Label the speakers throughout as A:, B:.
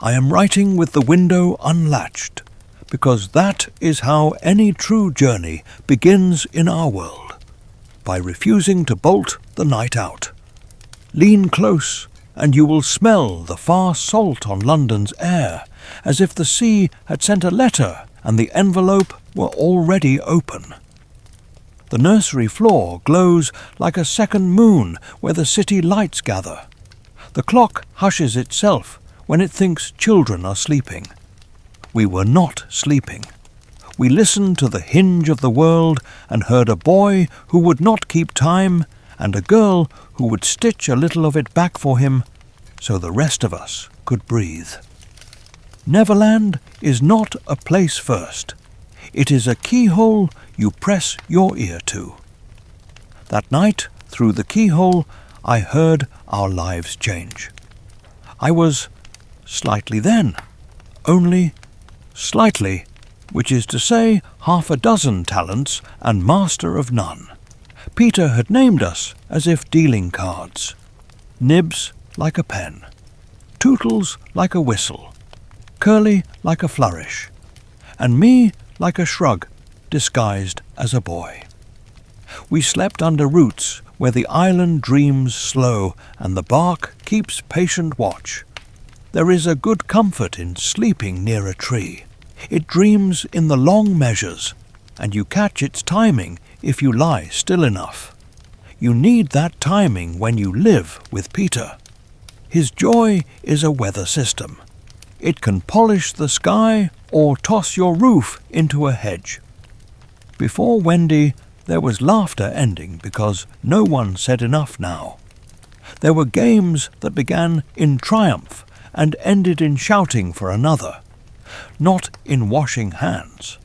A: I am writing with the window unlatched, because that is how any true journey begins in our world, by refusing to bolt the night out. Lean close, and you will smell the far salt on London's air, as if the sea had sent a letter and the envelope were already open. The nursery floor glows like a second moon where the city lights gather. The clock hushes itself when it thinks children are sleeping. We were not sleeping. We listened to the hinge of the world and heard a boy who would not keep time and a girl who would stitch a little of it back for him so the rest of us could breathe. Neverland is not a place first. It is a keyhole you press your ear to. That night, through the keyhole, I heard our lives change. I was slightly then, only slightly, which is to say 6 talents and master of none. Peter had named us as if dealing cards. Nibs like a pen, Tootles like a whistle, Curly like a flourish, and me like a shrug disguised as a boy. We slept under roots where the island dreams slow and the bark keeps patient watch. There is a good comfort in sleeping near a tree. It dreams in the long measures, and you catch its timing if you lie still enough. You need that timing when you live with Peter. His joy is a weather system. It can polish the sky or toss your roof into a hedge. Before Wendy, there was laughter ending because no one said enough now. There were games that began in triumph and ended in shouting for another, not in washing hands.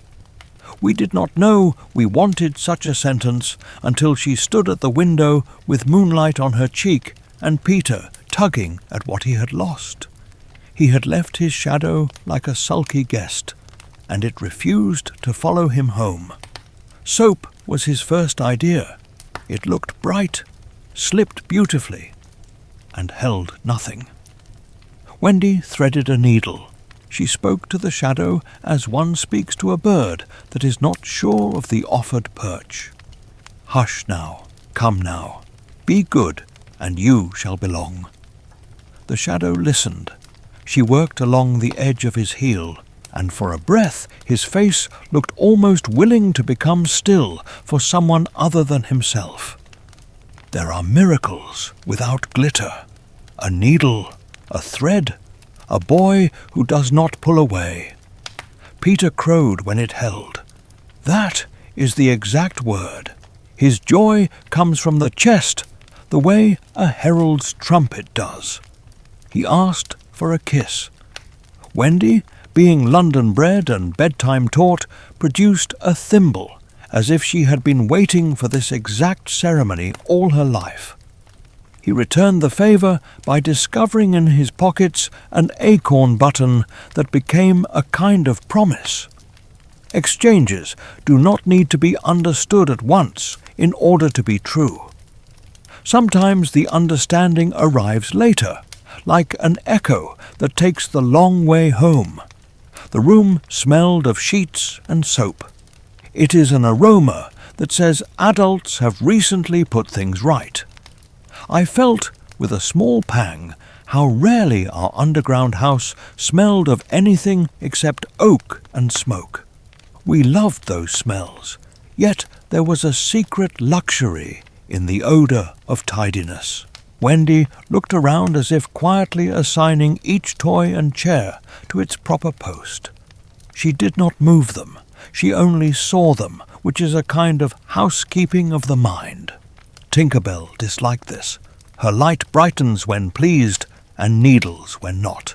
A: We did not know we wanted such a sentence until she stood at the window with moonlight on her cheek and Peter tugging at what he had lost. He had left his shadow like a sulky guest, and it refused to follow him home. Soap was his first idea. It looked bright, slipped beautifully, and held nothing. Wendy threaded a needle. She spoke to the shadow as one speaks to a bird that is not sure of the offered perch. Hush now, come now, be good, and you shall belong. The shadow listened. She worked along the edge of his heel, and for a breath his face looked almost willing to become still for someone other than himself. There are miracles without glitter. A needle, a thread, a boy who does not pull away. Peter crowed when it held. That is the exact word. His joy comes from the chest, the way a herald's trumpet does. He asked for a kiss. Wendy, being London bred and bedtime taught, produced a thimble, as if she had been waiting for this exact ceremony all her life. He returned the favour by discovering in his pockets an acorn button that became a kind of promise. Exchanges do not need to be understood at once in order to be true. Sometimes the understanding arrives later, like an echo that takes the long way home. The room smelled of sheets and soap. It is an aroma that says adults have recently put things right. I felt, with a small pang, how rarely our underground house smelled of anything except oak and smoke. We loved those smells, yet there was a secret luxury in the odour of tidiness. Wendy looked around as if quietly assigning each toy and chair to its proper post. She did not move them, she only saw them, which is a kind of housekeeping of the mind. Tinkerbell disliked this. Her light brightens when pleased, and needles when not.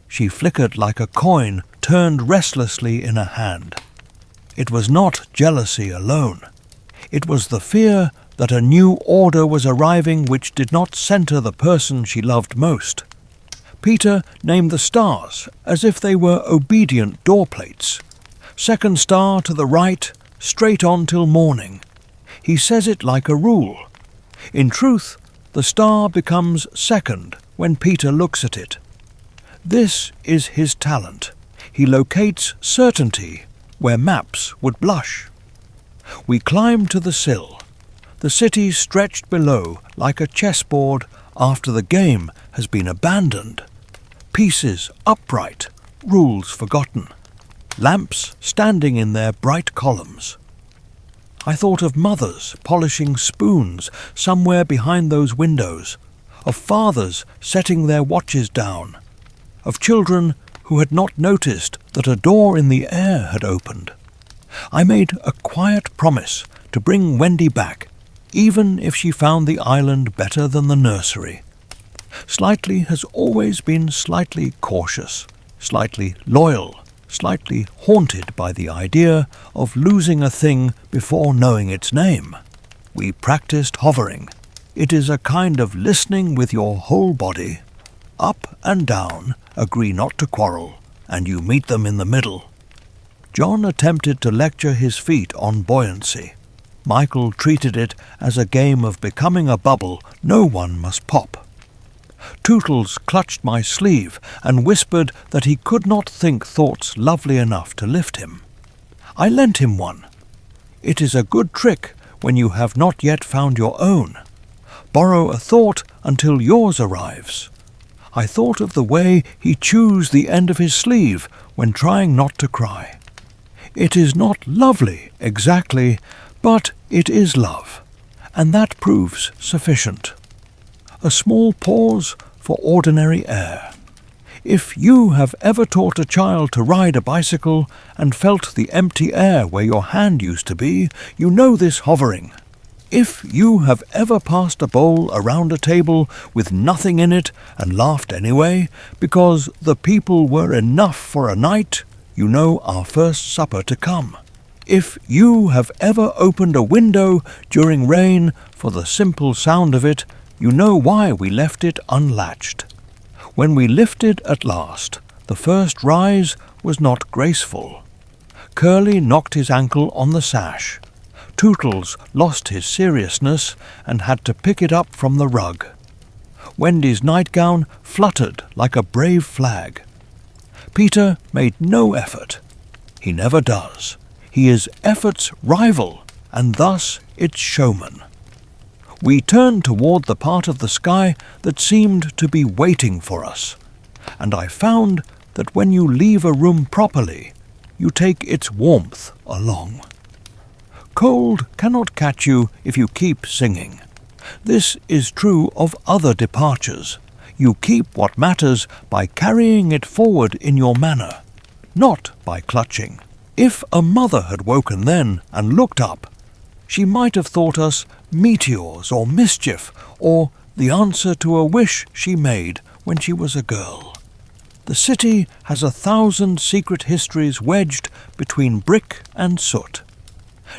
A: She flickered like a coin turned restlessly in a hand. It was not jealousy alone. It was the fear that a new order was arriving which did not centre the person she loved most. Peter named the stars as if they were obedient doorplates. Second star to the right, straight on till morning. He says it like a rule. In truth, the star becomes second when Peter looks at it. This is his talent. He locates certainty where maps would blush. We climb to the sill. The city stretched below like a chessboard after the game has been abandoned. Pieces upright, rules forgotten. Lamps standing in their bright columns. I thought of mothers polishing spoons somewhere behind those windows, of fathers setting their watches down, of children who had not noticed that a door in the air had opened. I made a quiet promise to bring Wendy back, even if she found the island better than the nursery. Slightly has always been slightly cautious, slightly loyal, slightly haunted by the idea of losing a thing before knowing its name. We practiced hovering. It is a kind of listening with your whole body. Up and down, agree not to quarrel, and you meet them in the middle. John attempted to lecture his feet on buoyancy. Michael treated it as a game of becoming a bubble no one must pop. Tootles clutched my sleeve and whispered that he could not think thoughts lovely enough to lift him. I lent him one. It is a good trick when you have not yet found your own. Borrow a thought until yours arrives. I thought of the way he chews the end of his sleeve when trying not to cry. It is not lovely exactly, but it is love, and that proves sufficient. A small pause for ordinary air. If you have ever taught a child to ride a bicycle and felt the empty air where your hand used to be, you know this hovering. If you have ever passed a bowl around a table with nothing in it and laughed anyway, because the people were enough for a night, you know our first supper to come. If you have ever opened a window during rain for the simple sound of it, you know why we left it unlatched. When we lifted at last, the first rise was not graceful. Curly knocked his ankle on the sash. Tootles lost his seriousness and had to pick it up from the rug. Wendy's nightgown fluttered like a brave flag. Peter made no effort. He never does. He is effort's rival, and thus its showman. We turned toward the part of the sky that seemed to be waiting for us, and I found that when you leave a room properly, you take its warmth along. Cold cannot catch you if you keep singing. This is true of other departures. You keep what matters by carrying it forward in your manner, not by clutching. If a mother had woken then and looked up, she might have thought us meteors or mischief, or the answer to a wish she made when she was a girl. The city has 1,000 secret histories wedged between brick and soot.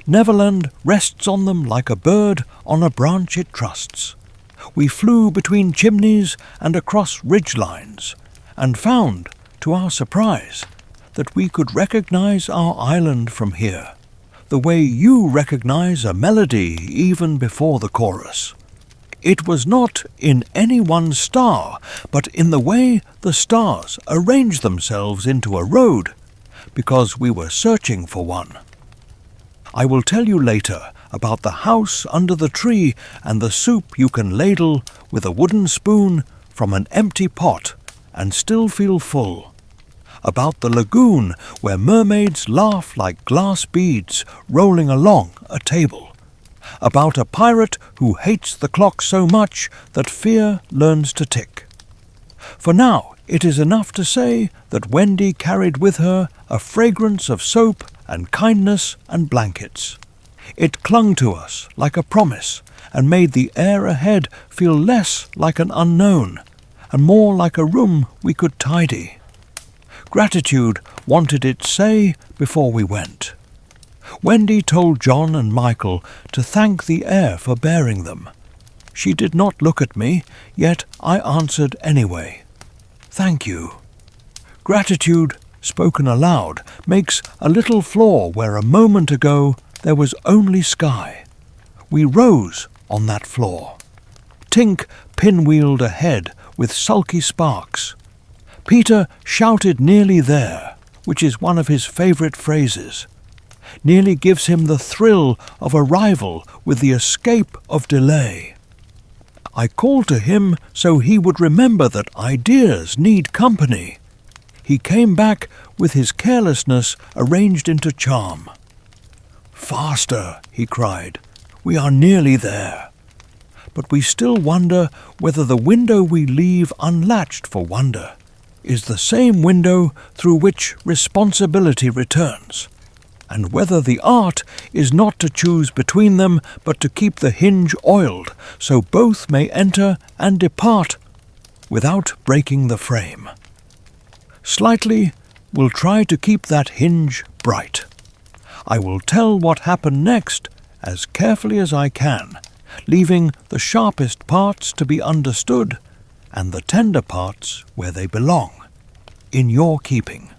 A: Neverland rests on them like a bird on a branch it trusts. We flew between chimneys and across ridge lines, and found, to our surprise, that we could recognize our island from here, the way you recognize a melody even before the chorus. It was not in any one star, but in the way the stars arranged themselves into a road, because we were searching for one. I will tell you later about the house under the tree and the soup you can ladle with a wooden spoon from an empty pot and still feel full. About the lagoon where mermaids laugh like glass beads rolling along a table. About a pirate who hates the clock so much that fear learns to tick. For now, it is enough to say that Wendy carried with her a fragrance of soap and kindness and blankets. It clung to us like a promise and made the air ahead feel less like an unknown and more like a room we could tidy. Gratitude wanted its say before we went. Wendy told John and Michael to thank the air for bearing them. She did not look at me, yet I answered anyway. Thank you. Gratitude, spoken aloud, makes a little floor where a moment ago there was only sky. We rose on that floor. Tink pinwheeled ahead with sulky sparks. Peter shouted "nearly there," which is one of his favourite phrases. Nearly gives him the thrill of arrival with the escape of delay. I called to him so he would remember that ideas need company. He came back with his carelessness arranged into charm. "Faster," he cried, "we are nearly there." But we still wonder whether the window we leave unlatched for wonder is the same window through which responsibility returns, and whether the art is not to choose between them but to keep the hinge oiled so both may enter and depart without breaking the frame. Slightly, we'll try to keep that hinge bright. I will tell what happened next as carefully as I can, leaving the sharpest parts to be understood and the tender parts where they belong, in your keeping.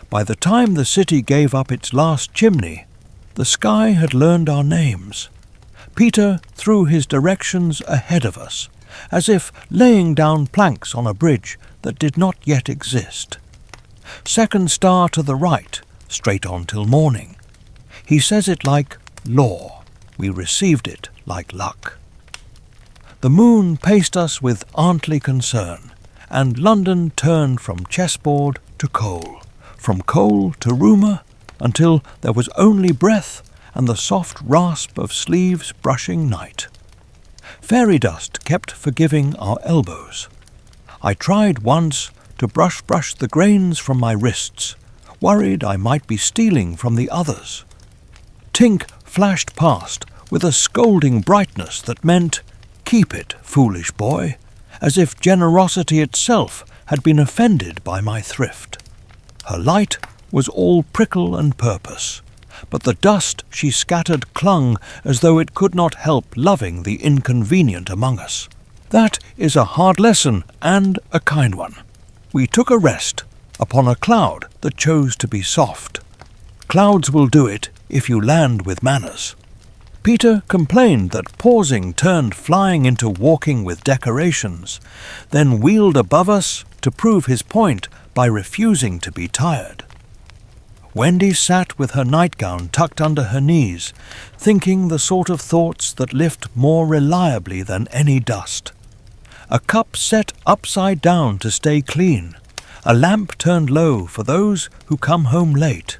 A: By the time the city gave up its last chimney, the sky had learned our names. Peter threw his directions ahead of us, as if laying down planks on a bridge that did not yet exist. Second star to the right, straight on till morning. He says it like law. We received it like luck. The moon paced us with auntly concern, and London turned from chessboard to coal, from coal to rumour, until there was only breath and the soft rasp of sleeves brushing night. Fairy dust kept forgiving our elbows. I tried once to brush the grains from my wrists, worried I might be stealing from the others. Tink flashed past with a scolding brightness that meant, "Keep it, foolish boy," as if generosity itself had been offended by my thrift. Her light was all prickle and purpose, but the dust she scattered clung as though it could not help loving the inconvenient among us. That is a hard lesson and a kind one. We took a rest upon a cloud that chose to be soft. Clouds will do it if you land with manners. Peter complained that pausing turned flying into walking with decorations, then wheeled above us to prove his point by refusing to be tired. Wendy sat with her nightgown tucked under her knees, thinking the sort of thoughts that lift more reliably than any dust. A cup set upside down to stay clean, a lamp turned low for those who come home late,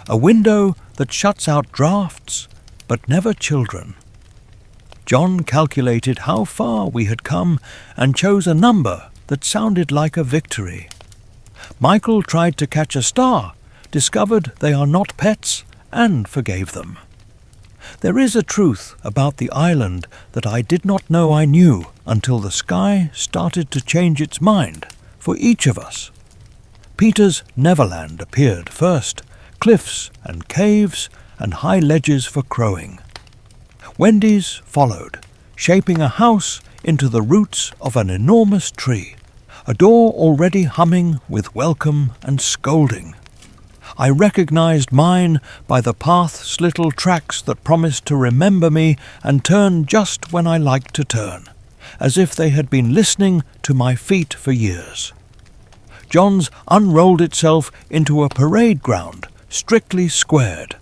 A: a window that shuts out draughts but never children. John calculated how far we had come and chose a number that sounded like a victory. Michael tried to catch a star, discovered they are not pets, and forgave them. There is a truth about the island that I did not know I knew until the sky started to change its mind for each of us. Peter's Neverland appeared first, cliffs and caves and high ledges for crowing. Wendy's followed, shaping a house into the roots of an enormous tree, a door already humming with welcome and scolding. I recognized mine by the path's little tracks that promised to remember me and turn just when I liked to turn, as if they had been listening to my feet for years. John's unrolled itself into a parade ground, strictly squared.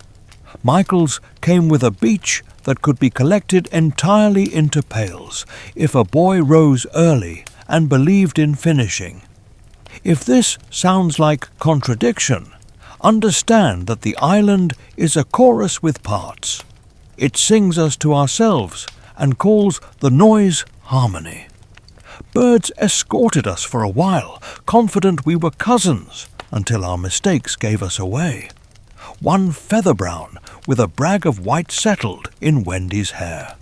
A: Michael's came with a beach that could be collected entirely into pails if a boy rose early and believed in finishing. If this sounds like contradiction, understand that the island is a chorus with parts. It sings us to ourselves and calls the noise harmony. Birds escorted us for a while, confident we were cousins, until our mistakes gave us away. One feather brown with a brag of white settled in Wendy's hair.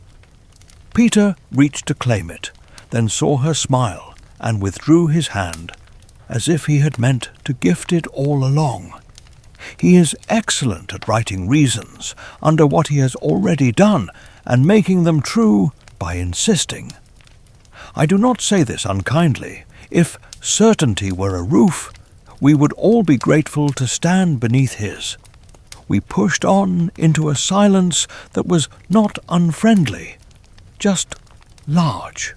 A: Peter reached to claim it, then saw her smile and withdrew his hand, as if he had meant to gift it all along. He is excellent at writing reasons under what he has already done and making them true by insisting. I do not say this unkindly. If certainty were a roof, we would all be grateful to stand beneath his. We pushed on into a silence that was not unfriendly, just large.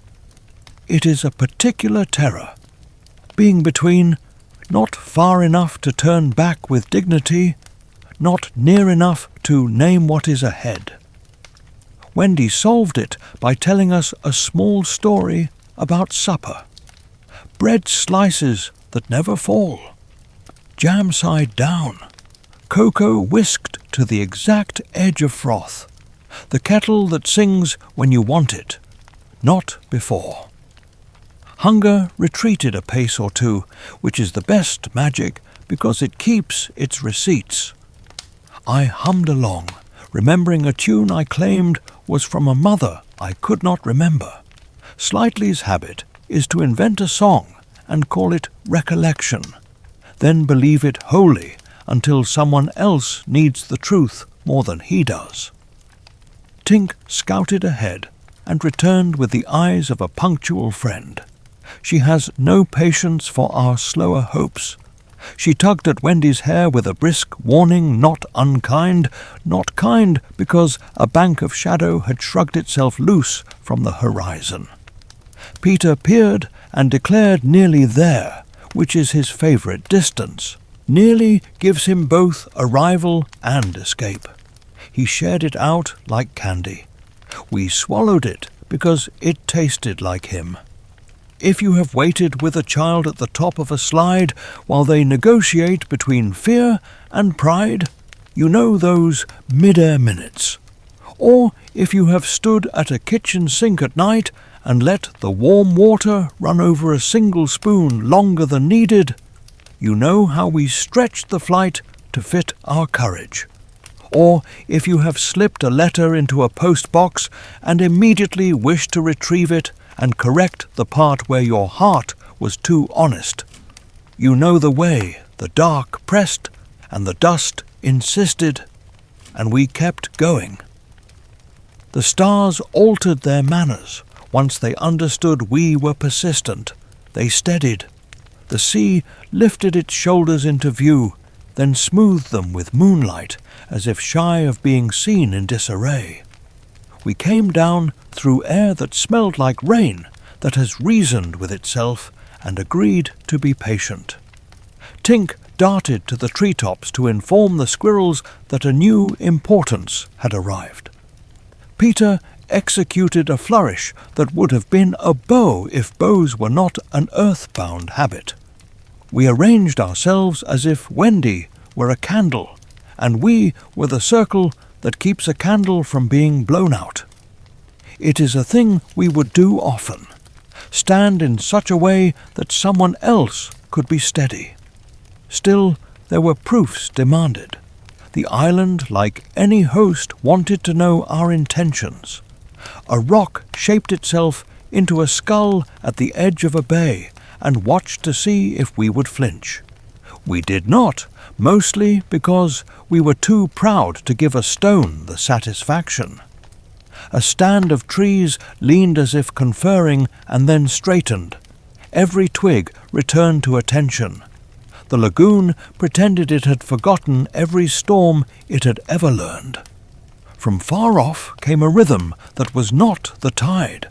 A: It is a particular terror, being between, not far enough to turn back with dignity, not near enough to name what is ahead. Wendy solved it by telling us a small story about supper. Bread slices that never fall, jam side down, cocoa whisked to the exact edge of froth, the kettle that sings when you want it, not before. Hunger retreated a pace or two, which is the best magic because it keeps its receipts. I hummed along, remembering a tune I claimed was from a mother I could not remember. Slightly's habit is to invent a song and call it recollection, then believe it wholly until someone else needs the truth more than he does. Tink scouted ahead and returned with the eyes of a punctual friend. She has no patience for our slower hopes. She tugged at Wendy's hair with a brisk warning, not unkind, not kind because a bank of shadow had shrugged itself loose from the horizon. Peter peered and declared nearly there, which is his favourite distance. Nearly gives him both arrival and escape. He shared it out like candy. We swallowed it because it tasted like him. If you have waited with a child at the top of a slide while they negotiate between fear and pride, you know those mid-air minutes. Or if you have stood at a kitchen sink at night and let the warm water run over a single spoon longer than needed, you know how we stretched the flight to fit our courage. Or if you have slipped a letter into a post box and immediately wished to retrieve it and correct the part where your heart was too honest, you know the way the dark pressed and the dust insisted, and we kept going. The stars altered their manners once they understood we were persistent. They steadied. The sea lifted its shoulders into view, then smoothed them with moonlight as if shy of being seen in disarray. We came down through air that smelled like rain, that has reasoned with itself and agreed to be patient. Tink darted to the treetops to inform the squirrels that a new importance had arrived. Peter executed a flourish that would have been a bow if bows were not an earthbound habit. We arranged ourselves as if Wendy were a candle, and we were the circle that keeps a candle from being blown out. It is a thing we would do often, stand in such a way that someone else could be steady. Still, there were proofs demanded. The island, like any host, wanted to know our intentions. A rock shaped itself into a skull at the edge of a bay and watched to see if we would flinch. We did not, mostly because we were too proud to give a stone the satisfaction. A stand of trees leaned as if conferring and then straightened. Every twig returned to attention. The lagoon pretended it had forgotten every storm it had ever learned. From far off came a rhythm that was not the tide.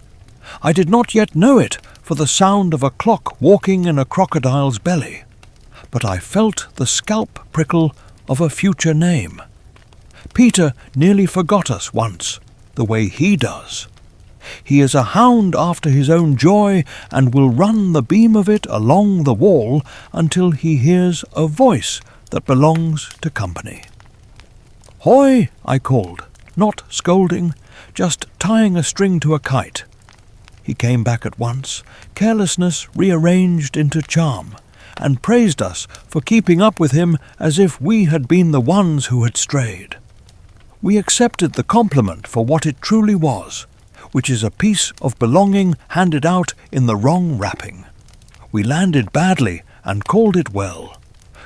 A: I did not yet know it for the sound of a clock walking in a crocodile's belly, but I felt the scalp prickle of a future name. Peter nearly forgot us once, the way he does. He is a hound after his own joy and will run the beam of it along the wall until he hears a voice that belongs to company. "Hoy!" I called, not scolding, just tying a string to a kite. He came back at once, carelessness rearranged into charm, and praised us for keeping up with him as if we had been the ones who had strayed. We accepted the compliment for what it truly was, which is a piece of belonging handed out in the wrong wrapping. We landed badly and called it well.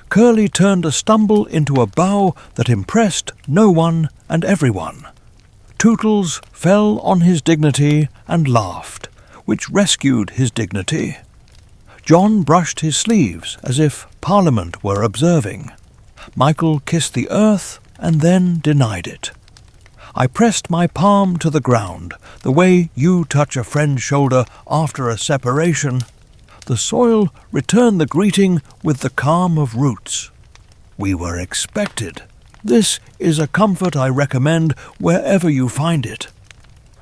A: Curly turned a stumble into a bow that impressed no one and everyone. Tootles fell on his dignity and laughed, which rescued his dignity. John brushed his sleeves as if Parliament were observing. Michael kissed the earth and then denied it. I pressed my palm to the ground, the way you touch a friend's shoulder after a separation. The soil returned the greeting with the calm of roots. We were expected. This is a comfort I recommend wherever you find it.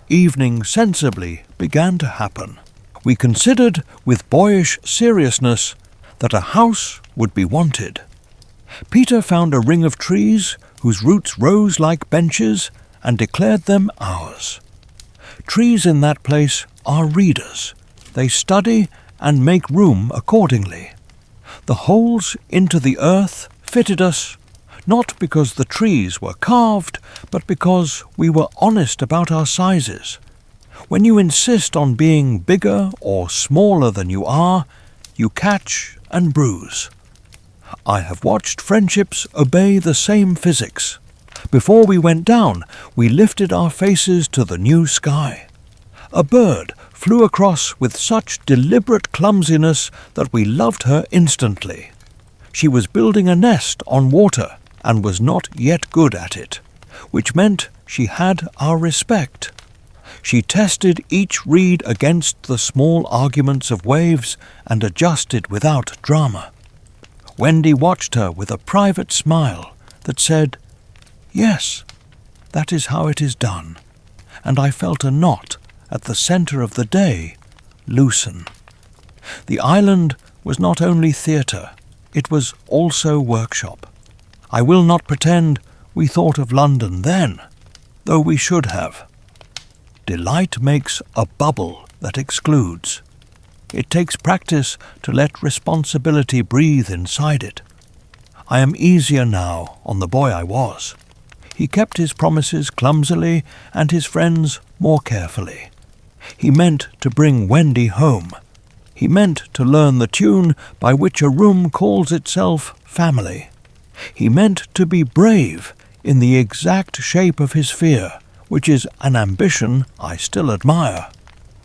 A: Evening sensibly began to happen. We considered with boyish seriousness that a house would be wanted. Peter found a ring of trees whose roots rose like benches and declared them ours. Trees in that place are readers. They study and make room accordingly. The holes into the earth fitted us, not because the trees were carved, but because we were honest about our sizes. When you insist on being bigger or smaller than you are, you catch and bruise. I have watched friendships obey the same physics. Before we went down, we lifted our faces to the new sky. A bird flew across with such deliberate clumsiness that we loved her instantly. She was building a nest on water and was not yet good at it, which meant she had our respect. She tested each reed against the small arguments of waves and adjusted without drama. Wendy watched her with a private smile that said, "Yes, that is how it is done," and I felt a knot at the centre of the day loosen. The island was not only theatre, it was also workshop. I will not pretend we thought of London then, though we should have. Delight makes a bubble that excludes. It takes practice to let responsibility breathe inside it. I am easier now on the boy I was. He kept his promises clumsily and his friends more carefully. He meant to bring Wendy home. He meant to learn the tune by which a room calls itself family. He meant to be brave in the exact shape of his fear, which is an ambition I still admire.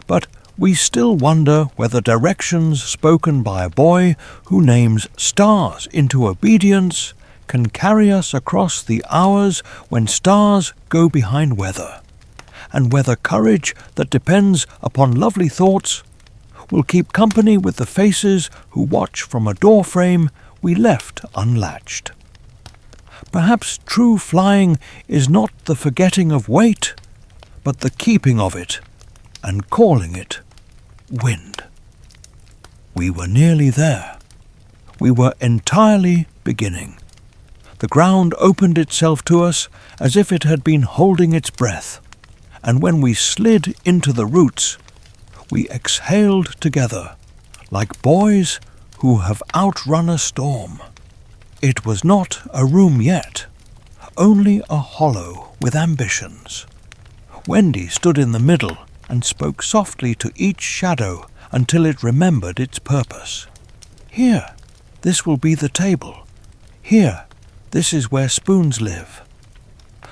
A: But we still wonder whether directions spoken by a boy who names stars into obedience can carry us across the hours when stars go behind weather, and whether courage that depends upon lovely thoughts will keep company with the faces who watch from a doorframe we left unlatched. Perhaps true flying is not the forgetting of weight, but the keeping of it and calling it wind. We were nearly there. We were entirely beginning. The ground opened itself to us as if it had been holding its breath, and when we slid into the roots, we exhaled together like boys who have outrun a storm. It was not a room yet, only a hollow with ambitions. Wendy stood in the middle and spoke softly to each shadow until it remembered its purpose. "Here, this will be the table. Here, this is where spoons live."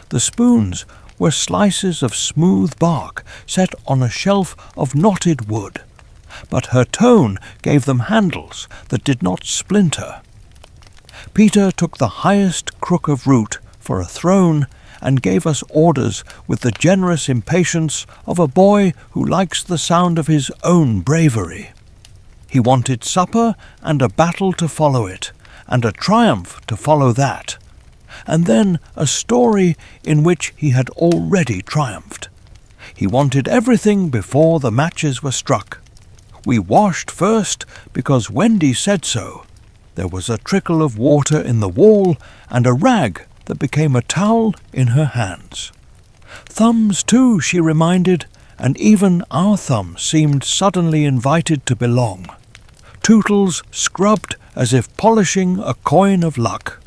A: The spoons were slices of smooth bark set on a shelf of knotted wood, but her tone gave them handles that did not splinter. Peter took the highest crook of root for a throne and gave us orders with the generous impatience of a boy who likes the sound of his own bravery. He wanted supper and a battle to follow it, and a triumph to follow that, and then a story in which he had already triumphed. He wanted everything before the matches were struck. We washed first because Wendy said so. There was a trickle of water in the wall and a rag that became a towel in her hands. Thumbs too, she reminded, and even our thumbs seemed suddenly invited to belong. Tootles scrubbed as if polishing a coin of luck.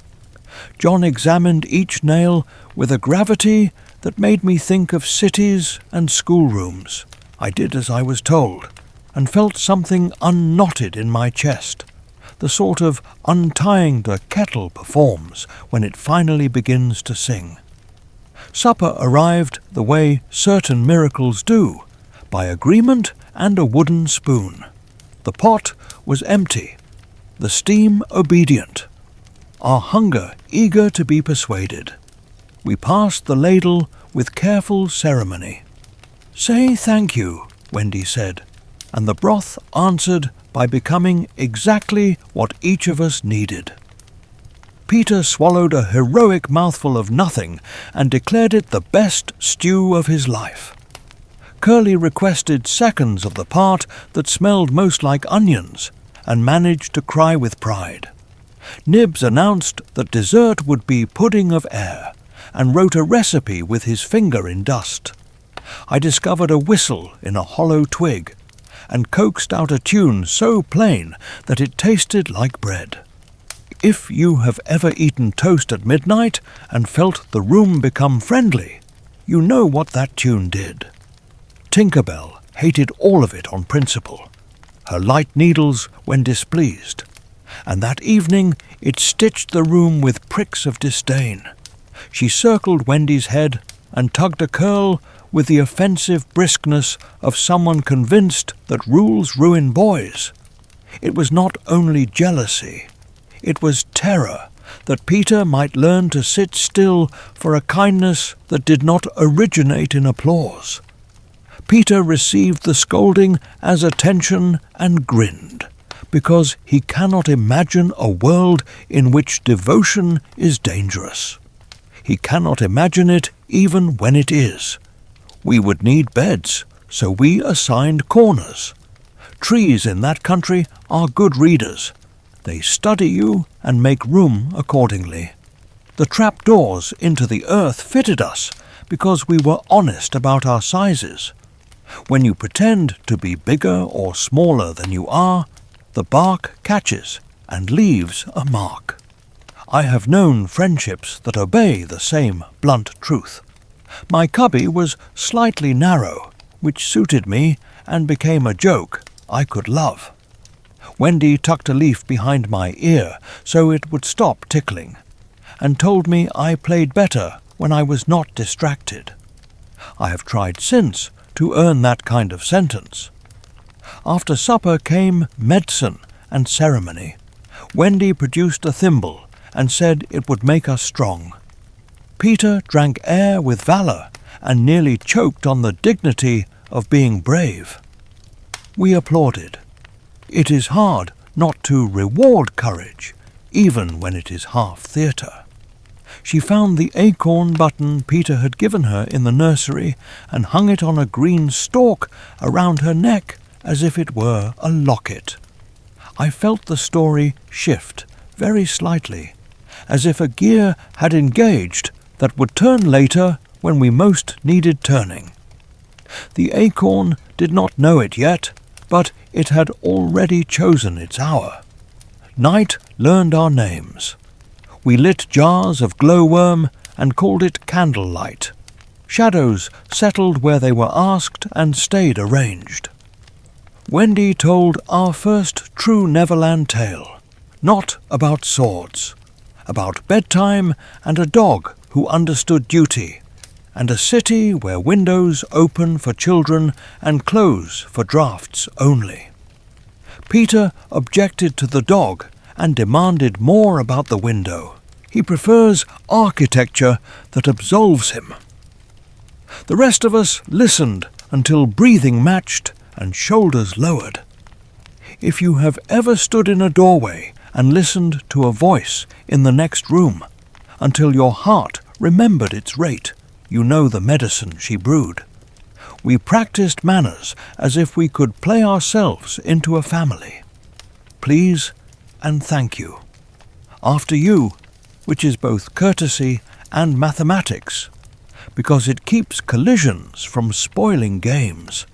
A: John examined each nail with a gravity that made me think of cities and schoolrooms. I did as I was told, and felt something unknotted in my chest, the sort of untying the kettle performs when it finally begins to sing. Supper arrived the way certain miracles do, by agreement and a wooden spoon. The pot was empty, the steam obedient, our hunger eager to be persuaded. We passed the ladle with careful ceremony. "Say thank you," Wendy said. and the broth answered by becoming exactly what each of us needed. Peter swallowed a heroic mouthful of nothing and declared it the best stew of his life. Curly requested seconds of the part that smelled most like onions and managed to cry with pride. Nibs announced that dessert would be pudding of air and wrote a recipe with his finger in dust. I discovered a whistle in a hollow twig and coaxed out a tune so plain that it tasted like bread. If you have ever eaten toast at midnight and felt the room become friendly, you know what that tune did. Tinker Bell hated all of it on principle. Her light needles when displeased, and that evening it stitched the room with pricks of disdain. She circled Wendy's head and tugged a curl with the offensive briskness of someone convinced that rules ruin boys. It was not only jealousy, it was terror that Peter might learn to sit still for a kindness that did not originate in applause. Peter received the scolding as attention and grinned, because he cannot imagine a world in which devotion is dangerous. He cannot imagine it even when it is. We would need beds, so we assigned corners. Trees in that country are good readers. They study you and make room accordingly. The trapdoors into the earth fitted us because we were honest about our sizes. When you pretend to be bigger or smaller than you are, the bark catches and leaves a mark. I have known friendships that obey the same blunt truth. My cubby was slightly narrow, which suited me and became a joke I could love. Wendy tucked a leaf behind my ear so it would stop tickling, and told me I played better when I was not distracted. I have tried since to earn that kind of sentence. After supper came medicine and ceremony. Wendy produced a thimble and said it would make us strong. Peter drank air with valor and nearly choked on the dignity of being brave. We applauded. It is hard not to reward courage, even when it is half theatre. She found the acorn button Peter had given her in the nursery and hung it on a green stalk around her neck as if it were a locket. I felt the story shift very slightly, as if a gear had engaged that would turn later when we most needed turning. The acorn did not know it yet, but it had already chosen its hour. Night learned our names. We lit jars of glowworm and called it candlelight. Shadows settled where they were asked and stayed arranged. Wendy told our first true Neverland tale, not about swords, about bedtime and a dog who understood duty, and a city where windows open for children and close for drafts only. Peter objected to the dog and demanded more about the window. He prefers architecture that absolves him. The rest of us listened until breathing matched and shoulders lowered. If you have ever stood in a doorway and listened to a voice in the next room until your heart remembered its rate, you know the medicine she brewed. We practiced manners as if we could play ourselves into a family. Please and thank you. After you, which is both courtesy and mathematics, because it keeps collisions from spoiling games.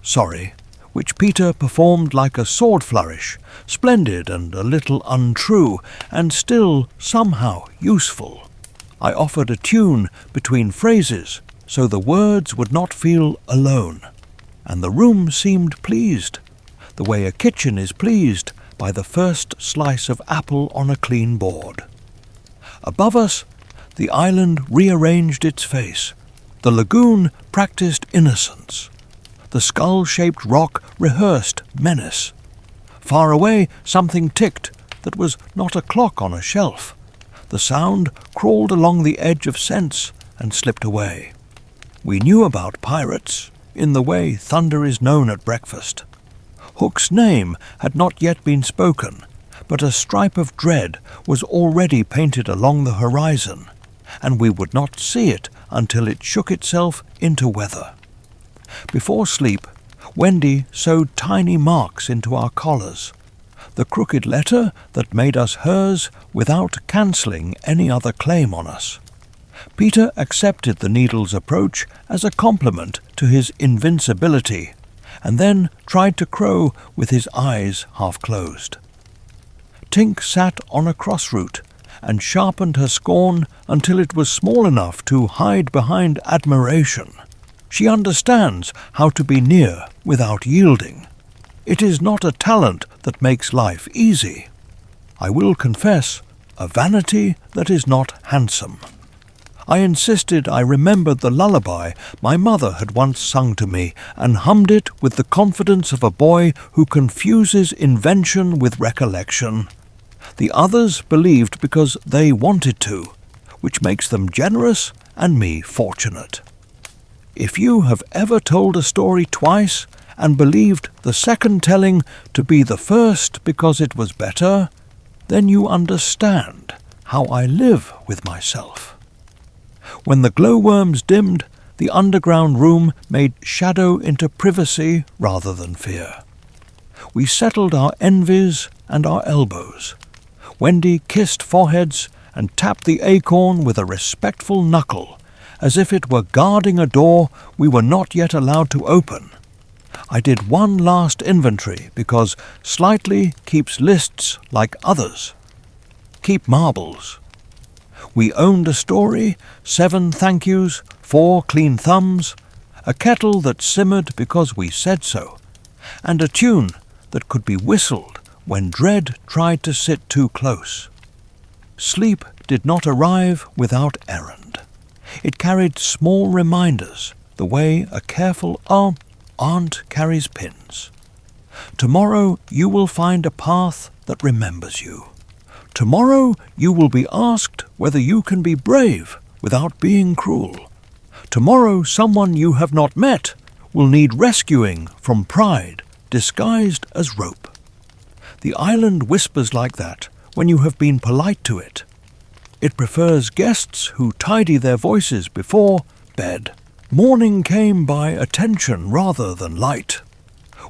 A: Sorry, which Peter performed like a sword flourish, splendid and a little untrue, and still somehow useful. I offered a tune between phrases so the words would not feel alone, and the room seemed pleased, the way a kitchen is pleased by the first slice of apple on a clean board. Above us, the island rearranged its face. The lagoon practiced innocence. The skull-shaped rock rehearsed menace. Far away, something ticked that was not a clock on a shelf. The sound crawled along the edge of sense and slipped away. We knew about pirates, in the way thunder is known at breakfast. Hook's name had not yet been spoken, but a stripe of dread was already painted along the horizon, and we would not see it until it shook itself into weather. Before sleep, Wendy sewed tiny marks into our collars, the crooked letter that made us hers without cancelling any other claim on us. Peter accepted the needle's approach as a compliment to his invincibility, and then tried to crow with his eyes half closed. Tink sat on a cross-root and sharpened her scorn until it was small enough to hide behind admiration. She understands how to be near without yielding. It is not a talent that makes life easy. I will confess, a vanity that is not handsome. I insisted I remembered the lullaby my mother had once sung to me, and hummed it with the confidence of a boy who confuses invention with recollection. The others believed because they wanted to, which makes them generous and me fortunate. If you have ever told a story twice and believed the second telling to be the first because it was better, then you understand how I live with myself. When the glowworms dimmed, the underground room made shadow into privacy rather than fear. We settled our envies and our elbows. Wendy kissed foreheads and tapped the acorn with a respectful knuckle, as if it were guarding a door we were not yet allowed to open. I did one last inventory because slightly keeps lists like others. Keep marbles. We owned a story, 7 thank yous, 4 clean thumbs, a kettle that simmered because we said so, and a tune that could be whistled when dread tried to sit too close. Sleep did not arrive without errand. It carried small reminders, the way a careful aunt carries pins. Tomorrow you will find a path that remembers you. Tomorrow you will be asked whether you can be brave without being cruel. Tomorrow someone you have not met will need rescuing from pride disguised as rope. The island whispers like that when you have been polite to it. It prefers guests who tidy their voices before bed. Morning came by attention rather than light.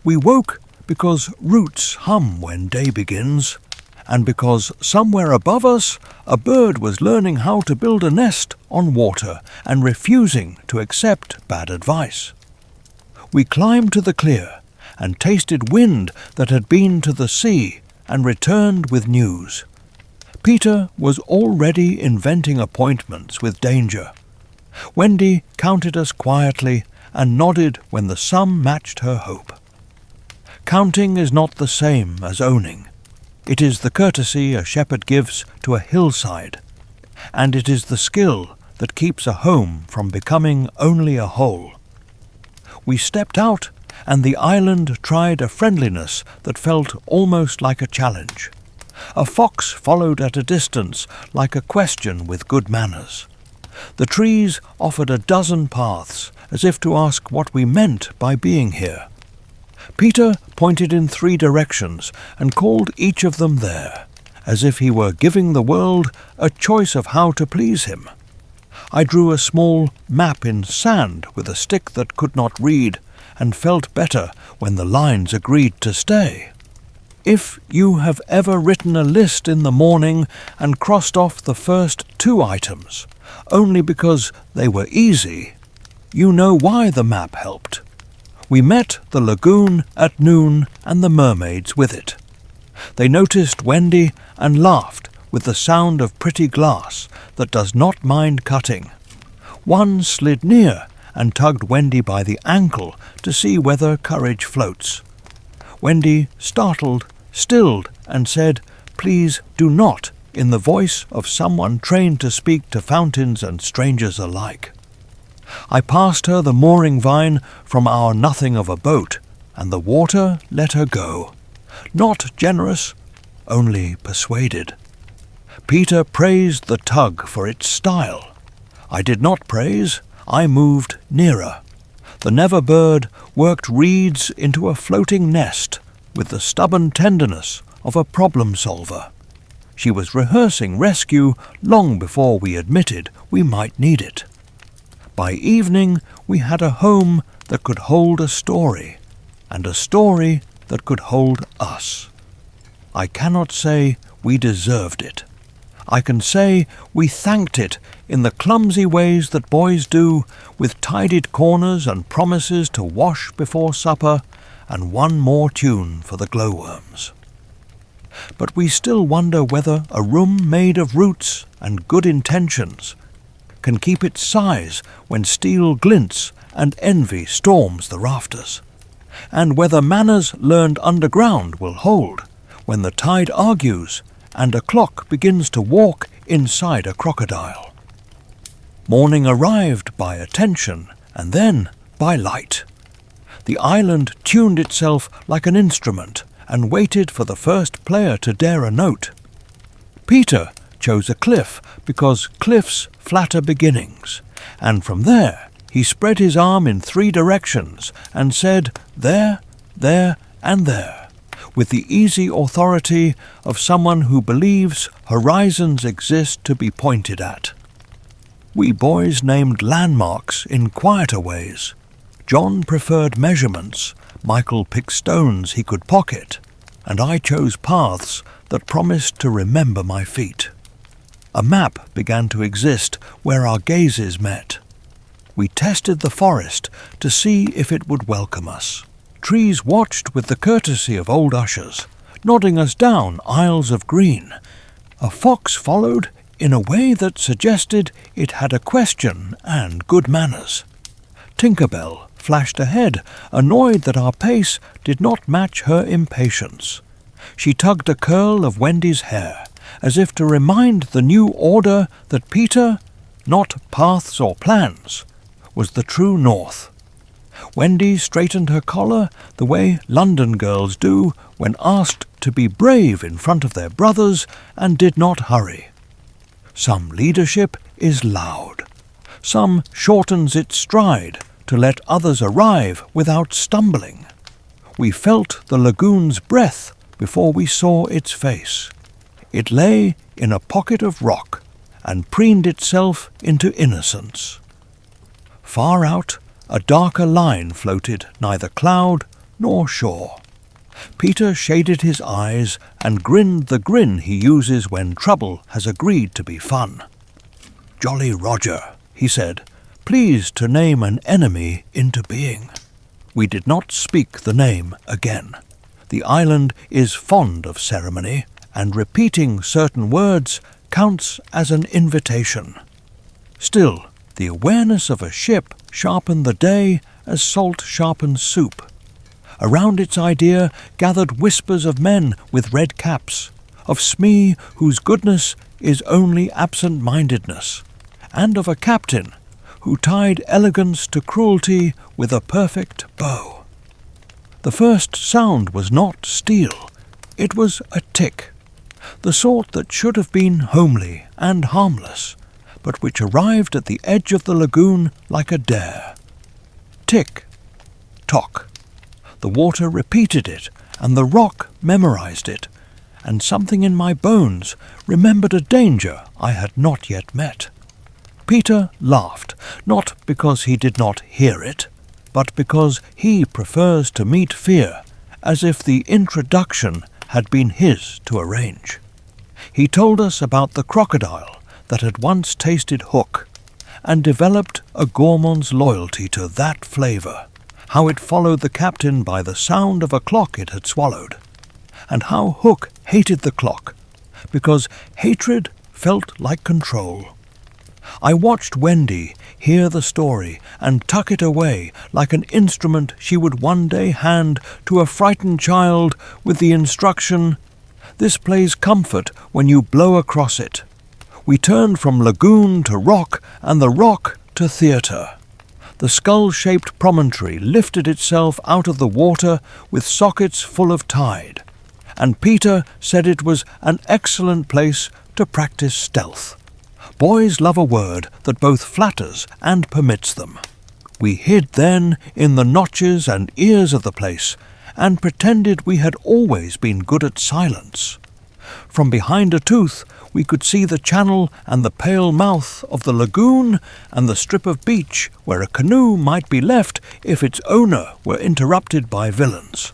A: We woke because roots hum when day begins, and because somewhere above us a bird was learning how to build a nest on water and refusing to accept bad advice. We climbed to the clear and tasted wind that had been to the sea and returned with news. Peter was already inventing appointments with danger. Wendy counted us quietly and nodded when the sum matched her hope. Counting is not the same as owning. It is the courtesy a shepherd gives to a hillside, and it is the skill that keeps a home from becoming only a hole. We stepped out, and the island tried a friendliness that felt almost like a challenge. A fox followed at a distance like a question with good manners. The trees offered a dozen paths, as if to ask what we meant by being here. Peter pointed in 3 directions and called each of them there, as if he were giving the world a choice of how to please him. I drew a small map in sand with a stick that could not read, and felt better when the lines agreed to stay. If you have ever written a list in the morning and crossed off the first 2 items, only because they were easy, you know why the map helped. We met the lagoon at noon and the mermaids with it. They noticed Wendy and laughed with the sound of pretty glass that does not mind cutting. One slid near and tugged Wendy by the ankle to see whether courage floats. Wendy, startled, stilled and said, "Please do not," in the voice of someone trained to speak to fountains and strangers alike. I passed her the mooring vine from our nothing of a boat, and the water let her go. Not generous, only persuaded. Peter praised the tug for its style. I did not praise, I moved nearer. The never bird worked reeds into a floating nest with the stubborn tenderness of a problem solver. She was rehearsing rescue long before we admitted we might need it. By evening, we had a home that could hold a story, and a story that could hold us. I cannot say we deserved it. I can say we thanked it in the clumsy ways that boys do, with tidied corners and promises to wash before supper, and one more tune for the glowworms. But we still wonder whether a room made of roots and good intentions can keep its size when steel glints and envy storms the rafters, and whether manners learned underground will hold when the tide argues and a clock begins to walk inside a crocodile. Morning arrived by attention and then by light. The island tuned itself like an instrument and waited for the first player to dare a note. Peter chose a cliff because cliffs flatter beginnings, and from there he spread his arm in 3 directions and said, "There, there, and there," with the easy authority of someone who believes horizons exist to be pointed at. We boys named landmarks in quieter ways. John preferred measurements, Michael picked stones he could pocket, and I chose paths that promised to remember my feet. A map began to exist where our gazes met. We tested the forest to see if it would welcome us. Trees watched with the courtesy of old ushers, nodding us down aisles of green. A fox followed in a way that suggested it had a question and good manners. Tinkerbell flashed ahead, annoyed that our pace did not match her impatience. She tugged a curl of Wendy's hair, as if to remind the new order that Peter, not paths or plans, was the true north. Wendy straightened her collar the way London girls do when asked to be brave in front of their brothers, and did not hurry. Some leadership is loud. Some shortens its stride to let others arrive without stumbling. We felt the lagoon's breath before we saw its face. It lay in a pocket of rock and preened itself into innocence. Far out, a darker line floated neither cloud nor shore. Peter shaded his eyes and grinned the grin he uses when trouble has agreed to be fun. "Jolly Roger," he said, pleased to name an enemy into being. We did not speak the name again. The island is fond of ceremony, and repeating certain words counts as an invitation. Still, the awareness of a ship sharpened the day as salt sharpens soup. Around its idea gathered whispers of men with red caps, of Smee whose goodness is only absent-mindedness, and of a captain who tied elegance to cruelty with a perfect bow. The first sound was not steel, it was a tick, the sort that should have been homely and harmless, but which arrived at the edge of the lagoon like a dare. Tick, tock. The water repeated it, and the rock memorized it, and something in my bones remembered a danger I had not yet met. Peter laughed, not because he did not hear it, but because he prefers to meet fear as if the introduction had been his to arrange. He told us about the crocodile that had once tasted hook, and developed a gourmand's loyalty to that flavour, how it followed the captain by the sound of a clock it had swallowed, and how Hook hated the clock, because hatred felt like control. I watched Wendy hear the story and tuck it away like an instrument she would one day hand to a frightened child with the instruction, "This plays comfort when you blow across it." We turned from lagoon to rock and the rock to theatre. The skull-shaped promontory lifted itself out of the water with sockets full of tide, and Peter said it was an excellent place to practice stealth. Boys love a word that both flatters and permits them. We hid then in the notches and ears of the place, and pretended we had always been good at silence. From behind a tooth we could see the channel and the pale mouth of the lagoon and the strip of beach where a canoe might be left if its owner were interrupted by villains.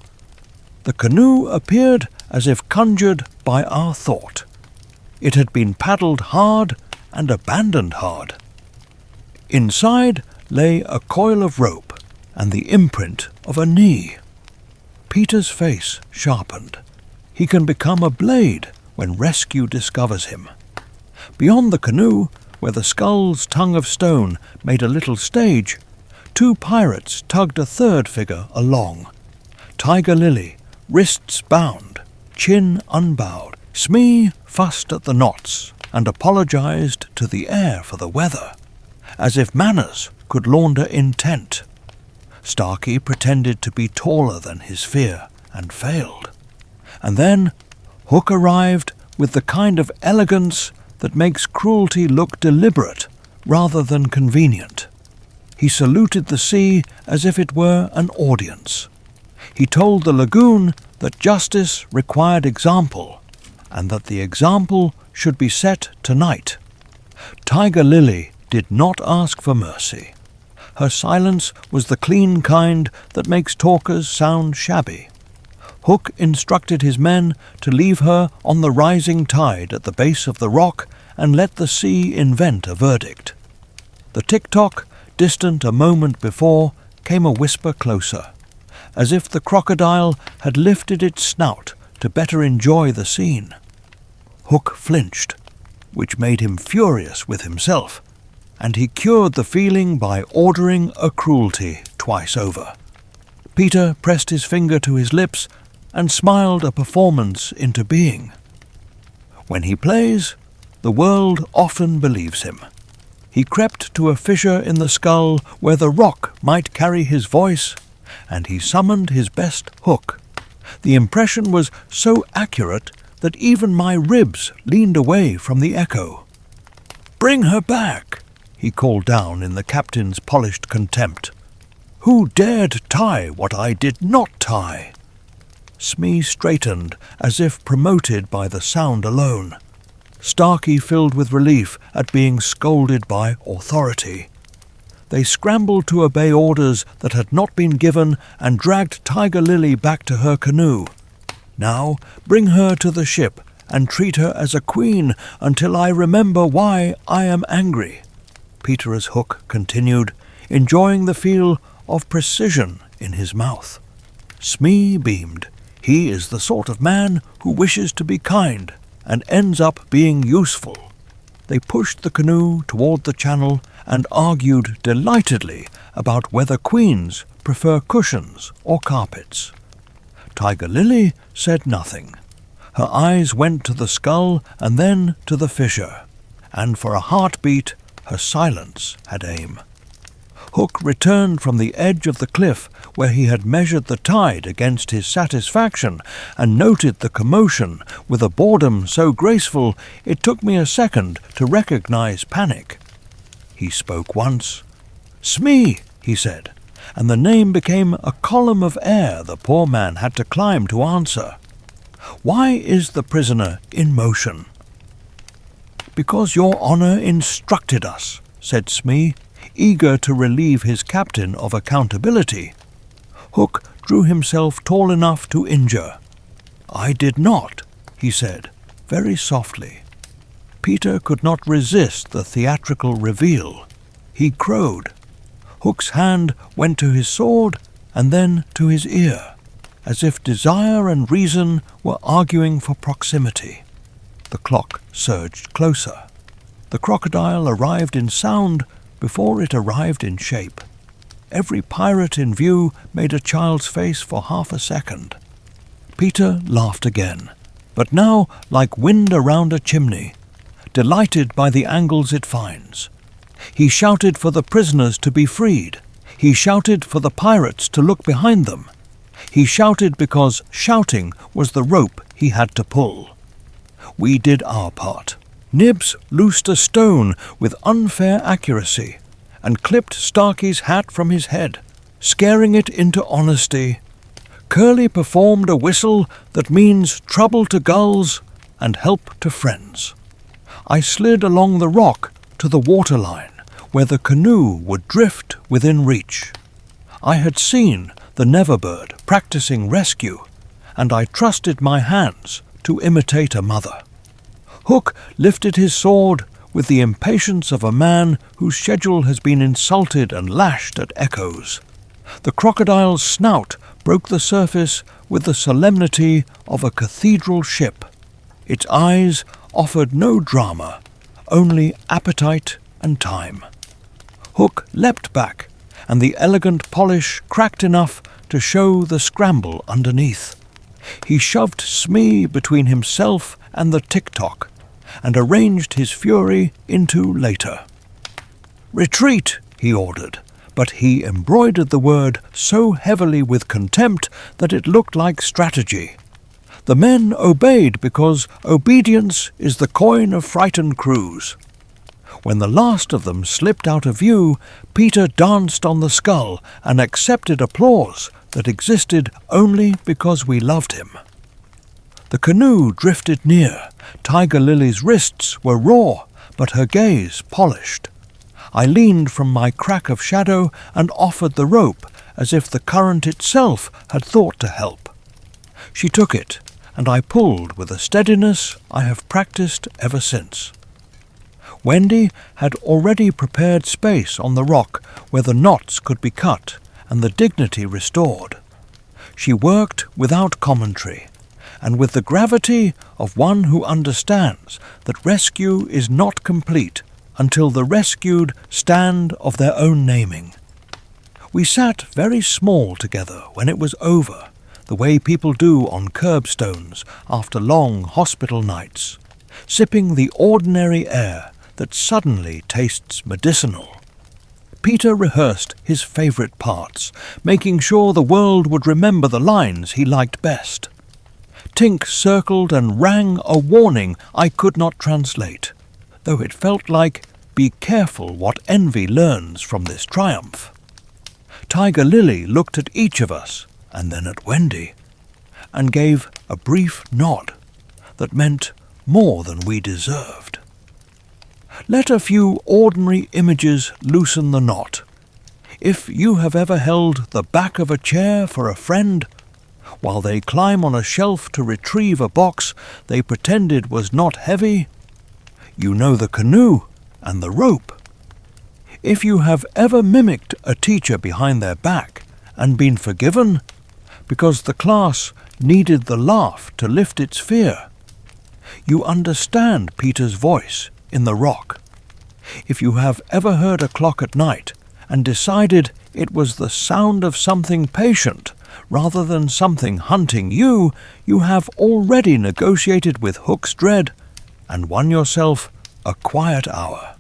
A: The canoe appeared as if conjured by our thought. It had been paddled hard and abandoned hard. Inside lay a coil of rope and the imprint of a knee. Peter's face sharpened. He can become a blade when rescue discovers him. Beyond the canoe, where the scull's tongue of stone made a little stage, 2 pirates tugged a third figure along. Tiger Lily, wrists bound, chin unbowed. Smee fussed at the knots and apologized to the air for the weather, as if manners could launder intent. Starkey pretended to be taller than his fear and failed. And then Hook arrived with the kind of elegance that makes cruelty look deliberate rather than convenient. He saluted the sea as if it were an audience. He told the lagoon that justice required example, and that the example should be set tonight. Tiger Lily did not ask for mercy. Her silence was the clean kind that makes talkers sound shabby. Hook instructed his men to leave her on the rising tide at the base of the rock and let the sea invent a verdict. The tick-tock, distant a moment before, came a whisper closer, as if the crocodile had lifted its snout to better enjoy the scene. Hook flinched, which made him furious with himself, and he cured the feeling by ordering a cruelty twice over. Peter pressed his finger to his lips and smiled a performance into being. When he plays, the world often believes him. He crept to a fissure in the skull where the rock might carry his voice, and he summoned his best hook. The impression was so accurate that even my ribs leaned away from the echo. "Bring her back," he called down in the captain's polished contempt. "Who dared tie what I did not tie?" Smee straightened as if promoted by the sound alone. Starkey filled with relief at being scolded by authority. They scrambled to obey orders that had not been given and dragged Tiger Lily back to her canoe. "Now bring her to the ship and treat her as a queen until I remember why I am angry," Peter's Hook continued, enjoying the feel of precision in his mouth. Smee beamed. He is the sort of man who wishes to be kind and ends up being useful. They pushed the canoe toward the channel and argued delightedly about whether queens prefer cushions or carpets. Tiger Lily said nothing. Her eyes went to the skull and then to the fissure, and for a heartbeat her silence had aim. Hook returned from the edge of the cliff where he had measured the tide against his satisfaction and noted the commotion with a boredom so graceful it took me a second to recognize panic. He spoke once. "Smee," he said, and the name became a column of air the poor man had to climb to answer. "Why is the prisoner in motion?" "Because your honour instructed us," said Smee, eager to relieve his captain of accountability. Hook drew himself tall enough to injure. "I did not," he said, very softly. Peter could not resist the theatrical reveal. He crowed. Hook's hand went to his sword and then to his ear, as if desire and reason were arguing for proximity. The clock surged closer. The crocodile arrived in sound before it arrived in shape. Every pirate in view made a child's face for half a second. Peter laughed again, but now like wind around a chimney, delighted by the angles it finds. He shouted for the prisoners to be freed. He shouted for the pirates to look behind them. He shouted because shouting was the rope he had to pull. We did our part. Nibs loosed a stone with unfair accuracy and clipped Starkey's hat from his head, scaring it into honesty. Curly performed a whistle that means trouble to gulls and help to friends. I slid along the rock to the waterline, where the canoe would drift within reach. I had seen the Neverbird practicing rescue, and I trusted my hands to imitate a mother. Hook lifted his sword with the impatience of a man whose schedule has been insulted and lashed at echoes. The crocodile's snout broke the surface with the solemnity of a cathedral ship. Its eyes offered no drama, only appetite and time. Hook leapt back, and the elegant polish cracked enough to show the scramble underneath. He shoved Smee between himself and the tick-tock, and arranged his fury into later. "Retreat," he ordered, but he embroidered the word so heavily with contempt that it looked like strategy. The men obeyed because obedience is the coin of frightened crews. When the last of them slipped out of view, Peter danced on the skull and accepted applause that existed only because we loved him. The canoe drifted near. Tiger Lily's wrists were raw, but her gaze polished. I leaned from my crack of shadow and offered the rope, as if the current itself had thought to help. She took it, and I pulled with a steadiness I have practiced ever since. Wendy had already prepared space on the rock where the knots could be cut and the dignity restored. She worked without commentary, and with the gravity of one who understands that rescue is not complete until the rescued stand of their own naming. We sat very small together when it was over, the way people do on curbstones after long hospital nights, sipping the ordinary air that suddenly tastes medicinal. Peter rehearsed his favourite parts, making sure the world would remember the lines he liked best. Tink circled and rang a warning I could not translate, though it felt like, "Be careful what envy learns from this triumph." Tiger Lily looked at each of us, and then at Wendy, and gave a brief nod that meant more than we deserved. Let a few ordinary images loosen the knot. If you have ever held the back of a chair for a friend, while they climb on a shelf to retrieve a box they pretended was not heavy, you know the canoe and the rope. If you have ever mimicked a teacher behind their back and been forgiven because the class needed the laugh to lift its fear, you understand Peter's voice in the rock. If you have ever heard a clock at night and decided it was the sound of something patient rather than something hunting you, you have already negotiated with Hook's dread and won yourself a quiet hour.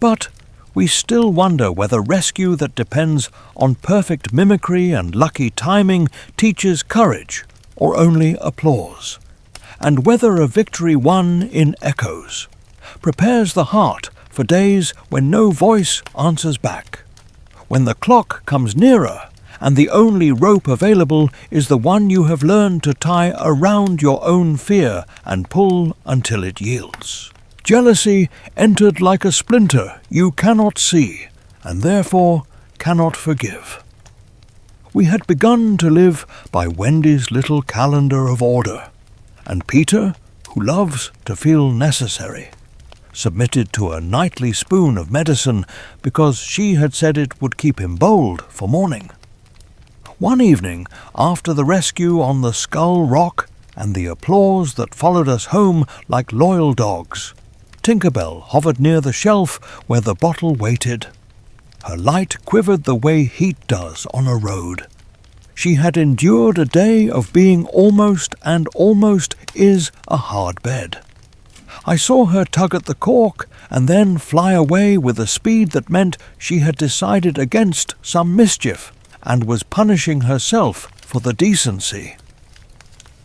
A: But we still wonder whether rescue that depends on perfect mimicry and lucky timing teaches courage or only applause, and whether a victory won in echoes prepares the heart for days when no voice answers back, when the clock comes nearer and the only rope available is the one you have learned to tie around your own fear and pull until it yields. Jealousy entered like a splinter you cannot see, and therefore cannot forgive. We had begun to live by Wendy's little calendar of order, and Peter, who loves to feel necessary, submitted to a nightly spoon of medicine because she had said it would keep him bold for morning. One evening, after the rescue on the Skull Rock and the applause that followed us home like loyal dogs, Tinkerbell hovered near the shelf where the bottle waited. Her light quivered the way heat does on a road. She had endured a day of being almost and almost is a hard bed. I saw her tug at the cork and then fly away with a speed that meant she had decided against some mischief and was punishing herself for the decency.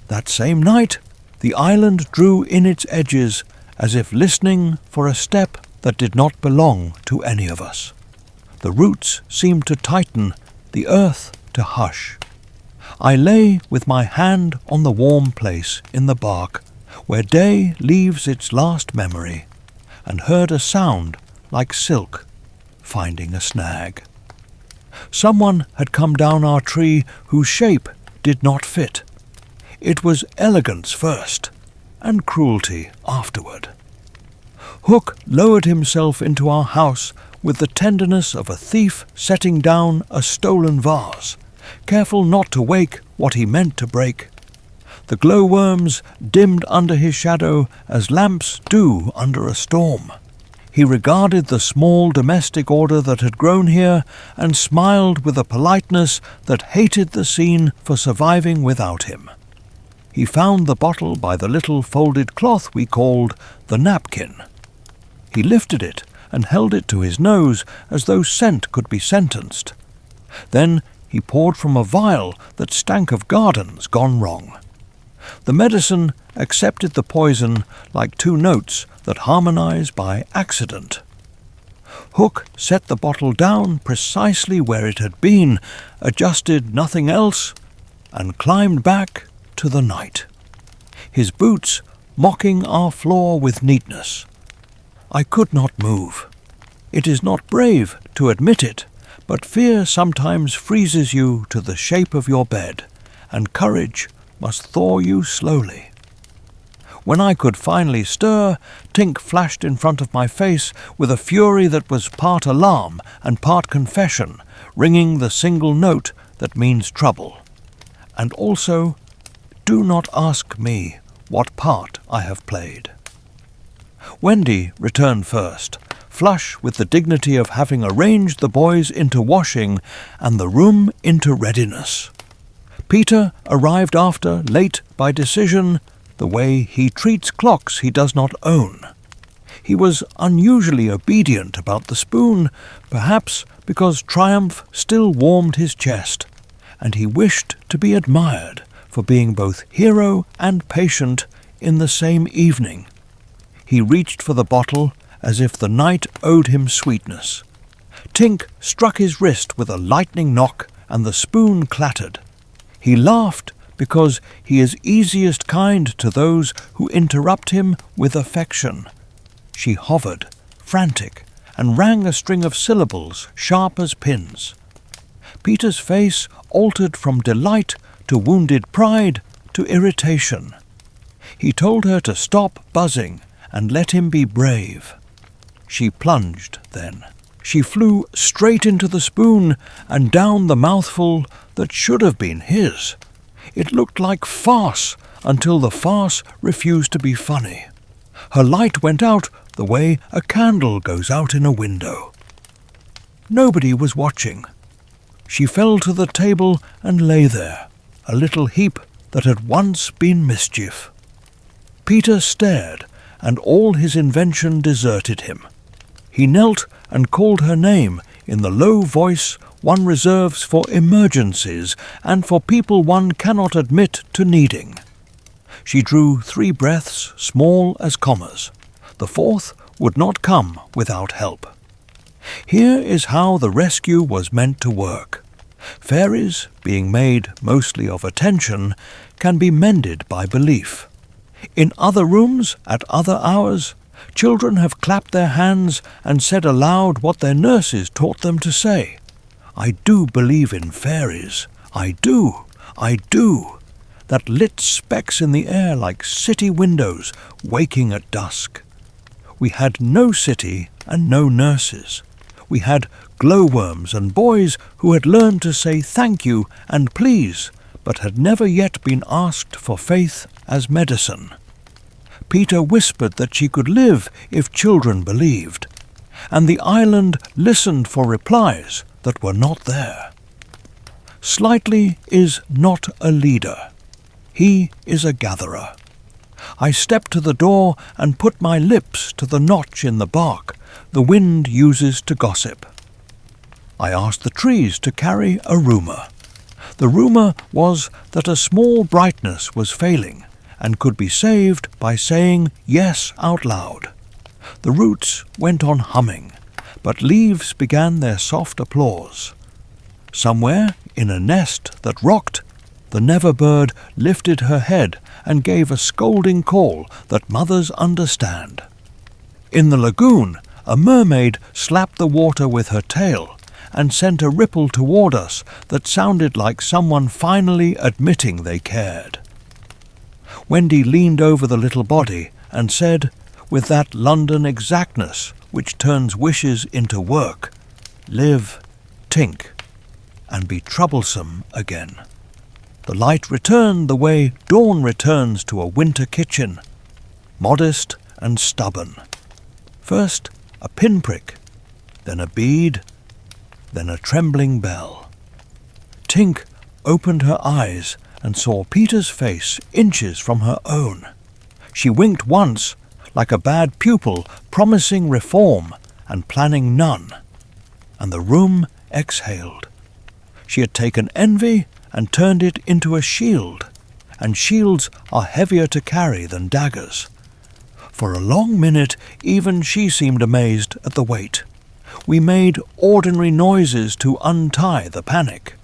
A: That same night, the island drew in its edges as if listening for a step that did not belong to any of us. The roots seemed to tighten, the earth to hush. I lay with my hand on the warm place in the bark where day leaves its last memory, and heard a sound like silk finding a snag. Someone had come down our tree whose shape did not fit. It was elegance first, and cruelty afterward. Hook lowered himself into our house with the tenderness of a thief setting down a stolen vase, careful not to wake what he meant to break. The glowworms dimmed under his shadow as lamps do under a storm. He regarded the small domestic order that had grown here and smiled with a politeness that hated the scene for surviving without him. He found the bottle by the little folded cloth we called the napkin. He lifted it and held it to his nose as though scent could be sentenced. Then he poured from a vial that stank of gardens gone wrong. The medicine accepted the poison like two notes that harmonize by accident. Hook set the bottle down precisely where it had been, adjusted nothing else, and climbed back to the night, his boots mocking our floor with neatness. I could not move. It is not brave to admit it, but fear sometimes freezes you to the shape of your bed, and courage must thaw you slowly. When I could finally stir, Tink flashed in front of my face with a fury that was part alarm and part confession, ringing the single note that means trouble. And also, do not ask me what part I have played. Wendy returned first, flush with the dignity of having arranged the boys into washing and the room into readiness. Peter arrived after, late by decision, the way he treats clocks he does not own. He was unusually obedient about the spoon, perhaps because triumph still warmed his chest, and he wished to be admired for being both hero and patient in the same evening. He reached for the bottle as if the night owed him sweetness. Tink struck his wrist with a lightning knock, and the spoon clattered. He laughed because he is easiest kind to those who interrupt him with affection. She hovered, frantic, and rang a string of syllables sharp as pins. Peter's face altered from delight to wounded pride to irritation. He told her to stop buzzing and let him be brave. She plunged then. She flew straight into the spoon and down the mouthful that should have been his. It looked like farce until the farce refused to be funny. Her light went out the way a candle goes out in a window. Nobody was watching. She fell to the table and lay there, a little heap that had once been mischief. Peter stared, and all his invention deserted him. He knelt and called her name in the low voice one reserves for emergencies and for people one cannot admit to needing. She drew 3 breaths, small as commas. The 4th would not come without help. Here is how the rescue was meant to work. Fairies, being made mostly of attention, can be mended by belief. In other rooms, at other hours, children have clapped their hands and said aloud what their nurses taught them to say. I do believe in fairies. I do. That lit specks in the air like city windows waking at dusk. We had no city and no nurses. We had glowworms and boys who had learned to say thank you and please, but had never yet been asked for faith as medicine. Peter whispered that she could live if children believed, and the island listened for replies that were not there. Slightly is not a leader. He is a gatherer. I stepped to the door and put my lips to the notch in the bark the wind uses to gossip. I asked the trees to carry a rumour. The rumour was that a small brightness was failing and could be saved by saying yes out loud. The roots went on humming, but leaves began their soft applause. Somewhere, in a nest that rocked, The Never-bird lifted her head and gave a scolding call that mothers understand. In the lagoon, a mermaid slapped the water with her tail and sent a ripple toward us that sounded like someone finally admitting they cared. Wendy leaned over the little body and said, with that London exactness which turns wishes into work, "Live, Tink, and be troublesome again." The light returned the way dawn returns to a winter kitchen, modest and stubborn. First a pinprick, then a bead, then a trembling bell. Tink opened her eyes and saw Peter's face inches from her own. She winked once, like a bad pupil promising reform and planning none, and the room exhaled. She had taken envy and turned it into a shield, and shields are heavier to carry than daggers. For a long minute even she seemed amazed at the weight. We made ordinary noises to untie the panic.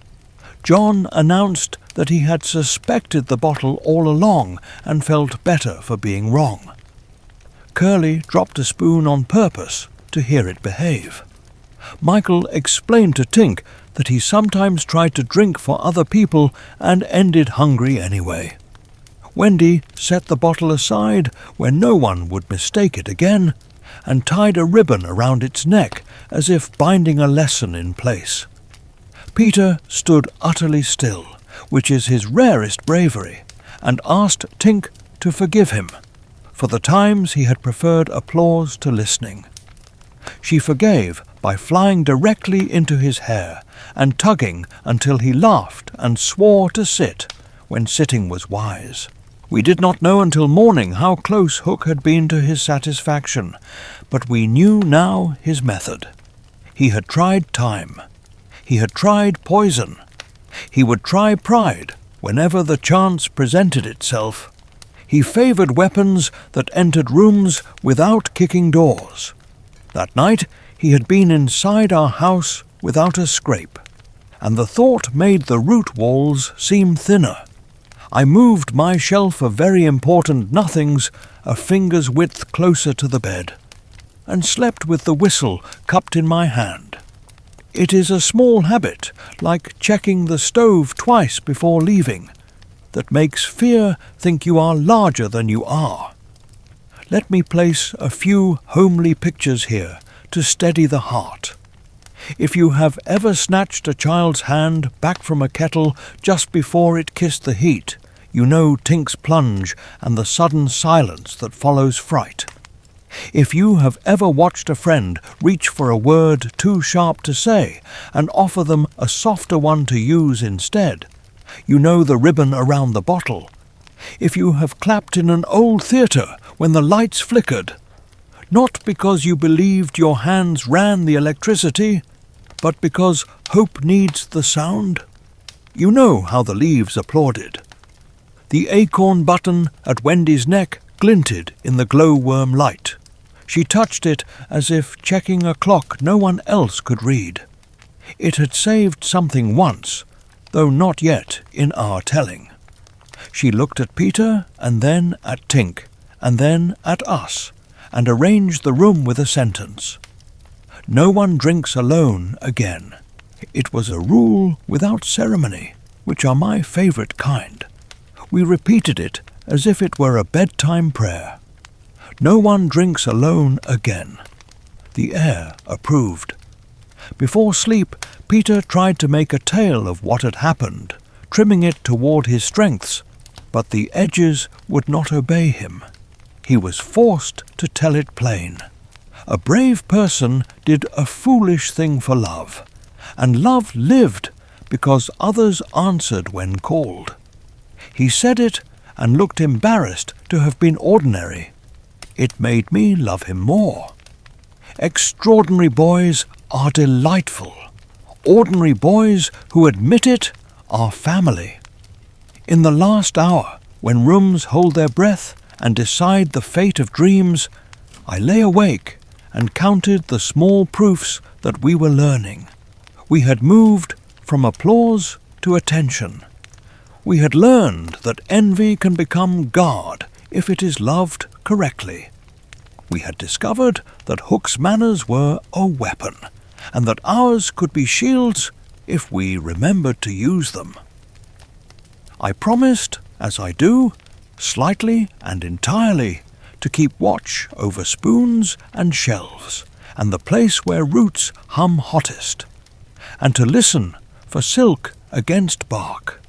A: John announced that he had suspected the bottle all along and felt better for being wrong. Curly dropped a spoon on purpose to hear it behave. Michael explained to Tink that he sometimes tried to drink for other people and ended hungry anyway. Wendy set the bottle aside where no one would mistake it again, and tied a ribbon around its neck as if binding a lesson in place. Peter stood utterly still, which is his rarest bravery, and asked Tink to forgive him. For the times he had preferred applause to listening. She forgave by flying directly into his hair and tugging until he laughed and swore to sit when sitting was wise. We did not know until morning how close Hook had been to his satisfaction, but we knew now his method. He had tried time. He had tried poison. He would try pride whenever the chance presented itself. He favoured weapons that entered rooms without kicking doors. That night he had been inside our house without a scrape, and the thought made the root walls seem thinner. I moved my shelf of very important nothings a finger's width closer to the bed, and slept with the whistle cupped in my hand. It is a small habit, like checking the stove twice before leaving, that makes fear think you are larger than you are. Let me place a few homely pictures here to steady the heart. If you have ever snatched a child's hand back from a kettle just before it kissed the heat, you know Tink's plunge and the sudden silence that follows fright. If you have ever watched a friend reach for a word too sharp to say and offer them a softer one to use instead, you know the ribbon around the bottle. If you have clapped in an old theatre when the lights flickered, not because you believed your hands ran the electricity, but because hope needs the sound, you know how the leaves applauded. The acorn button at Wendy's neck glinted in the glowworm light. She touched it as if checking a clock no one else could read. It had saved something once, though not yet in our telling. She looked at Peter, and then at Tink, and then at us, and arranged the room with a sentence. No one drinks alone again. It was a rule without ceremony, which are my favourite kind. We repeated it as if it were a bedtime prayer. No one drinks alone again. The air approved. Before sleep, Peter tried to make a tale of what had happened, trimming it toward his strengths, but the edges would not obey him. He was forced to tell it plain. A brave person did a foolish thing for love, and love lived because others answered when called. He said it and looked embarrassed to have been ordinary. It made me love him more. Extraordinary boys are delightful. Ordinary boys who admit it are family. In the last hour, when rooms hold their breath and decide the fate of dreams, I lay awake and counted the small proofs that we were learning. We had moved from applause to attention. We had learned that envy can become guard if it is loved correctly. We had discovered that Hook's manners were a weapon, and that ours could be shields if we remembered to use them. I promised, as I do, slightly and entirely, to keep watch over spoons and shelves, and the place where roots hum hottest, and to listen for silk against bark.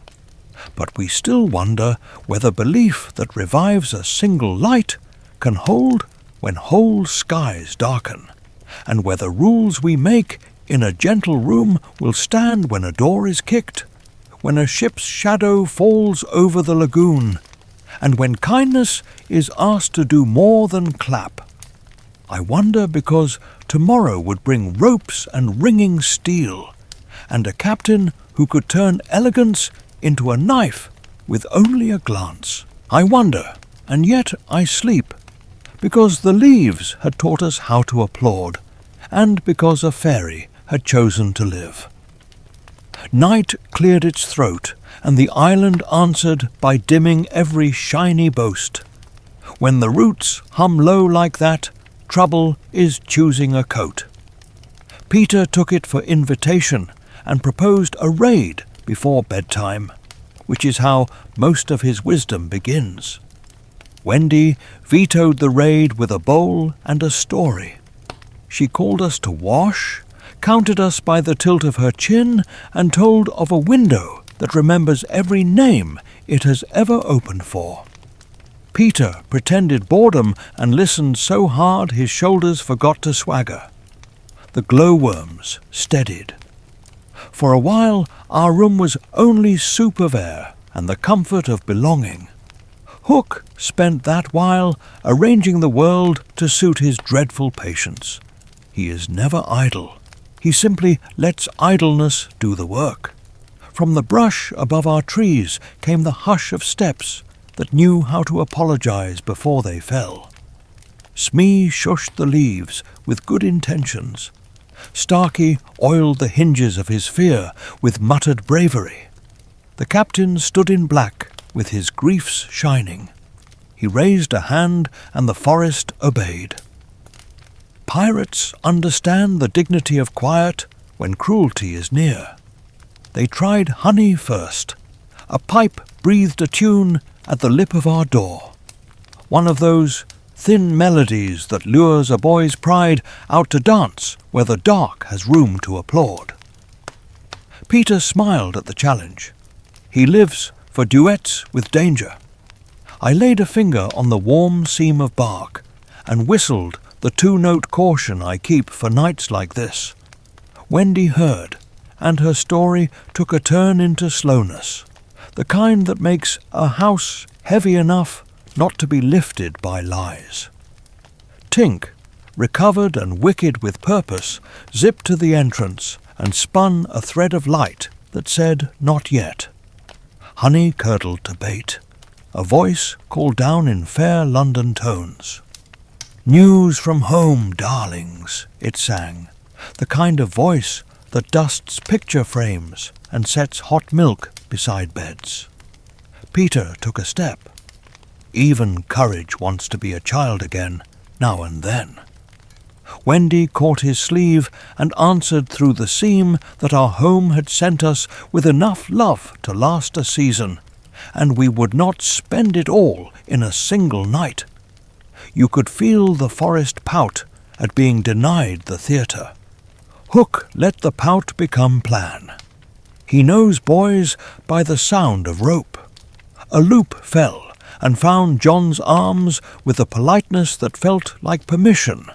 A: But we still wonder whether belief that revives a single light can hold when whole skies darken, and whether rules we make in a gentle room will stand when a door is kicked, when a ship's shadow falls over the lagoon, and when kindness is asked to do more than clap. I wonder because tomorrow would bring ropes and ringing steel, and a captain who could turn elegance into a knife with only a glance. I wonder, and yet I sleep, because the leaves had taught us how to applaud, and because a fairy had chosen to live. Night cleared its throat, and the island answered by dimming every shiny boast. When the roots hum low like that, trouble is choosing a coat. Peter took it for invitation and proposed a raid before bedtime, which is how most of his wisdom begins. Wendy vetoed the raid with a bowl and a story. She called us to wash, counted us by the tilt of her chin, and told of a window that remembers every name it has ever opened for. Peter pretended boredom and listened so hard his shoulders forgot to swagger. The glowworms steadied. For a while our room was only soup of air and the comfort of belonging. Hook spent that while arranging the world to suit his dreadful patience. He is never idle. He simply lets idleness do the work. From the brush above our trees came the hush of steps that knew how to apologize before they fell. Smee shushed the leaves with good intentions. Starkey oiled the hinges of his fear with muttered bravery. The captain stood in black with his griefs shining. He raised a hand and the forest obeyed. Pirates understand the dignity of quiet when cruelty is near. They tried honey first. A pipe breathed a tune at the lip of our door. One of those thin melodies that lures a boy's pride out to dance where the dark has room to applaud. Peter smiled at the challenge. He lives for duets with danger. I laid a finger on the warm seam of bark and whistled the two-note caution I keep for nights like this. Wendy heard, and her story took a turn into slowness, the kind that makes a house heavy enough not to be lifted by lies. Tink, recovered and wicked with purpose, zipped to the entrance and spun a thread of light that said, "Not yet." Honey curdled to bait. A voice called down in fair London tones. "News from home, darlings," it sang, the kind of voice that dusts picture frames and sets hot milk beside beds. Peter took a step. Even courage wants to be a child again, now and then. Wendy caught his sleeve and answered through the seam that our home had sent us with enough love to last a season, and we would not spend it all in a single night. You could feel the forest pout at being denied the theatre. Hook let the pout become plan. He knows boys by the sound of rope. A loop fell and found John's arms with a politeness that felt like permission.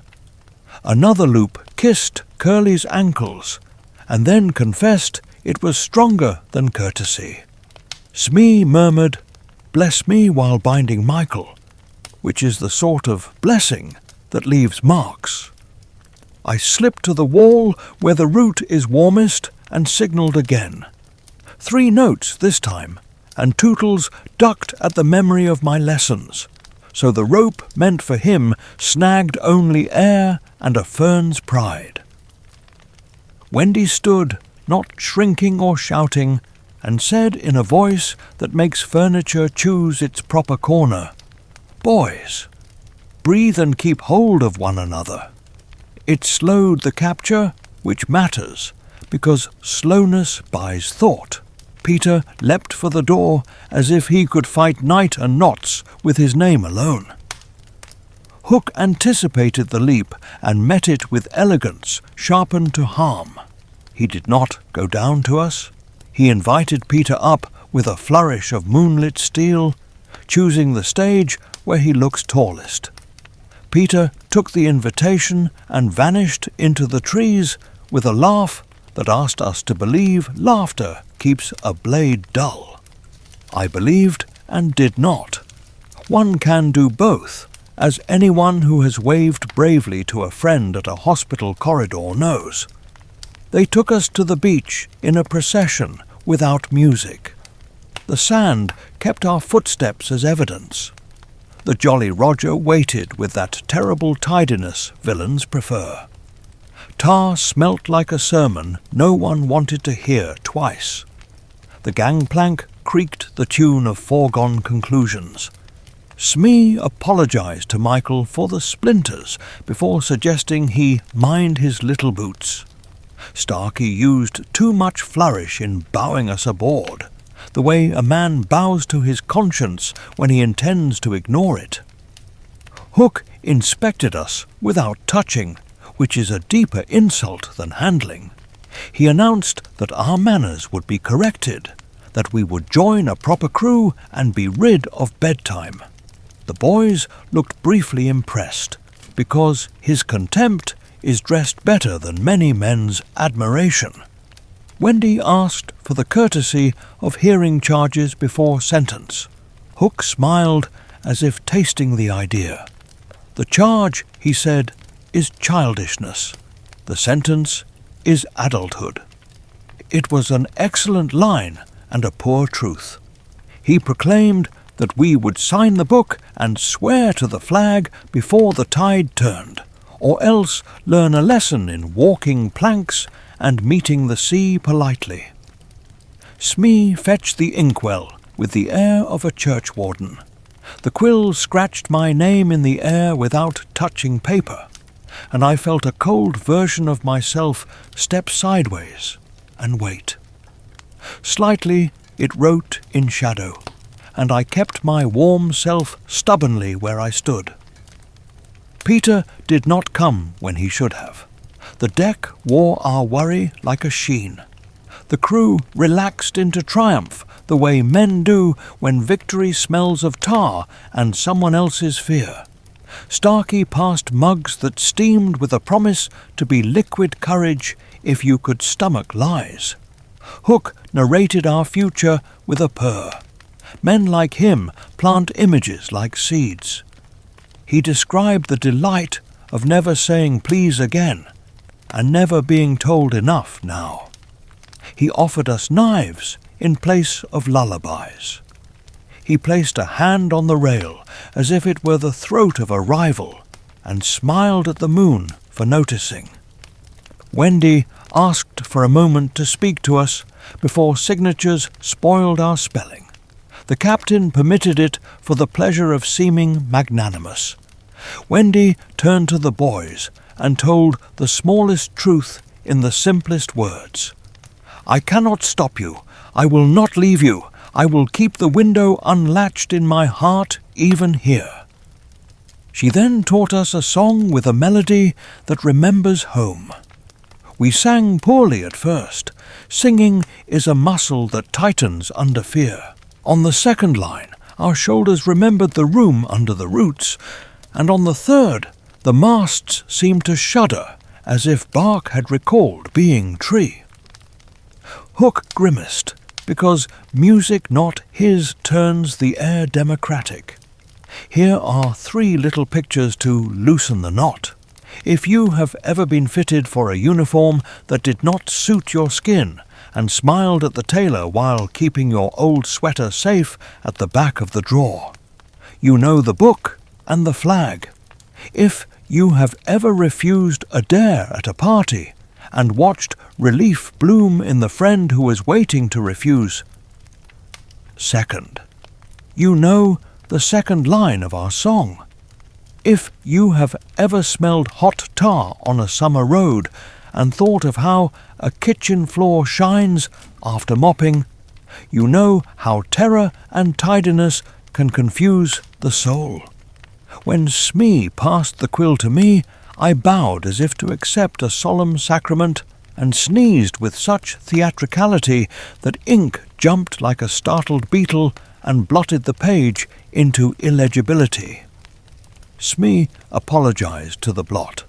A: Another loop kissed Curly's ankles, and then confessed it was stronger than courtesy. Smee murmured, "Bless me while binding Michael," which is the sort of blessing that leaves marks. I slipped to the wall where the root is warmest and signalled again. 3 notes this time, and Tootles ducked at the memory of my lessons, so the rope meant for him snagged only air and a fern's pride. Wendy stood, not shrinking or shouting, and said in a voice that makes furniture choose its proper corner, "Boys, breathe and keep hold of one another." It slowed the capture, which matters, because slowness buys thought. Peter leapt for the door as if he could fight night and knots with his name alone. Hook anticipated the leap and met it with elegance sharpened to harm. He did not go down to us. He invited Peter up with a flourish of moonlit steel, choosing the stage where he looks tallest. Peter took the invitation and vanished into the trees with a laugh that asked us to believe laughter keeps a blade dull. I believed and did not. One can do both, as anyone who has waved bravely to a friend at a hospital corridor knows. They took us to the beach in a procession without music. The sand kept our footsteps as evidence. The Jolly Roger waited with that terrible tidiness villains prefer. Tar smelt like a sermon no one wanted to hear twice. The gangplank creaked the tune of foregone conclusions. Smee apologized to Michael for the splinters before suggesting he mind his little boots. Starkey used too much flourish in bowing us aboard, the way a man bows to his conscience when he intends to ignore it. Hook inspected us without touching, which is a deeper insult than handling. He announced that our manners would be corrected, that we would join a proper crew and be rid of bedtime. The boys looked briefly impressed, because his contempt is dressed better than many men's admiration. Wendy asked for the courtesy of hearing charges before sentence. Hook smiled as if tasting the idea. The charge, he said, is childishness. The sentence is adulthood. It was an excellent line and a poor truth. He proclaimed that we would sign the book and swear to the flag before the tide turned, or else learn a lesson in walking planks and meeting the sea politely. Smee fetched the inkwell with the air of a churchwarden. The quill scratched my name in the air without touching paper, and I felt a cold version of myself step sideways and wait. Slightly it wrote in shadow, and I kept my warm self stubbornly where I stood. Peter did not come when he should have. The deck wore our worry like a sheen. The crew relaxed into triumph the way men do when victory smells of tar and someone else's fear. Starkey passed mugs that steamed with a promise to be liquid courage if you could stomach lies. Hook narrated our future with a purr. Men like him plant images like seeds. He described the delight of never saying please again, and never being told enough now. He offered us knives in place of lullabies. He placed a hand on the rail as if it were the throat of a rival, and smiled at the moon for noticing. Wendy asked for a moment to speak to us before signatures spoiled our spelling. The captain permitted it for the pleasure of seeming magnanimous. Wendy turned to the boys and told the smallest truth in the simplest words. "I cannot stop you. I will not leave you. I will keep the window unlatched in my heart even here." She then taught us a song with a melody that remembers home. We sang poorly at first. Singing is a muscle that tightens under fear. On the second line, our shoulders remembered the room under the roots, and on the third, the masts seemed to shudder as if bark had recalled being tree. Hook grimaced, because music not his turns the air democratic. Here are 3 little pictures to loosen the knot. If you have ever been fitted for a uniform that did not suit your skin, and smiled at the tailor while keeping your old sweater safe at the back of the drawer, you know the book and the flag. If you have ever refused a dare at a party, and watched relief bloom in the friend who was waiting to refuse. Second, you know the second line of our song. If you have ever smelled hot tar on a summer road and thought of how a kitchen floor shines after mopping, you know how terror and tidiness can confuse the soul. When Smee passed the quill to me, I bowed as if to accept a solemn sacrament and sneezed with such theatricality that ink jumped like a startled beetle and blotted the page into illegibility. Smee apologized to the blot.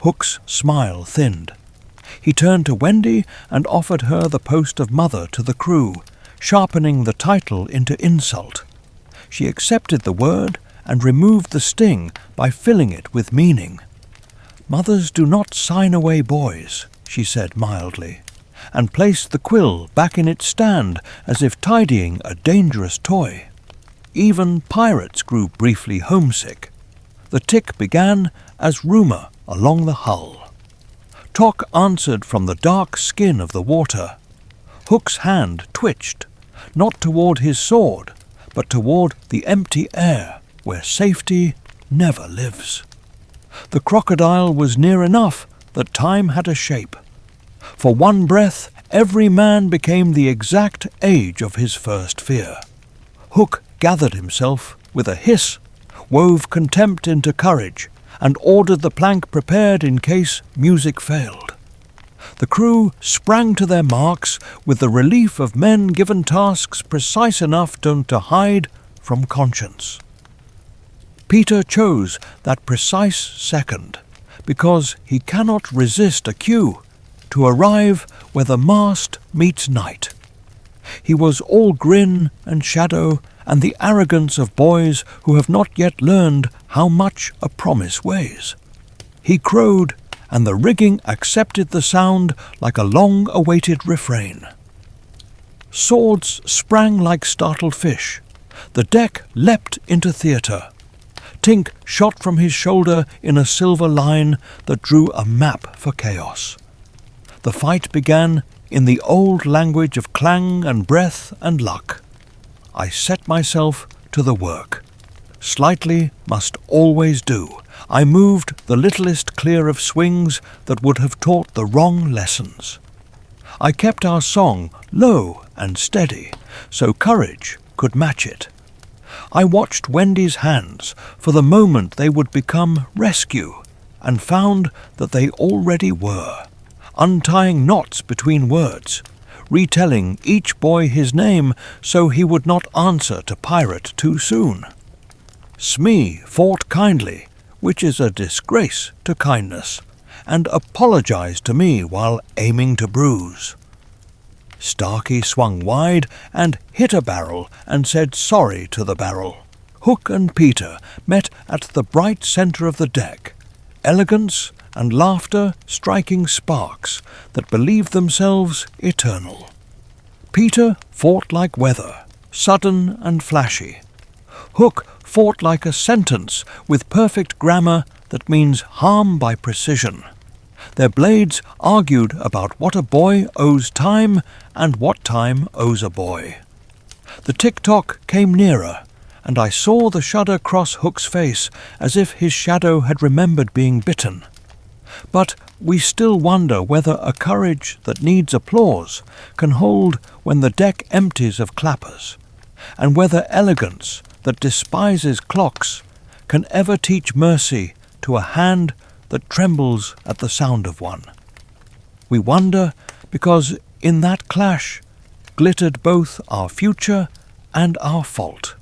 A: Hook's smile thinned. He turned to Wendy and offered her the post of mother to the crew, sharpening the title into insult. She accepted the word and removed the sting by filling it with meaning. "Mothers do not sign away boys," she said mildly, and placed the quill back in its stand as if tidying a dangerous toy. Even pirates grew briefly homesick. The tick began as rumour along the hull. Tok answered from the dark skin of the water. Hook's hand twitched, not toward his sword, but toward the empty air where safety never lives. The crocodile was near enough that time had a shape. For one breath, every man became the exact age of his first fear. Hook gathered himself with a hiss, wove contempt into courage, and ordered the plank prepared in case music failed. The crew sprang to their marks with the relief of men given tasks precise enough to hide from conscience. Peter chose that precise second, because he cannot resist a cue to arrive where the mast meets night. He was all grin and shadow and the arrogance of boys who have not yet learned how much a promise weighs. He crowed, and the rigging accepted the sound like a long-awaited refrain. Swords sprang like startled fish. The deck leapt into theatre. Tink shot from his shoulder in a silver line that drew a map for chaos. The fight began in the old language of clang and breath and luck. I set myself to the work. Slightly must always do. I moved the littlest clear of swings that would have taught the wrong lessons. I kept our song low and steady, so courage could match it. I watched Wendy's hands for the moment they would become rescue, and found that they already were, untying knots between words, retelling each boy his name so he would not answer to pirate too soon. Smee fought kindly, which is a disgrace to kindness, and apologized to me while aiming to bruise. Starkey swung wide and hit a barrel and said sorry to the barrel. Hook and Peter met at the bright centre of the deck, elegance and laughter striking sparks that believed themselves eternal. Peter fought like weather, sudden and flashy. Hook fought like a sentence with perfect grammar that means harm by precision. Their blades argued about what a boy owes time and what time owes a boy. The tick-tock came nearer, and I saw the shudder cross Hook's face as if his shadow had remembered being bitten. But we still wonder whether a courage that needs applause can hold when the deck empties of clappers, and whether elegance that despises clocks can ever teach mercy to a hand that trembles at the sound of one. We wonder because in that clash glittered both our future and our fault,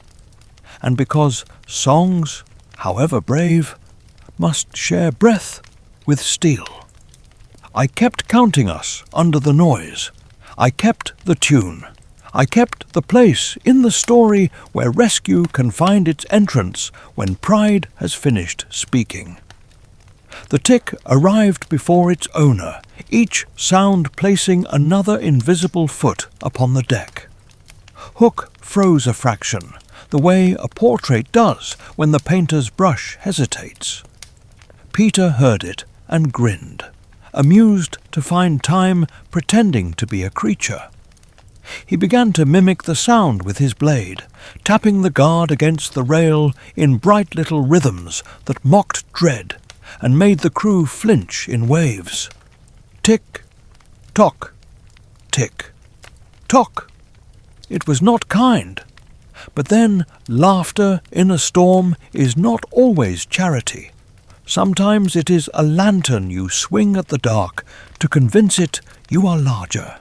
A: and because songs, however brave, must share breath with steel. I kept counting us under the noise. I kept the tune. I kept the place in the story where rescue can find its entrance when pride has finished speaking. The tick arrived before its owner, each sound placing another invisible foot upon the deck. Hook froze a fraction, the way a portrait does when the painter's brush hesitates. Peter heard it and grinned, amused to find time pretending to be a creature. He began to mimic the sound with his blade, tapping the guard against the rail in bright little rhythms that mocked dread and made the crew flinch in waves. Tick, tock, tick, tock. It was not kind. But then laughter in a storm is not always charity. Sometimes it is a lantern you swing at the dark to convince it you are larger.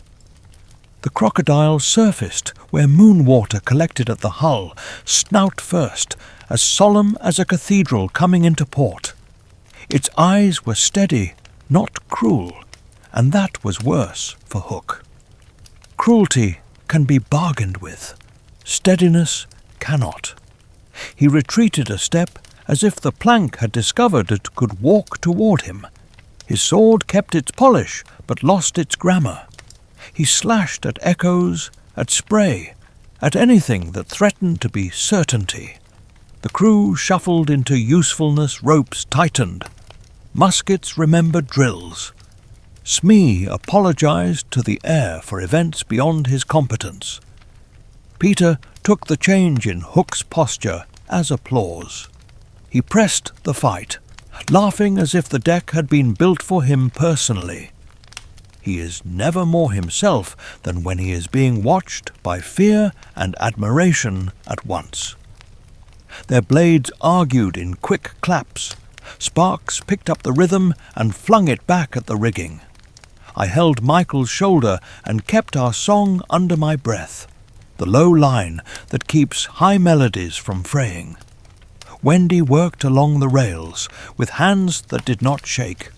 A: The crocodile surfaced where moon water collected at the hull, snout first, as solemn as a cathedral coming into port. Its eyes were steady, not cruel, and that was worse for Hook. Cruelty can be bargained with. Steadiness cannot. He retreated a step as if the plank had discovered it could walk toward him. His sword kept its polish but lost its grammar. He slashed at echoes, at spray, at anything that threatened to be certainty. The crew shuffled into usefulness, ropes tightened. Muskets remembered drills. Smee apologized to the air for events beyond his competence. Peter took the change in Hook's posture as applause. He pressed the fight, laughing as if the deck had been built for him personally. He is never more himself than when he is being watched by fear and admiration at once. Their blades argued in quick claps. Sparks picked up the rhythm and flung it back at the rigging. I held Michael's shoulder and kept our song under my breath, the low line that keeps high melodies from fraying. Wendy worked along the rails with hands that did not shake,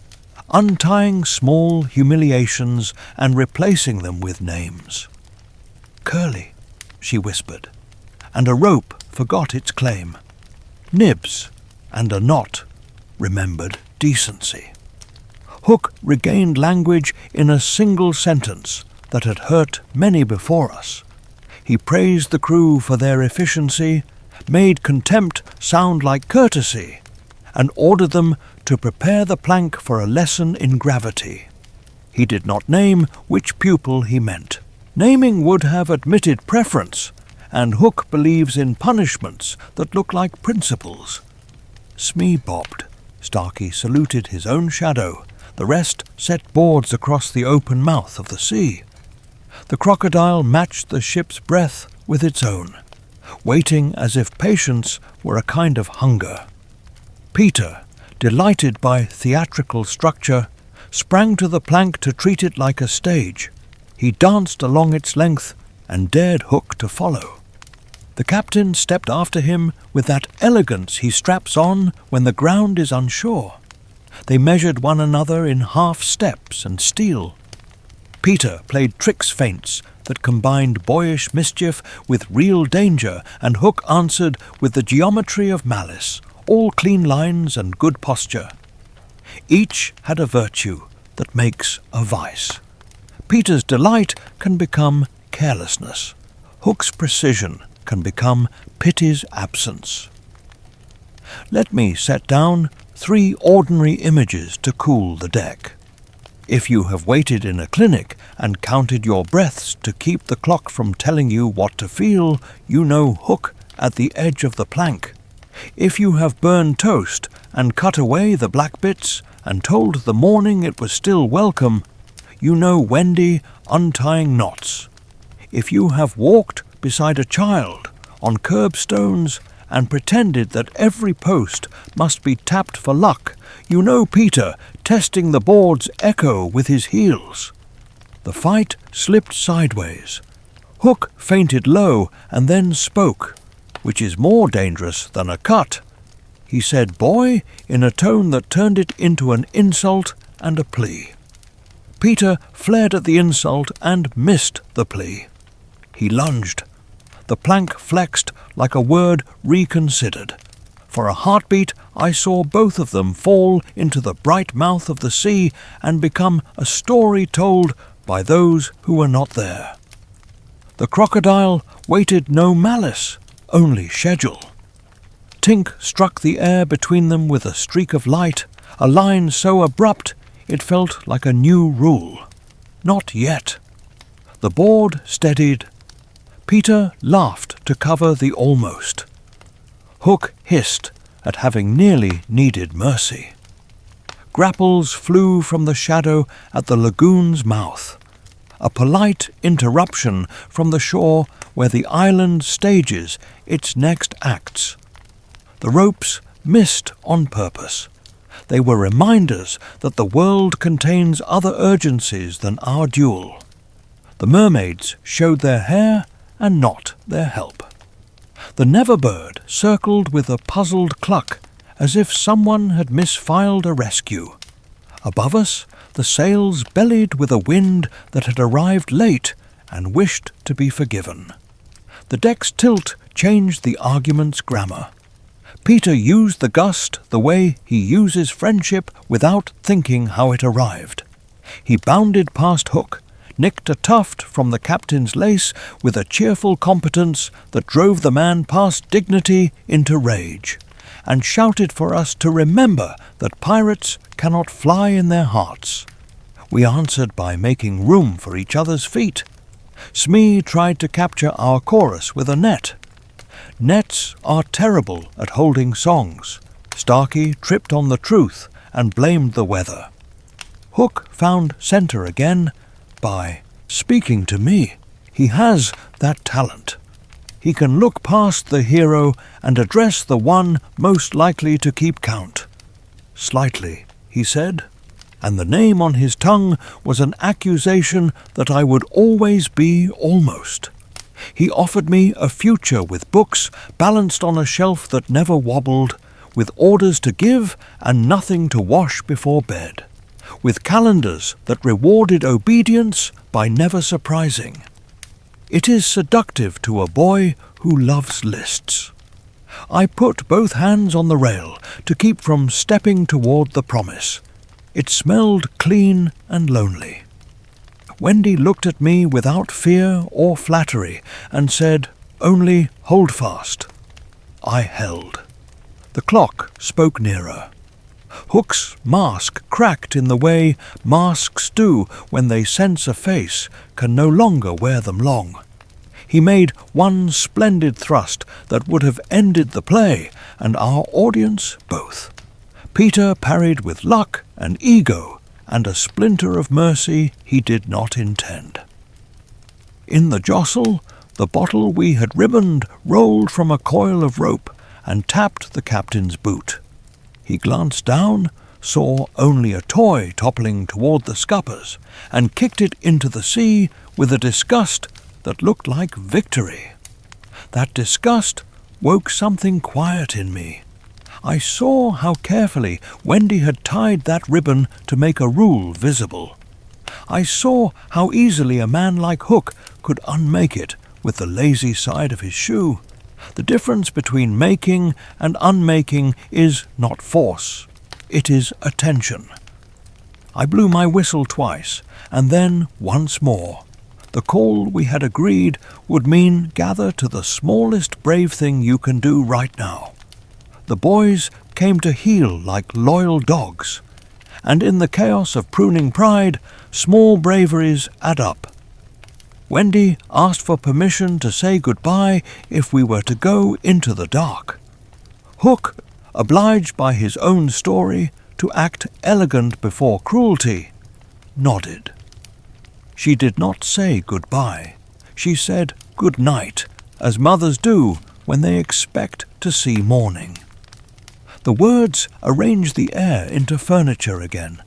A: untying small humiliations and replacing them with names. Curly, she whispered, and a rope forgot its claim. Nibs and a knot remembered decency. Hook regained language in a single sentence that had hurt many before us. He praised the crew for their efficiency, made contempt sound like courtesy, and ordered them to prepare the plank for a lesson in gravity. He did not name which pupil he meant. Naming would have admitted preference, and Hook believes in punishments that look like principles. Smee bobbed. Starkey saluted his own shadow. The rest set boards across the open mouth of the sea. The crocodile matched the ship's breath with its own, waiting as if patience were a kind of hunger. Peter, delighted by theatrical structure, sprang to the plank to treat it like a stage. He danced along its length and dared Hook to follow. The captain stepped after him with that elegance he straps on when the ground is unsure. They measured one another in half steps and steel. Peter played tricks feints that combined boyish mischief with real danger, and Hook answered with the geometry of malice, all clean lines and good posture. Each had a virtue that makes a vice. Peter's delight can become carelessness. Hook's precision can become pity's absence. Let me set down 3 ordinary images to cool the deck. If you have waited in a clinic and counted your breaths to keep the clock from telling you what to feel, you know Hook at the edge of the plank. If you have burned toast and cut away the black bits and told the morning it was still welcome, you know Wendy untying knots. If you have walked beside a child on curbstones and pretended that every post must be tapped for luck, you know Peter testing the board's echo with his heels. The fight slipped sideways. Hook fainted low and then spoke, which is more dangerous than a cut. He said "boy" in a tone that turned it into an insult and a plea. Peter flared at the insult and missed the plea. He lunged. The plank flexed like a word reconsidered. For a heartbeat, I saw both of them fall into the bright mouth of the sea and become a story told by those who were not there. The crocodile waited no malice, only schedule. Tink struck the air between them with a streak of light, a line so abrupt it felt like a new rule. Not yet. The board steadied. Peter laughed to cover the almost. Hook hissed at having nearly needed mercy. Grapples flew from the shadow at the lagoon's mouth, a polite interruption from the shore where the island stages its next acts. The ropes missed on purpose. They were reminders that the world contains other urgencies than our duel. The mermaids showed their hair and not their help. The Neverbird circled with a puzzled cluck, as if someone had misfiled a rescue. Above us, the sails bellied with a wind that had arrived late and wished to be forgiven. The deck's tilt changed the argument's grammar. Peter used the gust the way he uses friendship without thinking how it arrived. He bounded past Hook, nicked a tuft from the captain's lace with a cheerful competence that drove the man past dignity into rage, and shouted for us to remember that pirates cannot fly in their hearts. We answered by making room for each other's feet. Smee tried to capture our chorus with a net. Nets are terrible at holding songs. Starkey tripped on the truth and blamed the weather. Hook found centre again by speaking to me. He has that talent. He can look past the hero and address the one most likely to keep count. Slightly, he said, and the name on his tongue was an accusation that I would always be almost. He offered me a future with books balanced on a shelf that never wobbled, with orders to give and nothing to wash before bed, with calendars that rewarded obedience by never surprising. It is seductive to a boy who loves lists. I put both hands on the rail to keep from stepping toward the promise. It smelled clean and lonely. Wendy looked at me without fear or flattery and said, "Only hold fast." I held. The clock spoke nearer. Hook's mask cracked in the way masks do when they sense a face can no longer wear them long. He made one splendid thrust that would have ended the play and our audience both. Peter parried with luck and ego, and a splinter of mercy he did not intend. In the jostle, the bottle we had ribboned rolled from a coil of rope and tapped the captain's boot. He glanced down, saw only a toy toppling toward the scuppers, and kicked it into the sea with a disgust that looked like victory. That disgust woke something quiet in me. I saw how carefully Wendy had tied that ribbon to make a rule visible. I saw how easily a man like Hook could unmake it with the lazy side of his shoe. The difference between making and unmaking is not force, it is attention. I blew my whistle twice, and then once more. The call we had agreed would mean gather to the smallest brave thing you can do right now. The boys came to heel like loyal dogs, and in the chaos of pruning pride, small braveries add up. Wendy asked for permission to say goodbye if we were to go into the dark. Hook, obliged by his own story to act elegant before cruelty, nodded. She did not say goodbye. She said good night, as mothers do when they expect to see morning. The words arranged the air into furniture again.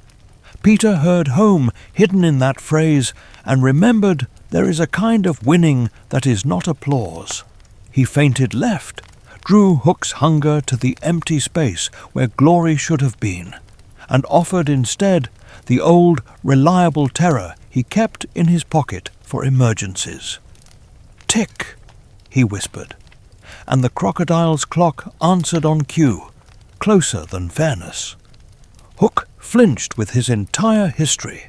A: Peter heard home hidden in that phrase and remembered there is a kind of winning that is not applause. He fainted left, drew Hook's hunger to the empty space where glory should have been, and offered instead the old, reliable terror he kept in his pocket for emergencies. "Tick," he whispered, and the crocodile's clock answered on cue, closer than fairness. Hook flinched with his entire history.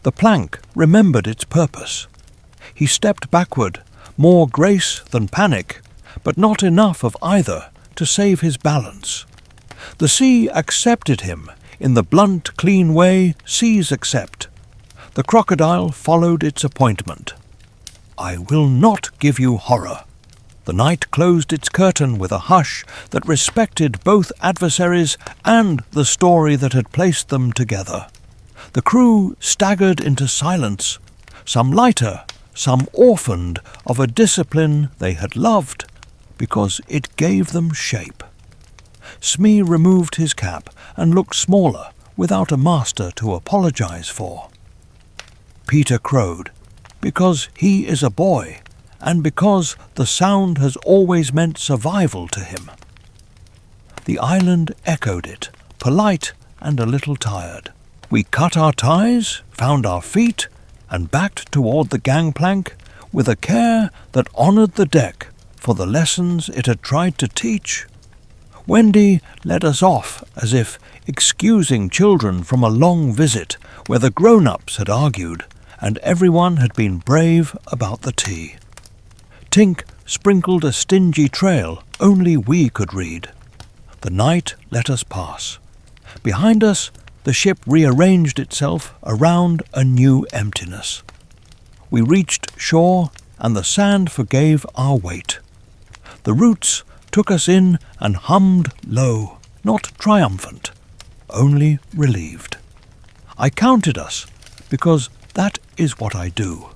A: The plank remembered its purpose. He stepped backward, more grace than panic, but not enough of either to save his balance. The sea accepted him in the blunt, clean way seas accept. The crocodile followed its appointment. I will not give you horror. The night closed its curtain with a hush that respected both adversaries and the story that had placed them together. The crew staggered into silence, some lighter, some orphaned of a discipline they had loved because it gave them shape. Smee removed his cap and looked smaller without a master to apologize for. Peter crowed, because he is a boy, and because the sound has always meant survival to him. The island echoed it, polite and a little tired. We cut our ties, found our feet, and backed toward the gangplank with a care that honored the deck for the lessons it had tried to teach. Wendy led us off as if excusing children from a long visit where the grown-ups had argued and everyone had been brave about the tea. Tink sprinkled a stingy trail only we could read. The night let us pass. Behind us, the ship rearranged itself around a new emptiness. We reached shore, and the sand forgave our weight. The roots took us in and hummed low, not triumphant, only relieved. I counted us, because that is what I do.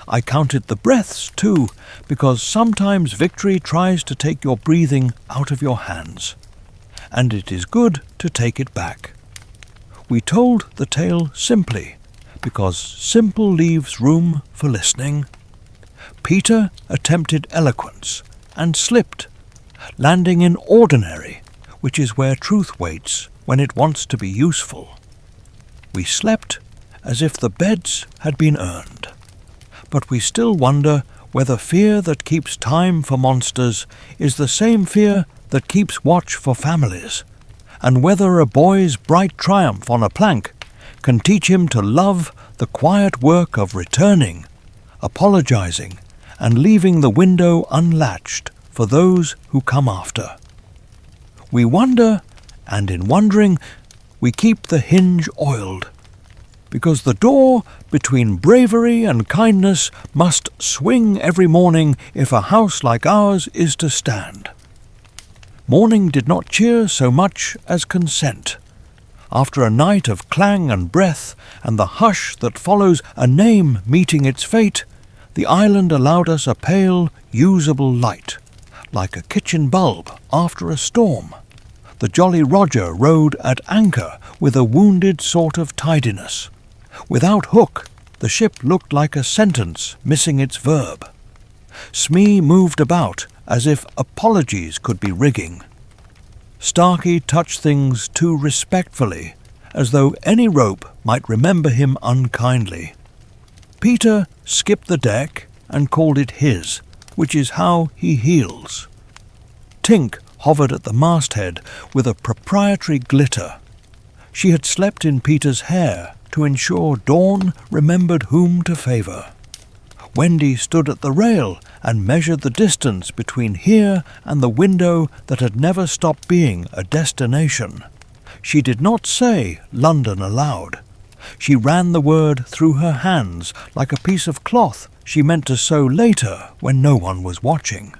A: I counted the breaths, too, because sometimes victory tries to take your breathing out of your hands, and it is good to take it back. We told the tale simply, because simple leaves room for listening. Peter attempted eloquence and slipped, landing in ordinary, which is where truth waits when it wants to be useful. We slept as if the beds had been earned, but we still wonder whether fear that keeps time for monsters is the same fear that keeps watch for families, and whether a boy's bright triumph on a plank can teach him to love the quiet work of returning, apologizing, and leaving the window unlatched for those who come after. We wonder, and in wondering, we keep the hinge oiled, because the door between bravery and kindness must swing every morning if a house like ours is to stand. Morning did not cheer so much as consent. After a night of clang and breath, and the hush that follows a name meeting its fate, the island allowed us a pale, usable light, like a kitchen bulb after a storm. The Jolly Roger rode at anchor with a wounded sort of tidiness. Without hook, the ship looked like a sentence missing its verb. Smee moved about as if apologies could be rigging. Starkey touched things too respectfully, as though any rope might remember him unkindly. Peter skipped the deck and called it his, which is how he heals. Tink hovered at the masthead with a proprietary glitter. She had slept in Peter's hair to ensure Dawn remembered whom to favour. Wendy stood at the rail and measured the distance between here and the window that had never stopped being a destination. She did not say London aloud. She ran the word through her hands like a piece of cloth she meant to sew later when no one was watching.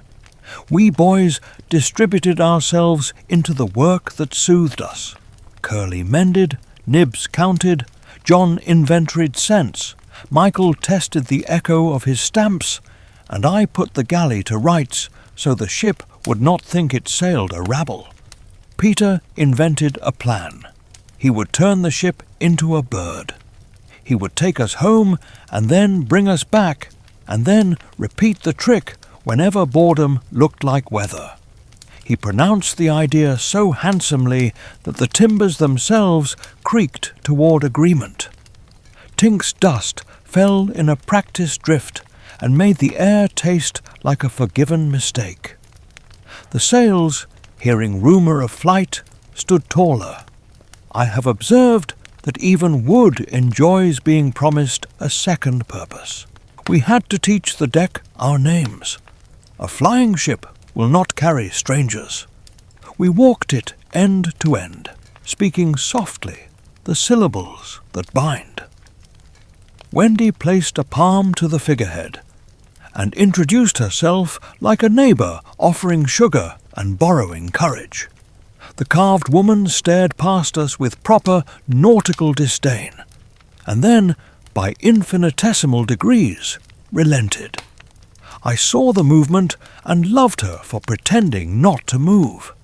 A: We boys distributed ourselves into the work that soothed us. Curly mended, Nibs counted, John inventoried cents, Michael tested the echo of his stamps, and I put the galley to rights so the ship would not think it sailed a rabble. Peter invented a plan. He would turn the ship into a bird. He would take us home and then bring us back, and then repeat the trick whenever boredom looked like weather. He pronounced the idea so handsomely that the timbers themselves creaked toward agreement. Tink's dust fell in a practiced drift and made the air taste like a forgiven mistake. The sails, hearing rumour of flight, stood taller. I have observed that even wood enjoys being promised a second purpose. We had to teach the deck our names. A flying ship will not carry strangers. We walked it end to end, speaking softly the syllables that bind. Wendy placed a palm to the figurehead and introduced herself like a neighbour offering sugar and borrowing courage. The carved woman stared past us with proper nautical disdain, and then, by infinitesimal degrees, relented. I saw the movement and loved her for pretending not to move.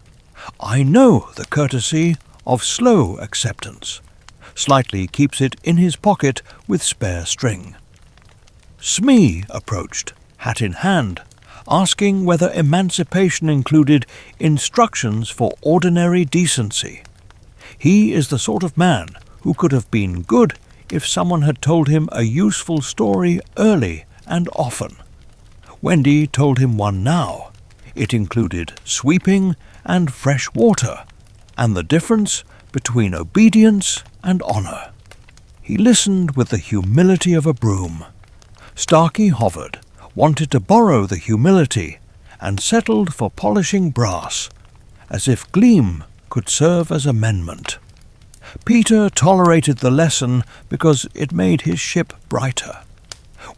A: I know the courtesy of slow acceptance. Slightly keeps it in his pocket with spare string. Smee approached, hat in hand, asking whether emancipation included instructions for ordinary decency. He is the sort of man who could have been good if someone had told him a useful story early and often. Wendy told him one now. It included sweeping and fresh water, and the difference between obedience and honour. He listened with the humility of a broom. Starkey hovered, wanted to borrow the humility, and settled for polishing brass, as if gleam could serve as amendment. Peter tolerated the lesson because it made his ship brighter.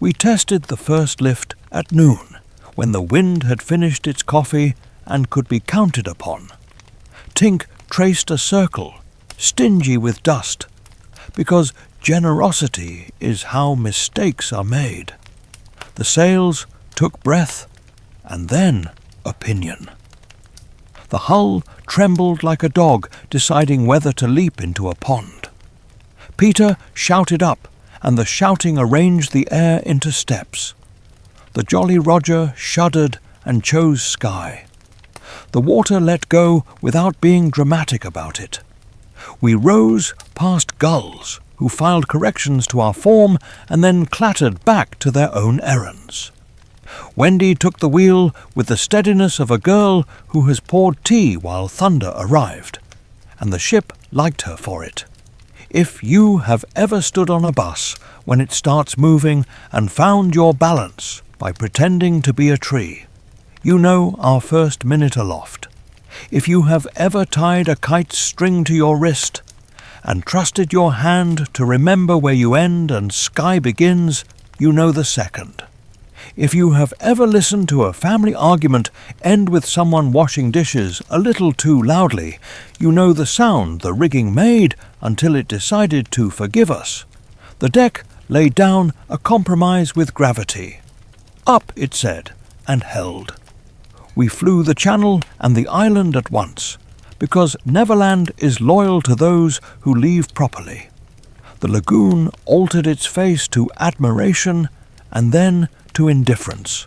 A: We tested the first lift at noon, when the wind had finished its coffee and could be counted upon. Tink traced a circle, stingy with dust, because generosity is how mistakes are made. The sails took breath, and then opinion. The hull trembled like a dog deciding whether to leap into a pond. Peter shouted up, and the shouting arranged the air into steps. The Jolly Roger shuddered and chose sky. The water let go without being dramatic about it. We rose past gulls, who filed corrections to our form and then clattered back to their own errands. Wendy took the wheel with the steadiness of a girl who has poured tea while thunder arrived, and the ship liked her for it. If you have ever stood on a bus when it starts moving and found your balance by pretending to be a tree, you know our first minute aloft. If you have ever tied a kite's string to your wrist and trusted your hand to remember where you end and sky begins, you know the second. If you have ever listened to a family argument end with someone washing dishes a little too loudly, you know the sound the rigging made until it decided to forgive us. The deck laid down a compromise with gravity. Up, it said, and held. We flew the channel and the island at once, because Neverland is loyal to those who leave properly. The lagoon altered its face to admiration and then to indifference,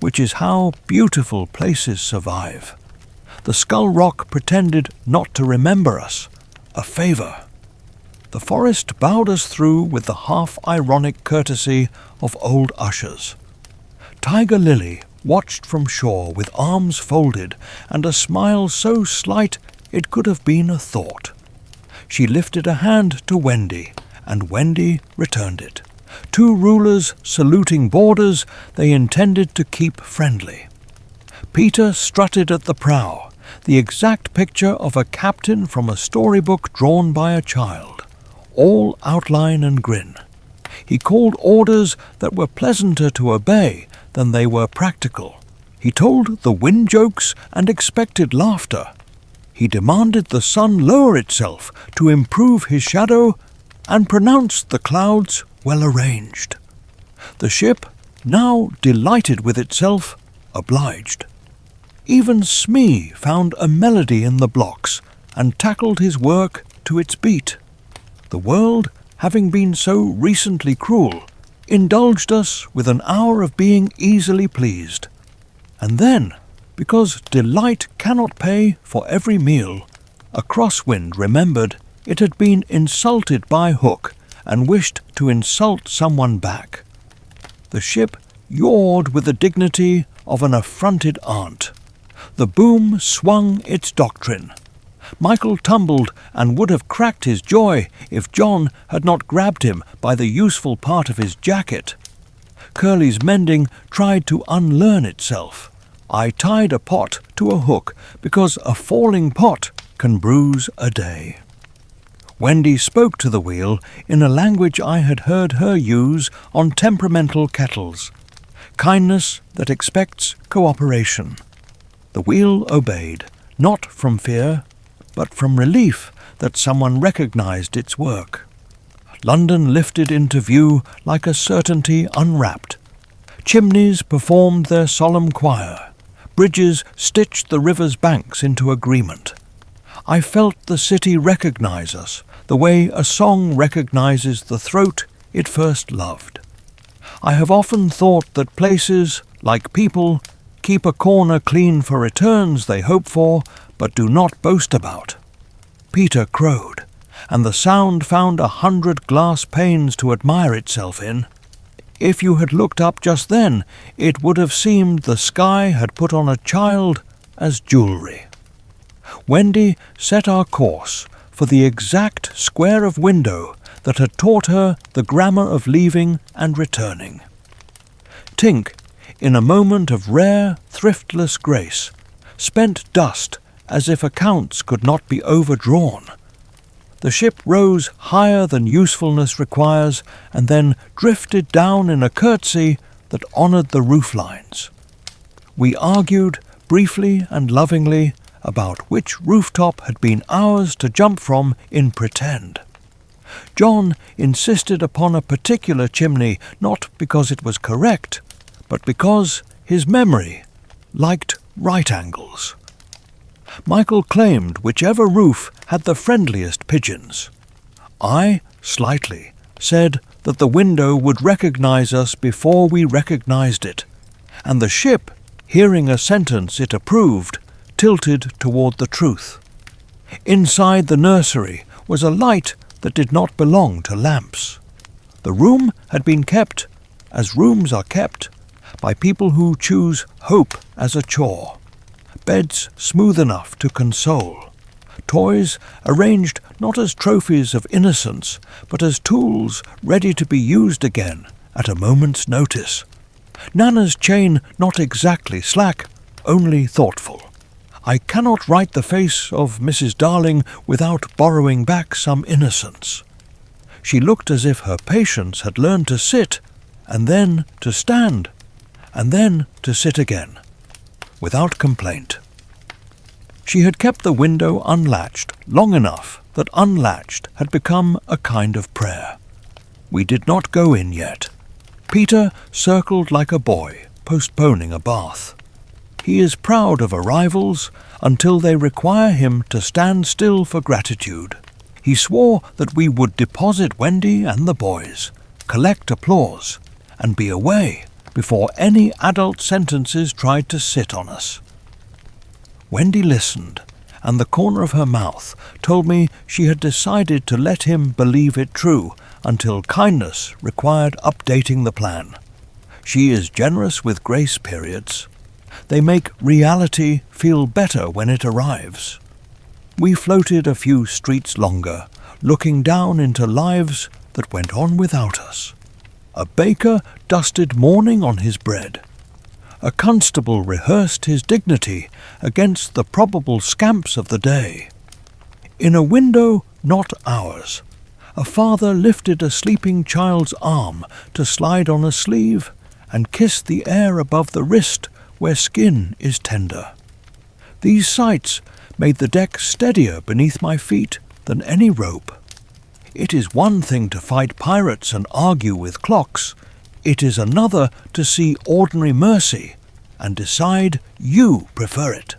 A: which is how beautiful places survive. The Skull Rock pretended not to remember us, a favour. The forest bowed us through with the half-ironic courtesy of old ushers. Tiger Lily watched from shore with arms folded and a smile so slight it could have been a thought. She lifted a hand to Wendy, and Wendy returned it. Two rulers saluting borders they intended to keep friendly. Peter strutted at the prow, the exact picture of a captain from a storybook drawn by a child, all outline and grin. He called orders that were pleasanter to obey than they were practical. He told the wind jokes and expected laughter. He demanded the sun lower itself to improve his shadow and pronounced the clouds well arranged. The ship, now delighted with itself, obliged. Even Smee found a melody in the blocks and tackled his work to its beat. The world, having been so recently cruel, indulged us with an hour of being easily pleased. And then, because delight cannot pay for every meal, a crosswind remembered it had been insulted by Hook and wished to insult someone back. The ship yawed with the dignity of an affronted aunt. The boom swung its doctrine. Michael tumbled and would have cracked his joy if John had not grabbed him by the useful part of his jacket. Curly's mending tried to unlearn itself. I tied a pot to a hook because a falling pot can bruise a day. Wendy spoke to the wheel in a language I had heard her use on temperamental kettles. Kindness that expects cooperation. The wheel obeyed, not from fear, but from relief that someone recognized its work. London lifted into view like a certainty unwrapped. Chimneys performed their solemn choir. Bridges stitched the river's banks into agreement. I felt the city recognize us, the way a song recognizes the throat it first loved. I have often thought that places, like people, keep a corner clean for returns they hope for, but do not boast about. Peter crowed, and the sound found 100 glass panes to admire itself in. If you had looked up just then, it would have seemed the sky had put on a child as jewellery. Wendy set our course for the exact square of window that had taught her the grammar of leaving and returning. Tink, in a moment of rare, thriftless grace, spent dust as if accounts could not be overdrawn. The ship rose higher than usefulness requires, and then drifted down in a curtsy that honoured the roof lines. We argued, briefly and lovingly, about which rooftop had been ours to jump from in pretend. John insisted upon a particular chimney not because it was correct, but because his memory liked right angles. Michael claimed whichever roof had the friendliest pigeons. I, slightly, said that the window would recognize us before we recognized it, and the ship, hearing a sentence it approved, tilted toward the truth. Inside the nursery was a light that did not belong to lamps. The room had been kept, as rooms are kept, by people who choose hope as a chore. Beds smooth enough to console. Toys arranged not as trophies of innocence, but as tools ready to be used again at a moment's notice. Nana's chain not exactly slack, only thoughtful. I cannot write the face of Mrs. Darling without borrowing back some innocence. She looked as if her patience had learned to sit, and then to stand, and then to sit again, without complaint. She had kept the window unlatched long enough that unlatched had become a kind of prayer. We did not go in yet. Peter circled like a boy, postponing a bath. He is proud of arrivals until they require him to stand still for gratitude. He swore that we would deposit Wendy and the boys, collect applause, and be away before any adult sentences tried to sit on us. Wendy listened, and the corner of her mouth told me she had decided to let him believe it true until kindness required updating the plan. She is generous with grace periods. They make reality feel better when it arrives. We floated a few streets longer, looking down into lives that went on without us. A baker dusted mourning on his bread. A constable rehearsed his dignity against the probable scamps of the day. In a window not ours, a father lifted a sleeping child's arm to slide on a sleeve and kiss the air above the wrist where skin is tender. These sights made the deck steadier beneath my feet than any rope. It is one thing to fight pirates and argue with clocks. It is another to see ordinary mercy and decide you prefer it.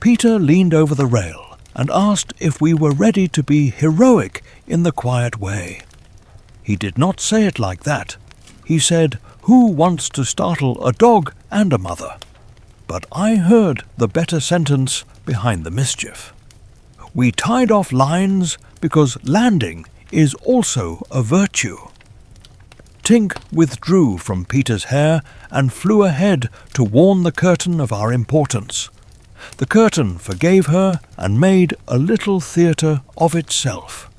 A: Peter leaned over the rail and asked if we were ready to be heroic in the quiet way. He did not say it like that. He said, "Who wants to startle a dog and a mother?" But I heard the better sentence behind the mischief. We tied off lines because landing is also a virtue. Tink withdrew from Peter's hair and flew ahead to warn the curtain of our importance. The curtain forgave her and made a little theatre of itself,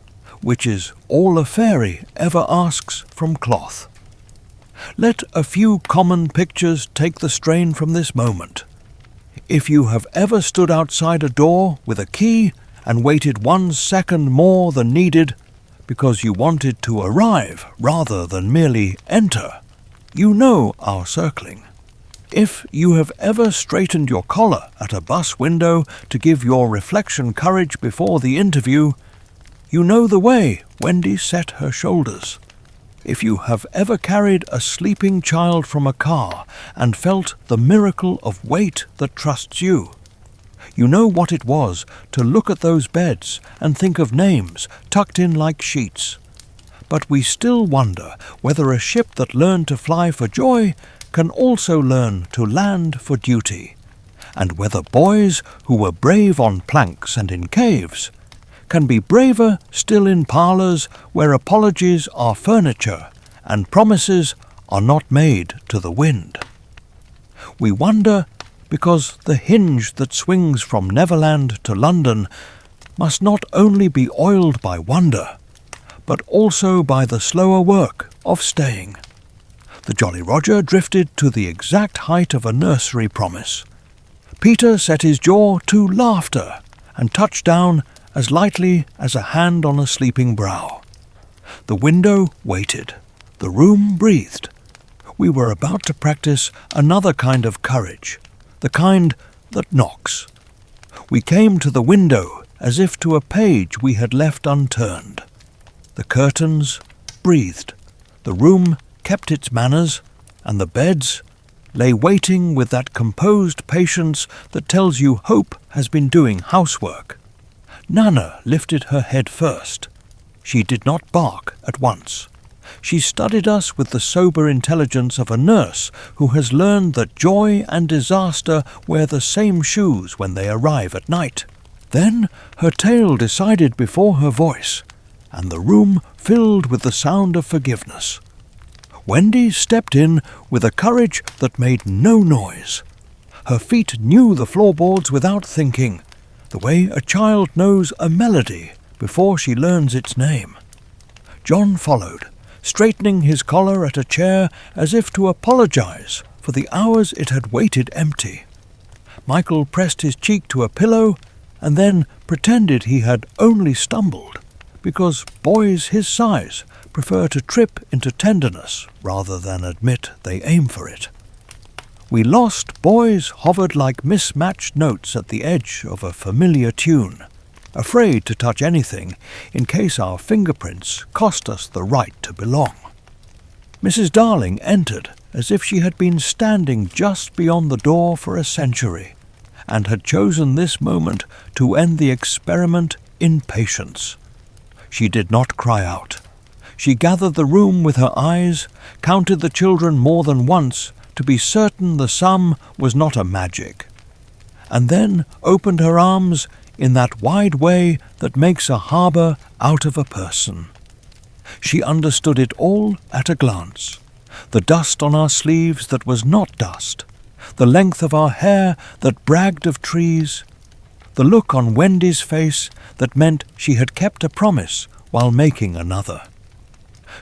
A: which is all a fairy ever asks from cloth. Let a few common pictures take the strain from this moment. If you have ever stood outside a door with a key and waited 1 second more than needed because you wanted to arrive rather than merely enter, you know our circling. If you have ever straightened your collar at a bus window to give your reflection courage before the interview, you know the way Wendy set her shoulders. If you have ever carried a sleeping child from a car and felt the miracle of weight that trusts you, you know what it was to look at those beds and think of names tucked in like sheets. But we still wonder whether a ship that learned to fly for joy can also learn to land for duty, and whether boys who were brave on planks and in caves can be braver still in parlours where apologies are furniture and promises are not made to the wind. We wonder because the hinge that swings from Neverland to London must not only be oiled by wonder, but also by the slower work of staying. The Jolly Roger drifted to the exact height of a nursery promise. Peter set his jaw to laughter and touched down as lightly as a hand on a sleeping brow. The window waited. The room breathed. We were about to practice another kind of courage, the kind that knocks. We came to the window as if to a page we had left unturned. The curtains breathed. The room kept its manners, and the beds lay waiting with that composed patience that tells you hope has been doing housework. Nana lifted her head first. She did not bark at once. She studied us with the sober intelligence of a nurse who has learned that joy and disaster wear the same shoes when they arrive at night. Then her tail decided before her voice, and the room filled with the sound of forgiveness. Wendy stepped in with a courage that made no noise. Her feet knew the floorboards without thinking, the way a child knows a melody before she learns its name. John followed, straightening his collar at a chair as if to apologize for the hours it had waited empty. Michael pressed his cheek to a pillow and then pretended he had only stumbled, because boys his size prefer to trip into tenderness rather than admit they aim for it. We lost boys hovered like mismatched notes at the edge of a familiar tune, afraid to touch anything in case our fingerprints cost us the right to belong. Mrs. Darling entered as if she had been standing just beyond the door for a century, and had chosen this moment to end the experiment in patience. She did not cry out. She gathered the room with her eyes, counted the children more than once to be certain the sum was not a magic, and then opened her arms in that wide way that makes a harbour out of a person. She understood it all at a glance. The dust on our sleeves that was not dust, the length of our hair that bragged of trees, the look on Wendy's face that meant she had kept a promise while making another.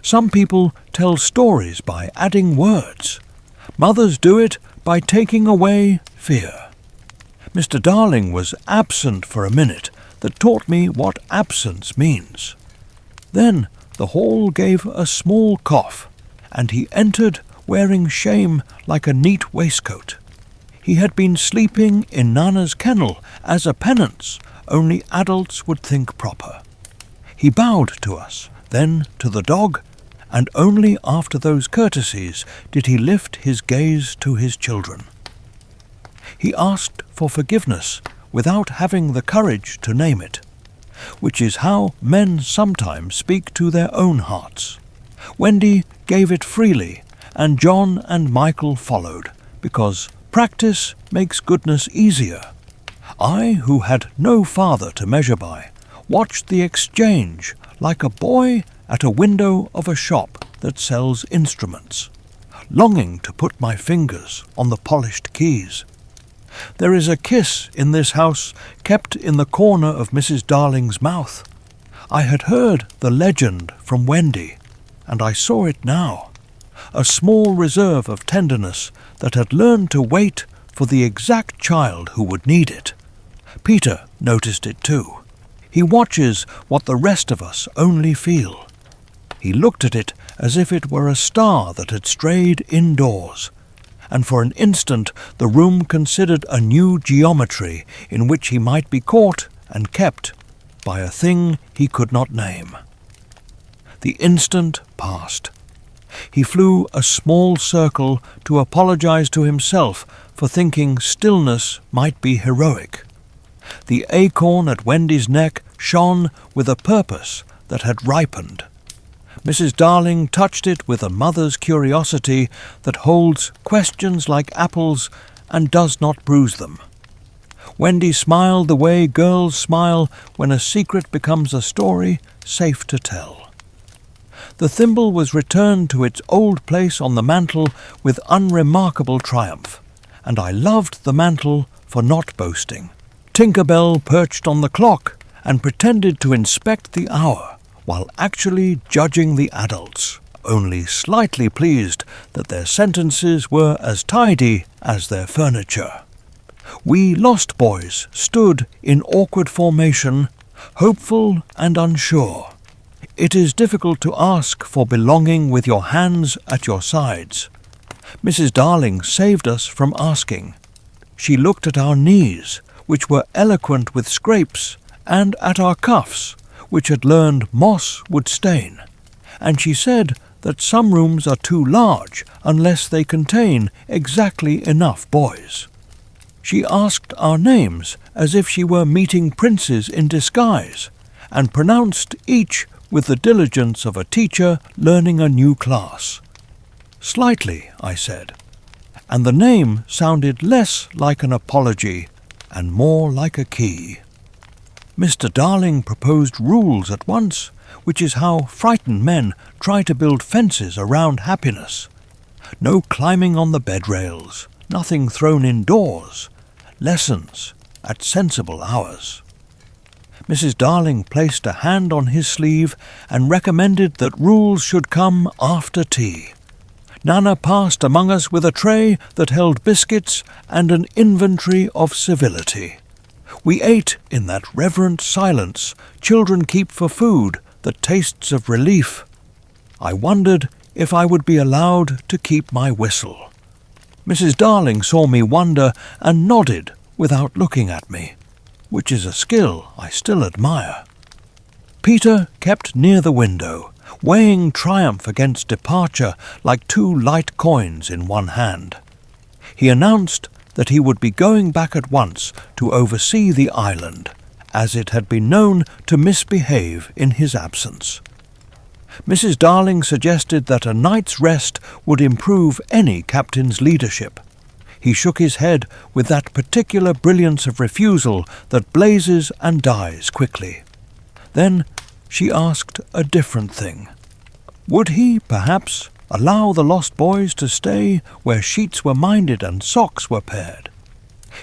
A: Some people tell stories by adding words. Mothers do it by taking away fear. Mr. Darling was absent for a minute that taught me what absence means. Then the hall gave a small cough, and he entered wearing shame like a neat waistcoat. He had been sleeping in Nana's kennel as a penance only adults would think proper. He bowed to us, then to the dog, and only after those courtesies did he lift his gaze to his children. He asked for forgiveness without having the courage to name it, which is how men sometimes speak to their own hearts. Wendy gave it freely, and John and Michael followed, because practice makes goodness easier. I, who had no father to measure by, watched the exchange like a boy at a window of a shop that sells instruments, longing to put my fingers on the polished keys. There is a kiss in this house kept in the corner of Mrs. Darling's mouth. I had heard the legend from Wendy, and I saw it now, a small reserve of tenderness that had learned to wait for the exact child who would need it. Peter noticed it too. He watches what the rest of us only feel. He looked at it as if it were a star that had strayed indoors, and for an instant the room considered a new geometry in which he might be caught and kept by a thing he could not name. The instant passed. He flew a small circle to apologize to himself for thinking stillness might be heroic. The acorn at Wendy's neck shone with a purpose that had ripened. Mrs. Darling touched it with a mother's curiosity that holds questions like apples and does not bruise them. Wendy smiled the way girls smile when a secret becomes a story safe to tell. The thimble was returned to its old place on the mantel with unremarkable triumph, and I loved the mantel for not boasting. Tinker Bell perched on the clock and pretended to inspect the hour, while actually judging the adults, only slightly pleased that their sentences were as tidy as their furniture. We lost boys stood in awkward formation, hopeful and unsure. It is difficult to ask for belonging with your hands at your sides. Mrs. Darling saved us from asking. She looked at our knees, which were eloquent with scrapes, and at our cuffs, which had learned moss would stain, and she said that some rooms are too large unless they contain exactly enough boys. She asked our names as if she were meeting princes in disguise, and pronounced each with the diligence of a teacher learning a new class. Slightly, I said, and the name sounded less like an apology and more like a key. Mr. Darling proposed rules at once, which is how frightened men try to build fences around happiness. No climbing on the bed rails, nothing thrown indoors, lessons at sensible hours. Mrs. Darling placed a hand on his sleeve and recommended that rules should come after tea. Nana passed among us with a tray that held biscuits and an inventory of civility. We ate in that reverent silence children keep for food that tastes of relief. I wondered if I would be allowed to keep my whistle. Mrs. Darling saw me wonder and nodded without looking at me, which is a skill I still admire. Peter kept near the window, weighing triumph against departure like two light coins in one hand. He announced that he would be going back at once to oversee the island, as it had been known to misbehave in his absence. Mrs. Darling suggested that a night's rest would improve any captain's leadership. He shook his head with that particular brilliance of refusal that blazes and dies quickly. Then she asked a different thing. Would he, perhaps, allow the lost boys to stay where sheets were minded and socks were paired?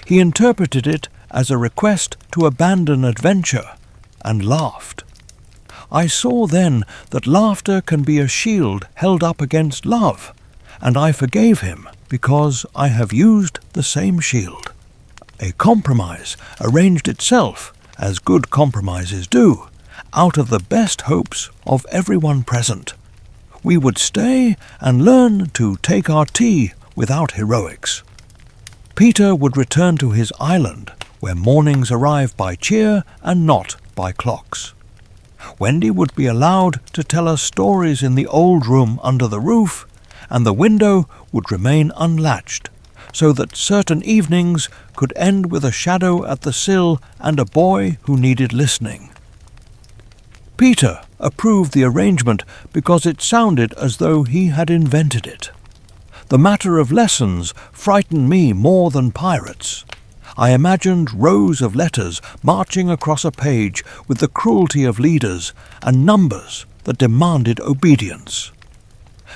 A: He interpreted it as a request to abandon adventure, and laughed. I saw then that laughter can be a shield held up against love, and I forgave him because I have used the same shield. A compromise arranged itself, as good compromises do, out of the best hopes of everyone present. We would stay and learn to take our tea without heroics. Peter would return to his island, where mornings arrive by cheer and not by clocks. Wendy would be allowed to tell us stories in the old room under the roof, and the window would remain unlatched, so that certain evenings could end with a shadow at the sill and a boy who needed listening. Peter approved the arrangement because it sounded as though he had invented it. The matter of lessons frightened me more than pirates. I imagined rows of letters marching across a page with the cruelty of leaders and numbers that demanded obedience.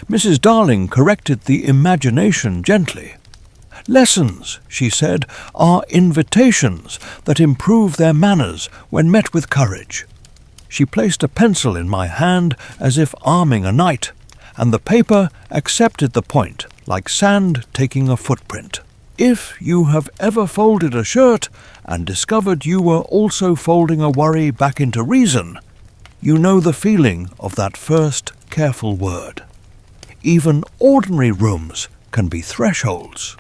A: Mrs. Darling corrected the imagination gently. Lessons, she said, are invitations that improve their manners when met with courage. She placed a pencil in my hand as if arming a knight, and the paper accepted the point like sand taking a footprint. if you have ever folded a shirt and discovered you were also folding a worry back into reason, you know the feeling of that first careful word. Even ordinary rooms can be thresholds.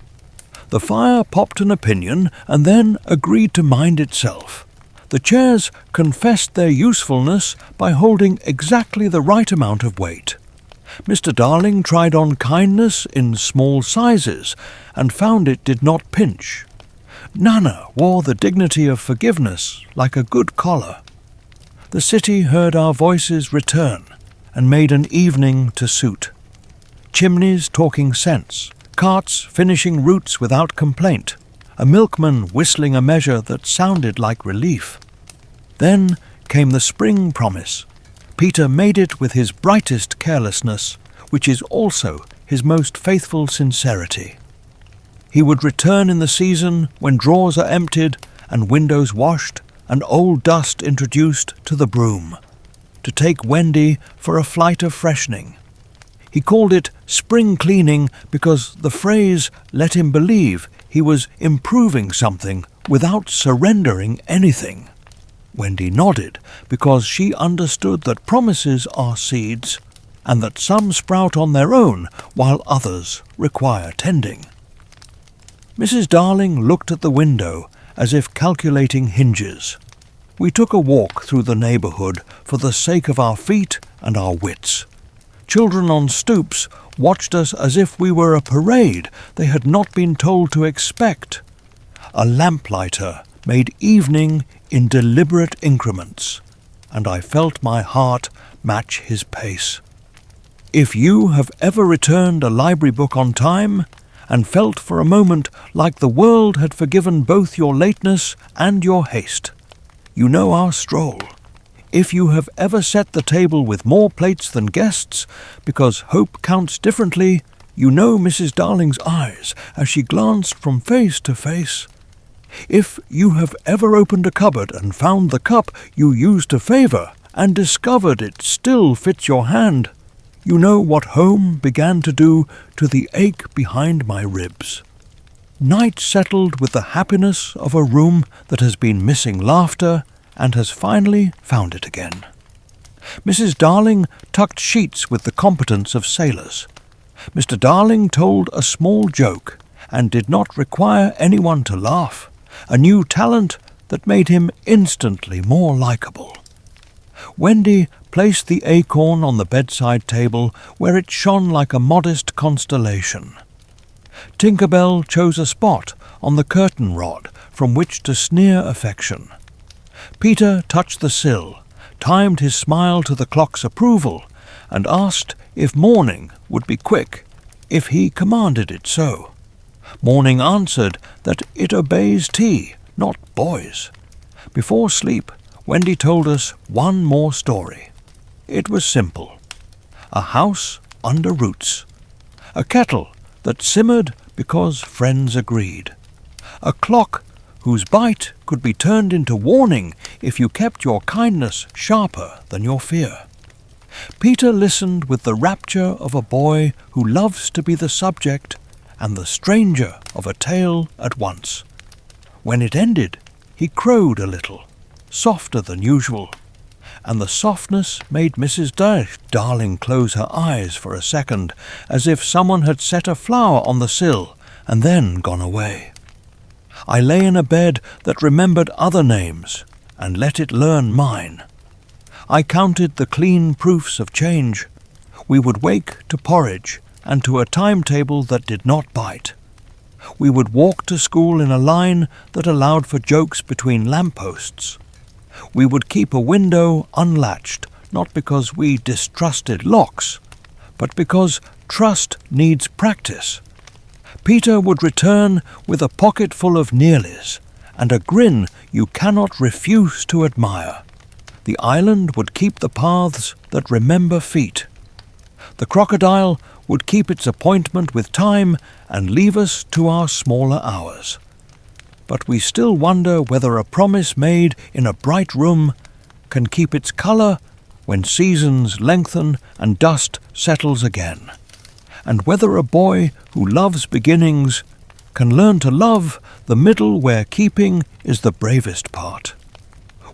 A: The fire popped an opinion and then agreed to mind itself. The chairs confessed their usefulness by holding exactly the right amount of weight. Mr. Darling tried on kindness in small sizes and found it did not pinch. Nana wore the dignity of forgiveness like a good collar. The city heard our voices return and made an evening to suit. Chimneys talking sense, carts finishing routes without complaint, a milkman whistling a measure that sounded like relief. Then came the spring promise. Peter made it with his brightest carelessness, which is also his most faithful sincerity. He would return in the season when drawers are emptied and windows washed and old dust introduced to the broom, to take Wendy for a flight of freshening. He called it spring cleaning because the phrase let him believe he was improving something without surrendering anything. Wendy nodded because she understood that promises are seeds and that some sprout on their own while others require tending. Mrs. Darling looked at the window as if calculating hinges. We took a walk through the neighbourhood for the sake of our feet and our wits. Children on stoops watched us as if we were a parade they had not been told to expect. A lamplighter made evening in deliberate increments, and I felt my heart match his pace. If you have ever returned a library book on time, and felt for a moment like the world had forgiven both your lateness and your haste, you know our stroll. If you have ever set the table with more plates than guests, because hope counts differently, you know Mrs. Darling's eyes as she glanced from face to face. If you have ever opened a cupboard and found the cup you used to favour and discovered it still fits your hand, you know what home began to do to the ache behind my ribs. Night settled with the happiness of a room that has been missing laughter and has finally found it again. Mrs. Darling tucked sheets with the competence of sailors. Mr. Darling told a small joke and did not require anyone to laugh, a new talent that made him instantly more likeable. Wendy placed the acorn on the bedside table where it shone like a modest constellation. Tinker Bell chose a spot on the curtain rod from which to sneer affection. Peter touched the sill, timed his smile to the clock's approval, and asked if morning would be quick if he commanded it so. Morning answered that it obeys tea, not boys. Before sleep, Wendy told us one more story. It was simple. A house under roots. A kettle that simmered because friends agreed. A clock whose bite could be turned into warning if you kept your kindness sharper than your fear. Peter listened with the rapture of a boy who loves to be the subject and the stranger of a tale at once. When it ended, he crowed a little, softer than usual, and the softness made Mrs. Darling close her eyes for a second, as if someone had set a flower on the sill and then gone away. I lay in a bed that remembered other names and let it learn mine. I counted the clean proofs of change. We would wake to porridge and to a timetable that did not bite. We would walk to school in a line that allowed for jokes between lampposts. We would keep a window unlatched, not because we distrusted locks, but because trust needs practice. Peter would return with a pocket full of nearlies and a grin you cannot refuse to admire. The island would keep the paths that remember feet. The crocodile would keep its appointment with time and leave us to our smaller hours. But we still wonder whether a promise made in a bright room can keep its colour when seasons lengthen and dust settles again, and whether a boy who loves beginnings can learn to love the middle where keeping is the bravest part.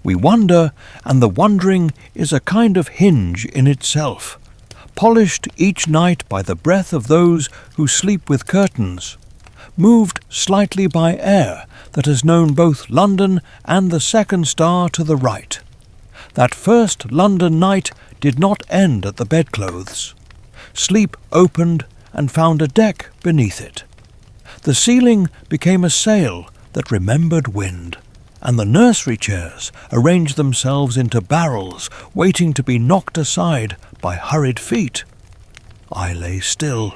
A: We wonder, and the wondering is a kind of hinge in itself, polished each night by the breath of those who sleep with curtains, moved slightly by air that has known both London and the second star to the right. That first London night did not end at the bedclothes. Sleep opened and found a deck beneath it. The ceiling became a sail that remembered wind, and the nursery chairs arranged themselves into barrels waiting to be knocked aside by hurried feet. I lay still,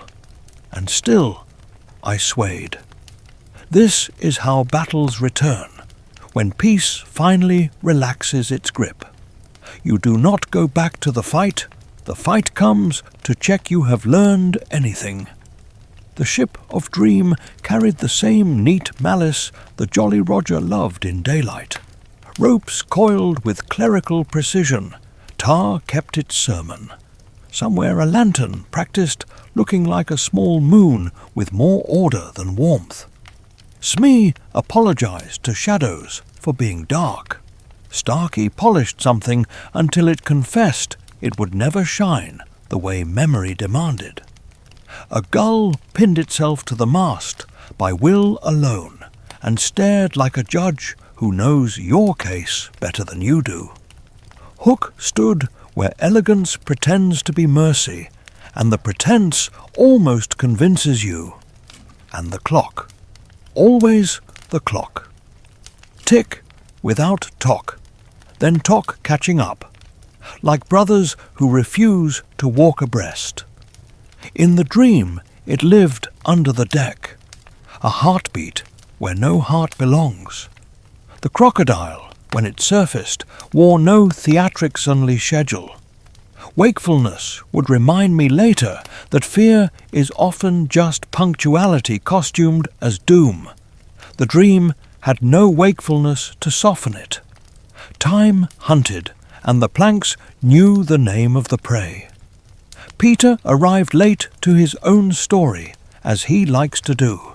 A: and still I swayed. This is how battles return, when peace finally relaxes its grip. You do not go back to the fight comes to check you have learned anything. The ship of dream carried the same neat malice the Jolly Roger loved in daylight. Ropes coiled with clerical precision, Tar kept its sermon. Somewhere a lantern practised looking like a small moon with more order than warmth. Smee apologized to shadows for being dark. Starkey polished something until it confessed it would never shine the way memory demanded. A gull pinned itself to the mast by will alone and stared like a judge who knows your case better than you do. Hook stood where elegance pretends to be mercy, and the pretense almost convinces you. And the clock, always the clock. Tick without tock, then tock catching up, like brothers who refuse to walk abreast. In the dream it lived under the deck, a heartbeat where no heart belongs. The crocodile, when it surfaced, wore no theatrics-only schedule. Wakefulness would remind me later that fear is often just punctuality costumed as doom. The dream had no wakefulness to soften it. Time hunted, and the planks knew the name of the prey. Peter arrived late to his own story, as he likes to do.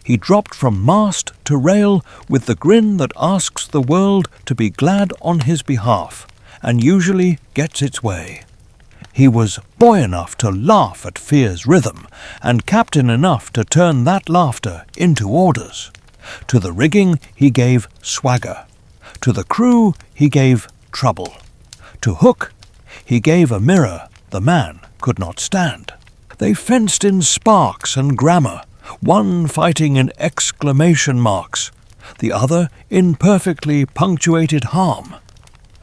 A: He dropped from mast to rail with the grin that asks the world to be glad on his behalf, and usually gets its way. He was boy enough to laugh at fear's rhythm, and captain enough to turn that laughter into orders. To the rigging he gave swagger. To the crew he gave trouble. To Hook he gave a mirror the man could not stand. They fenced in sparks and grammar, one fighting in exclamation marks, the other in perfectly punctuated harm.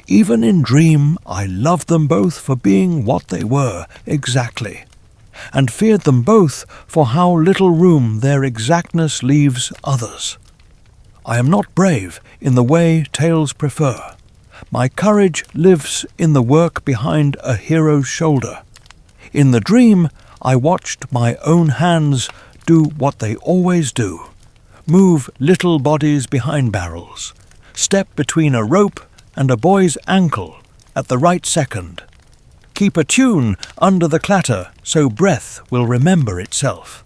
A: Even in dream I loved them both for being what they were exactly, and feared them both for how little room their exactness leaves others. I am not brave in the way tales prefer. My courage lives in the work behind a hero's shoulder. In the dream I watched my own hands do what they always do, move little bodies behind barrels, step between a rope and a boy's ankle at the right second, keep a tune under the clatter so breath will remember itself.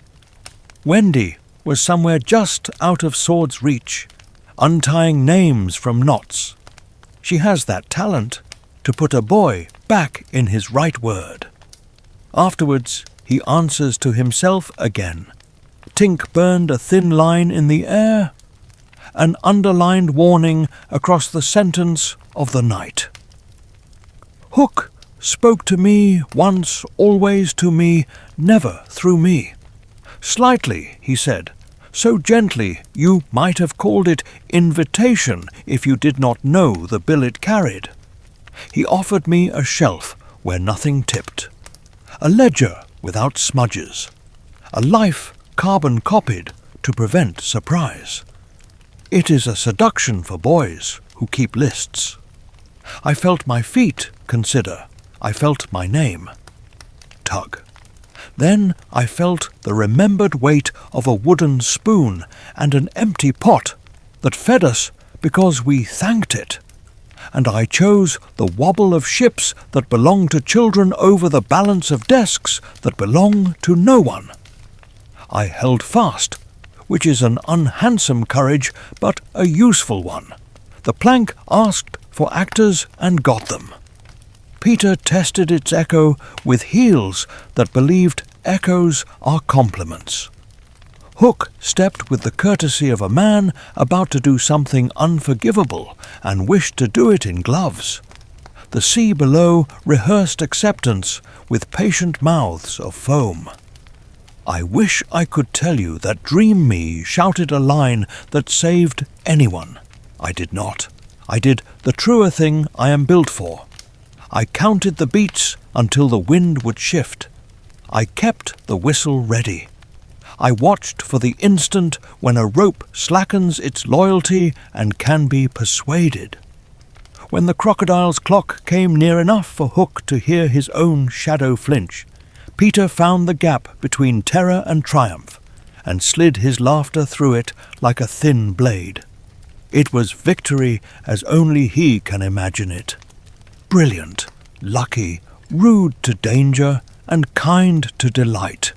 A: Wendy was somewhere just out of sword's reach, untying names from knots. She has that talent to put a boy back in his right word. Afterwards he answers to himself again. Tink burned a thin line in the air, an underlined warning across the sentence of the night. Hook spoke to me once, always to me, never through me. Slightly, he said, so gently you might have called it invitation if you did not know the bill it carried. He offered me a shelf where nothing tipped, a ledger without smudges, a life carbon-copied to prevent surprise. It is a seduction for boys who keep lists. I felt my feet consider. I felt my name. Tug. Then I felt the remembered weight of a wooden spoon and an empty pot that fed us because we thanked it. And I chose the wobble of ships that belong to children over the balance of desks that belong to no one. I held fast which is an unhandsome courage, but a useful one. The plank asked for actors and got them. Peter tested its echo with heels that believed echoes are compliments. Hook stepped with the courtesy of a man about to do something unforgivable and wished to do it in gloves. The sea below rehearsed acceptance with patient mouths of foam. I wish I could tell you that Dream Me shouted a line that saved anyone. I did not. I did the truer thing I am built for. I counted the beats until the wind would shift. I kept the whistle ready. I watched for the instant when a rope slackens its loyalty and can be persuaded. When the crocodile's clock came near enough for Hook to hear his own shadow flinch, Peter found the gap between terror and triumph, and slid his laughter through it like a thin blade. It was victory as only he can imagine it. Brilliant, lucky, rude to danger, and kind to delight.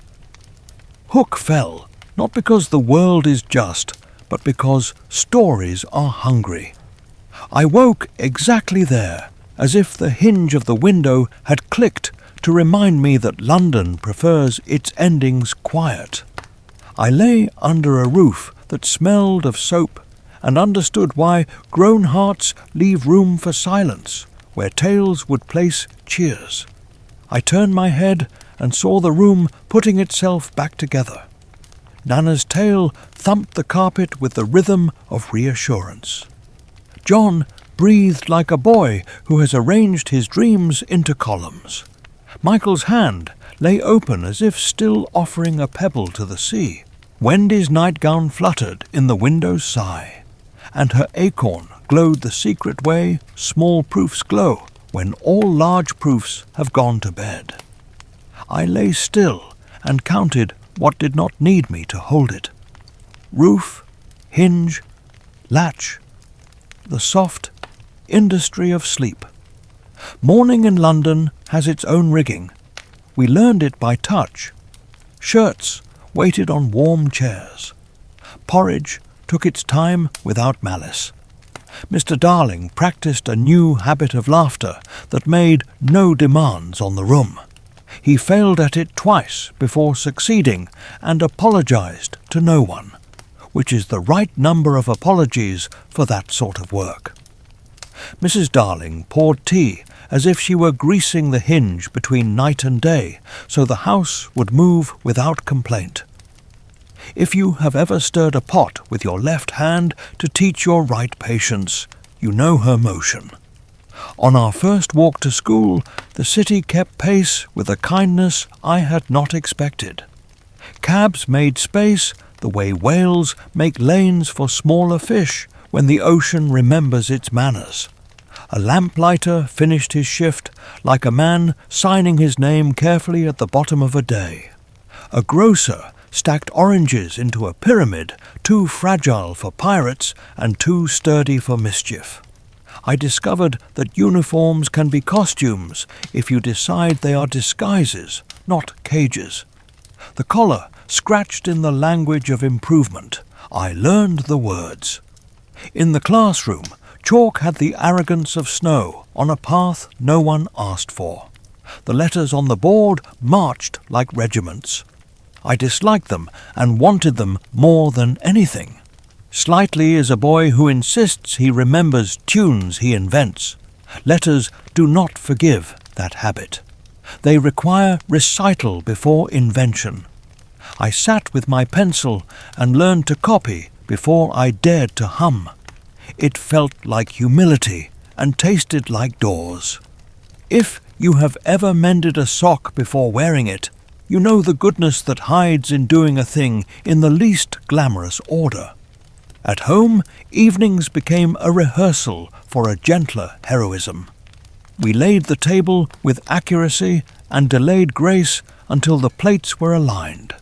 A: Hook fell, not because the world is just, but because stories are hungry. I woke exactly there, as if the hinge of the window had clicked to remind me that London prefers its endings quiet. I lay under a roof that smelled of soap and understood why grown hearts leave room for silence, where tales would place cheers. I turned my head and saw the room putting itself back together. Nana's tail thumped the carpet with the rhythm of reassurance. John breathed like a boy who has arranged his dreams into columns. Michael's hand lay open as if still offering a pebble to the sea. Wendy's nightgown fluttered in the window's sigh, and her acorn glowed the secret way small proofs glow when all large proofs have gone to bed. I lay still and counted what did not need me to hold it. Roof, hinge, latch, the soft industry of sleep. Morning in London has its own rigging. We learned it by touch. Shirts waited on warm chairs. Porridge took its time without malice. Mr. Darling practiced a new habit of laughter that made no demands on the room. He failed at it twice before succeeding and apologized to no one, which is the right number of apologies for that sort of work. Mrs. Darling poured tea as if she were greasing the hinge between night and day, so the house would move without complaint. If you have ever stirred a pot with your left hand to teach your right patience, you know her motion. On our first walk to school, the city kept pace with a kindness I had not expected. Cabs made space the way whales make lanes for smaller fish when the ocean remembers its manners. A lamplighter finished his shift like a man signing his name carefully at the bottom of a day. A grocer stacked oranges into a pyramid too fragile for pirates and too sturdy for mischief. I discovered that uniforms can be costumes if you decide they are disguises, not cages. The collar scratched in the language of improvement. I learned the words. In the classroom, chalk had the arrogance of snow on a path no one asked for. The letters on the board marched like regiments. I disliked them and wanted them more than anything. Slightly is a boy who insists he remembers tunes he invents. Letters do not forgive that habit. They require recital before invention. I sat with my pencil and learned to copy before I dared to hum. It felt like humility and tasted like doors. If you have ever mended a sock before wearing it, you know the goodness that hides in doing a thing in the least glamorous order. At home, evenings became a rehearsal for a gentler heroism. We laid the table with accuracy and delayed grace until the plates were aligned.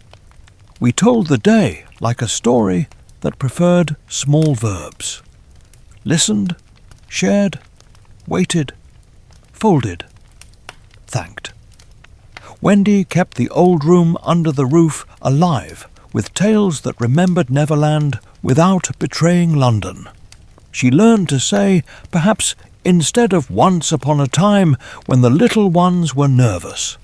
A: We told the day like a story that preferred small verbs. Listened, shared, waited, folded, thanked. Wendy kept the old room under the roof alive with tales that remembered Neverland without betraying London. She learned to say, perhaps instead of once upon a time when the little ones were nervous,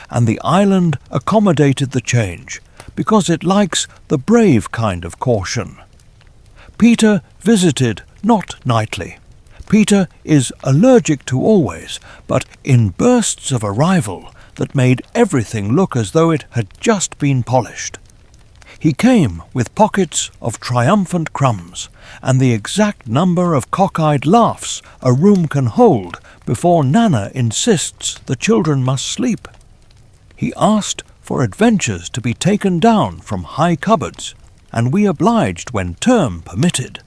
A: and the island accommodated the change, because it likes the brave kind of caution. Peter visited not nightly. Peter is allergic to always, but in bursts of arrival that made everything look as though it had just been polished. He came with pockets of triumphant crumbs, and the exact number of cockeyed laughs a room can hold before Nana insists the children must sleep. He asked for adventures to be taken down from high cupboards, and we obliged when term permitted.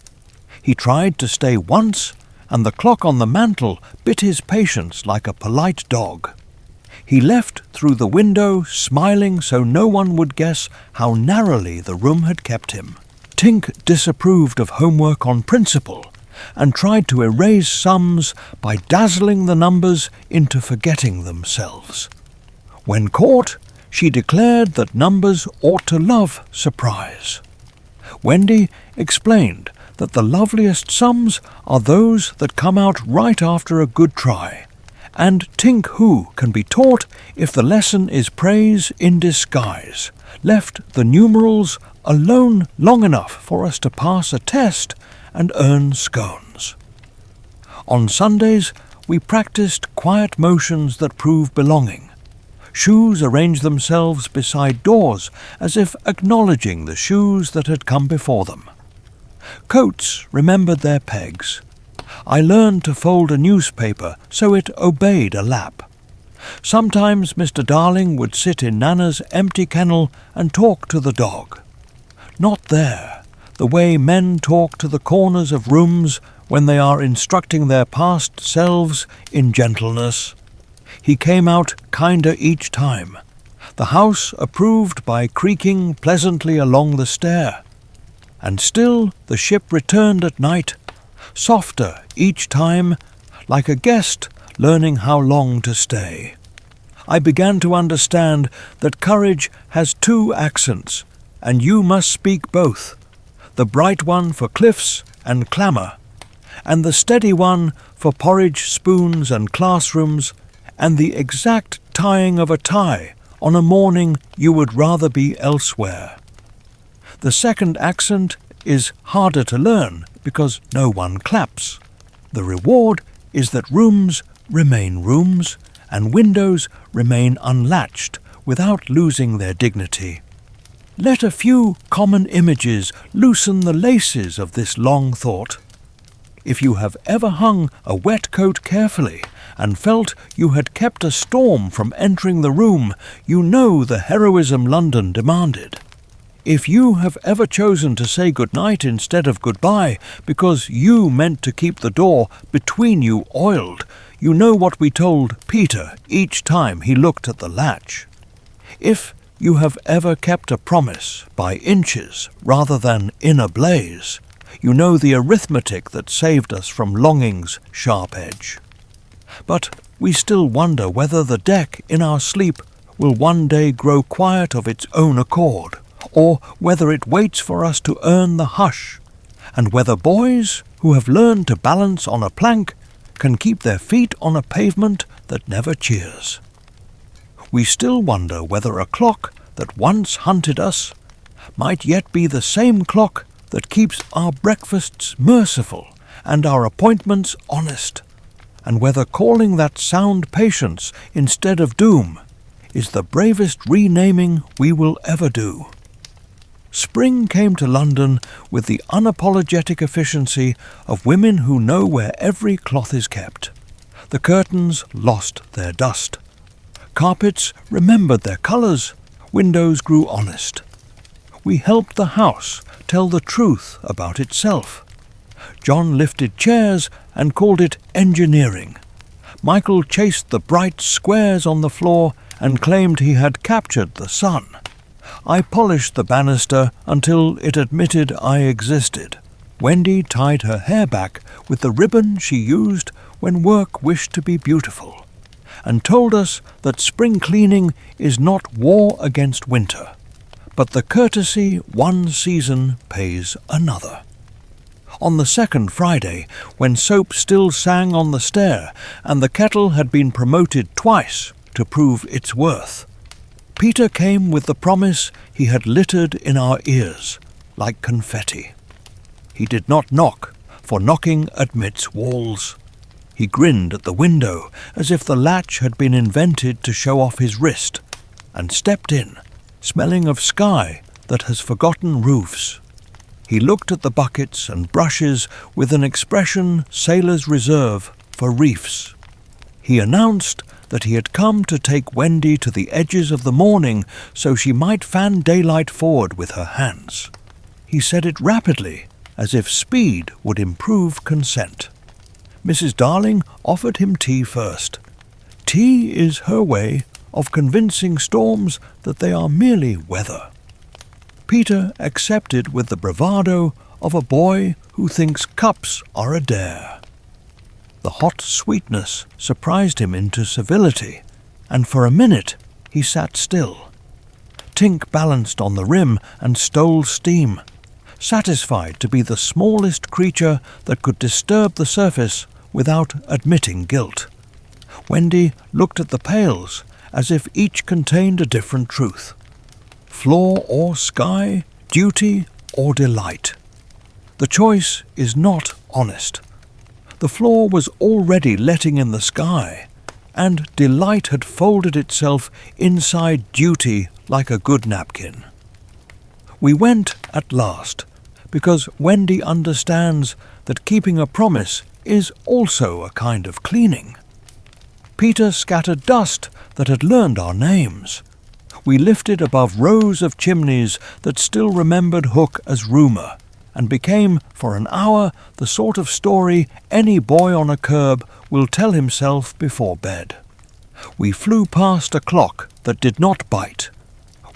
A: He tried to stay once, and the clock on the mantel bit his patience like a polite dog. He left through the window, smiling so no one would guess how narrowly the room had kept him. Tink disapproved of homework on principle, and tried to erase sums by dazzling the numbers into forgetting themselves. When caught, she declared that numbers ought to love surprise. Wendy explained that the loveliest sums are those that come out right after a good try, and Tink Who can be taught if the lesson is praise in disguise, left the numerals alone long enough for us to pass a test and earn scones. On Sundays we practiced quiet motions that prove belonging. Shoes arranged themselves beside doors as if acknowledging the shoes that had come before them. Coats remembered their pegs. I learned to fold a newspaper so it obeyed a lap. Sometimes Mr. Darling would sit in Nana's empty kennel and talk to the dog. Not there, the way men talk to the corners of rooms when they are instructing their past selves in gentleness. He came out kinder each time. The house approved by creaking pleasantly along the stair. And still the ship returned at night, softer each time, like a guest learning how long to stay. I began to understand that courage has two accents, and you must speak both, the bright one for cliffs and clamour, and the steady one for porridge spoons and classrooms, and the exact tying of a tie on a morning you would rather be elsewhere. The second accent is harder to learn because no one claps. The reward is that rooms remain rooms and windows remain unlatched without losing their dignity. Let a few common images loosen the laces of this long thought. If you have ever hung a wet coat carefully and felt you had kept a storm from entering the room, you know the heroism London demanded. If you have ever chosen to say good-night instead of goodbye because you meant to keep the door between you oiled, you know what we told Peter each time he looked at the latch. If you have ever kept a promise by inches rather than in a blaze, you know the arithmetic that saved us from longing's sharp edge. But we still wonder whether the deck in our sleep will one day grow quiet of its own accord, or whether it waits for us to earn the hush, and whether boys who have learned to balance on a plank can keep their feet on a pavement that never cheers. We still wonder whether a clock that once hunted us might yet be the same clock that keeps our breakfasts merciful and our appointments honest, and whether calling that sound patience instead of doom is the bravest renaming we will ever do. Spring came to London with the unapologetic efficiency of women who know where every cloth is kept. The curtains lost their dust. Carpets remembered their colours. Windows grew honest. We helped the house tell the truth about itself. John lifted chairs and called it engineering. Michael chased the bright squares on the floor and claimed he had captured the sun. I polished the banister until it admitted I existed. Wendy tied her hair back with the ribbon she used when work wished to be beautiful, and told us that spring cleaning is not war against winter, but the courtesy one season pays another. On the second Friday, when soap still sang on the stair and the kettle had been promoted twice to prove its worth, Peter came with the promise he had littered in our ears like confetti. He did not knock, for knocking admits walls. He grinned at the window as if the latch had been invented to show off his wrist, and stepped in, smelling of sky that has forgotten roofs. He looked at the buckets and brushes with an expression sailors reserve for reefs. He announced that he had come to take Wendy to the edges of the morning so she might fan daylight forward with her hands. He said it rapidly, as if speed would improve consent. Mrs. Darling offered him tea first. Tea is her way of convincing storms that they are merely weather. Peter accepted with the bravado of a boy who thinks cups are a dare. The hot sweetness surprised him into civility, and for a minute he sat still. Tink balanced on the rim and stole steam, satisfied to be the smallest creature that could disturb the surface without admitting guilt. Wendy looked at the pails as if each contained a different truth. Floor or sky, duty or delight. The choice is not honest. The floor was already letting in the sky, and delight had folded itself inside duty like a good napkin. We went at last, because Wendy understands that keeping a promise is also a kind of cleaning. Peter scattered dust that had learned our names. We lifted above rows of chimneys that still remembered Hook as rumour, and became, for an hour, the sort of story any boy on a curb will tell himself before bed. We flew past a clock that did not bite.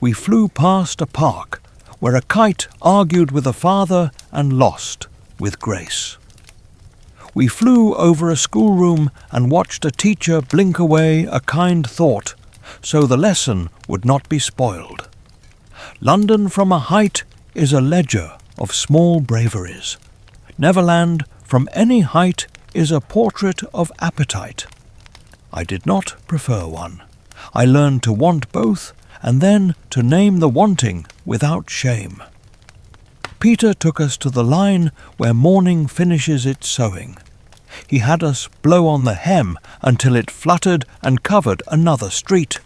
A: We flew past a park where a kite argued with a father and lost with grace. We flew over a schoolroom and watched a teacher blink away a kind thought, so the lesson would not be spoiled. London from a height is a ledger of small braveries. Neverland from any height is a portrait of appetite. I did not prefer one. I learned to want both, and then to name the wanting without shame. Peter took us to the line where morning finishes its sewing. He had us blow on the hem until it fluttered and covered another street.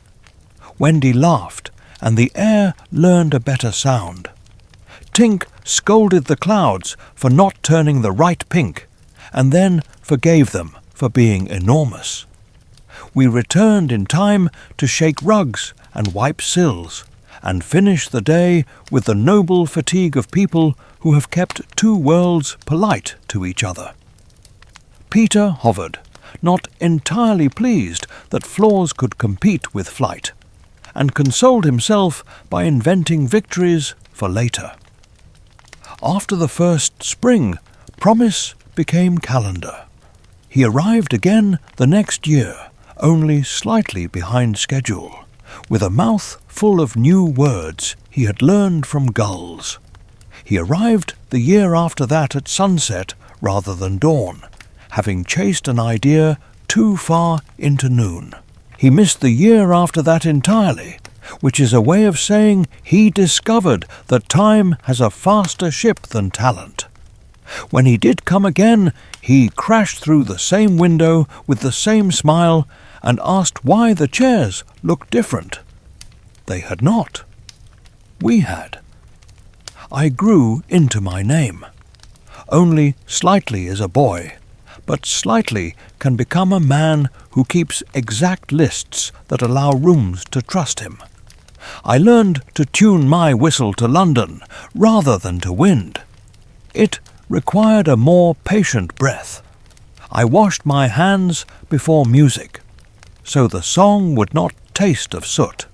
A: Wendy laughed, and the air learned a better sound. Tink scolded the clouds for not turning the right pink, and then forgave them for being enormous. We returned in time to shake rugs and wipe sills, and finish the day with the noble fatigue of people who have kept two worlds polite to each other. Peter hovered, not entirely pleased that floors could compete with flight, and consoled himself by inventing victories for later. After the first spring, promise became calendar. He arrived again the next year, only slightly behind schedule, with a mouth full of new words he had learned from gulls. He arrived the year after that at sunset rather than dawn, having chased an idea too far into noon. He missed the year after that entirely, which is a way of saying he discovered that time has a faster ship than talent. When he did come again, he crashed through the same window with the same smile and asked why the chairs looked different. They had not. We had. I grew into my name. Only slightly as a boy, but slightly can become a man who keeps exact lists that allow rooms to trust him. I learned to tune my whistle to London rather than to wind. It required a more patient breath. I washed my hands before music, so the song would not taste of soot.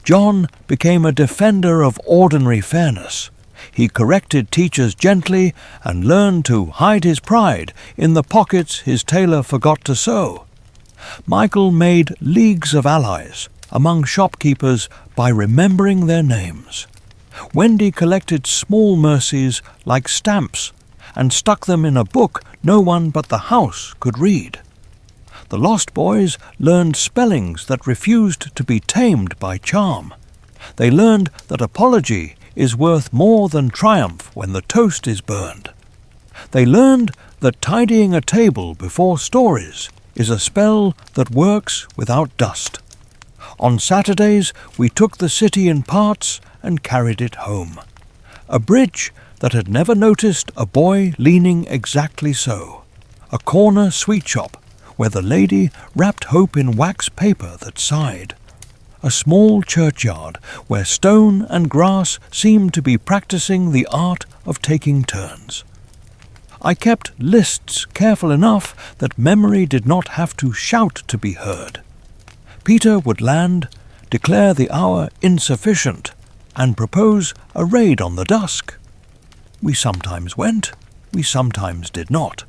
A: John became a defender of ordinary fairness. He corrected teachers gently and learned to hide his pride in the pockets his tailor forgot to sew. Michael made leagues of allies, among shopkeepers by remembering their names. Wendy collected small mercies like stamps and stuck them in a book no one but the house could read. The lost boys learned spellings that refused to be tamed by charm. They learned that apology is worth more than triumph when the toast is burned. They learned that tidying a table before stories is a spell that works without dust. On Saturdays we took the city in parts and carried it home. A bridge that had never noticed a boy leaning exactly so. A corner sweet shop where the lady wrapped hope in wax paper that sighed. A small churchyard where stone and grass seemed to be practicing the art of taking turns. I kept lists careful enough that memory did not have to shout to be heard. Peter would land, declare the hour insufficient, and propose a raid on the dusk. We sometimes went, we sometimes did not.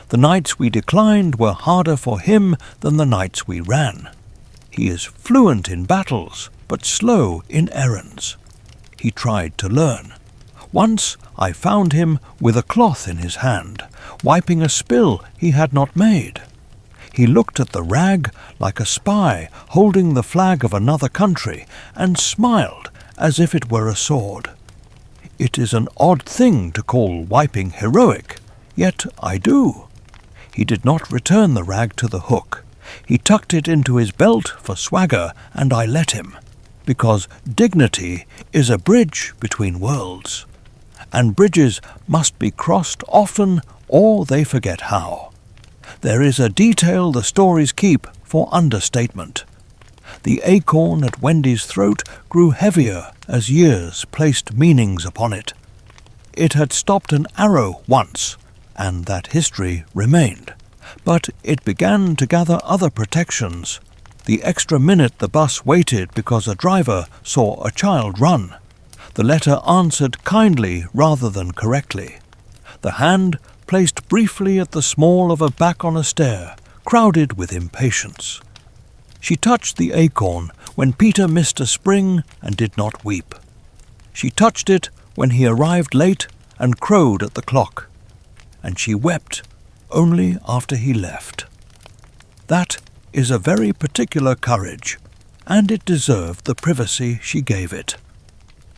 A: The nights we declined were harder for him than the nights we ran. He is fluent in battles, but slow in errands. He tried to learn. Once I found him with a cloth in his hand, wiping a spill he had not made. He looked at the rag like a spy holding the flag of another country, and smiled as if it were a sword. It is an odd thing to call wiping heroic, yet I do. He did not return the rag to the hook. He tucked it into his belt for swagger, and I let him, because dignity is a bridge between worlds, and bridges must be crossed often or they forget how. There is a detail the stories keep for understatement. The acorn at Wendy's throat grew heavier as years placed meanings upon it. It had stopped an arrow once, and that history remained. But it began to gather other protections. The extra minute the bus waited because a driver saw a child run. The letter answered kindly rather than correctly. The hand placed briefly at the small of a back on a stair, crowded with impatience. She touched the acorn when Peter missed a spring and did not weep. She touched it when he arrived late and crowed at the clock. And she wept only after he left. That is a very particular courage, and it deserved the privacy she gave it.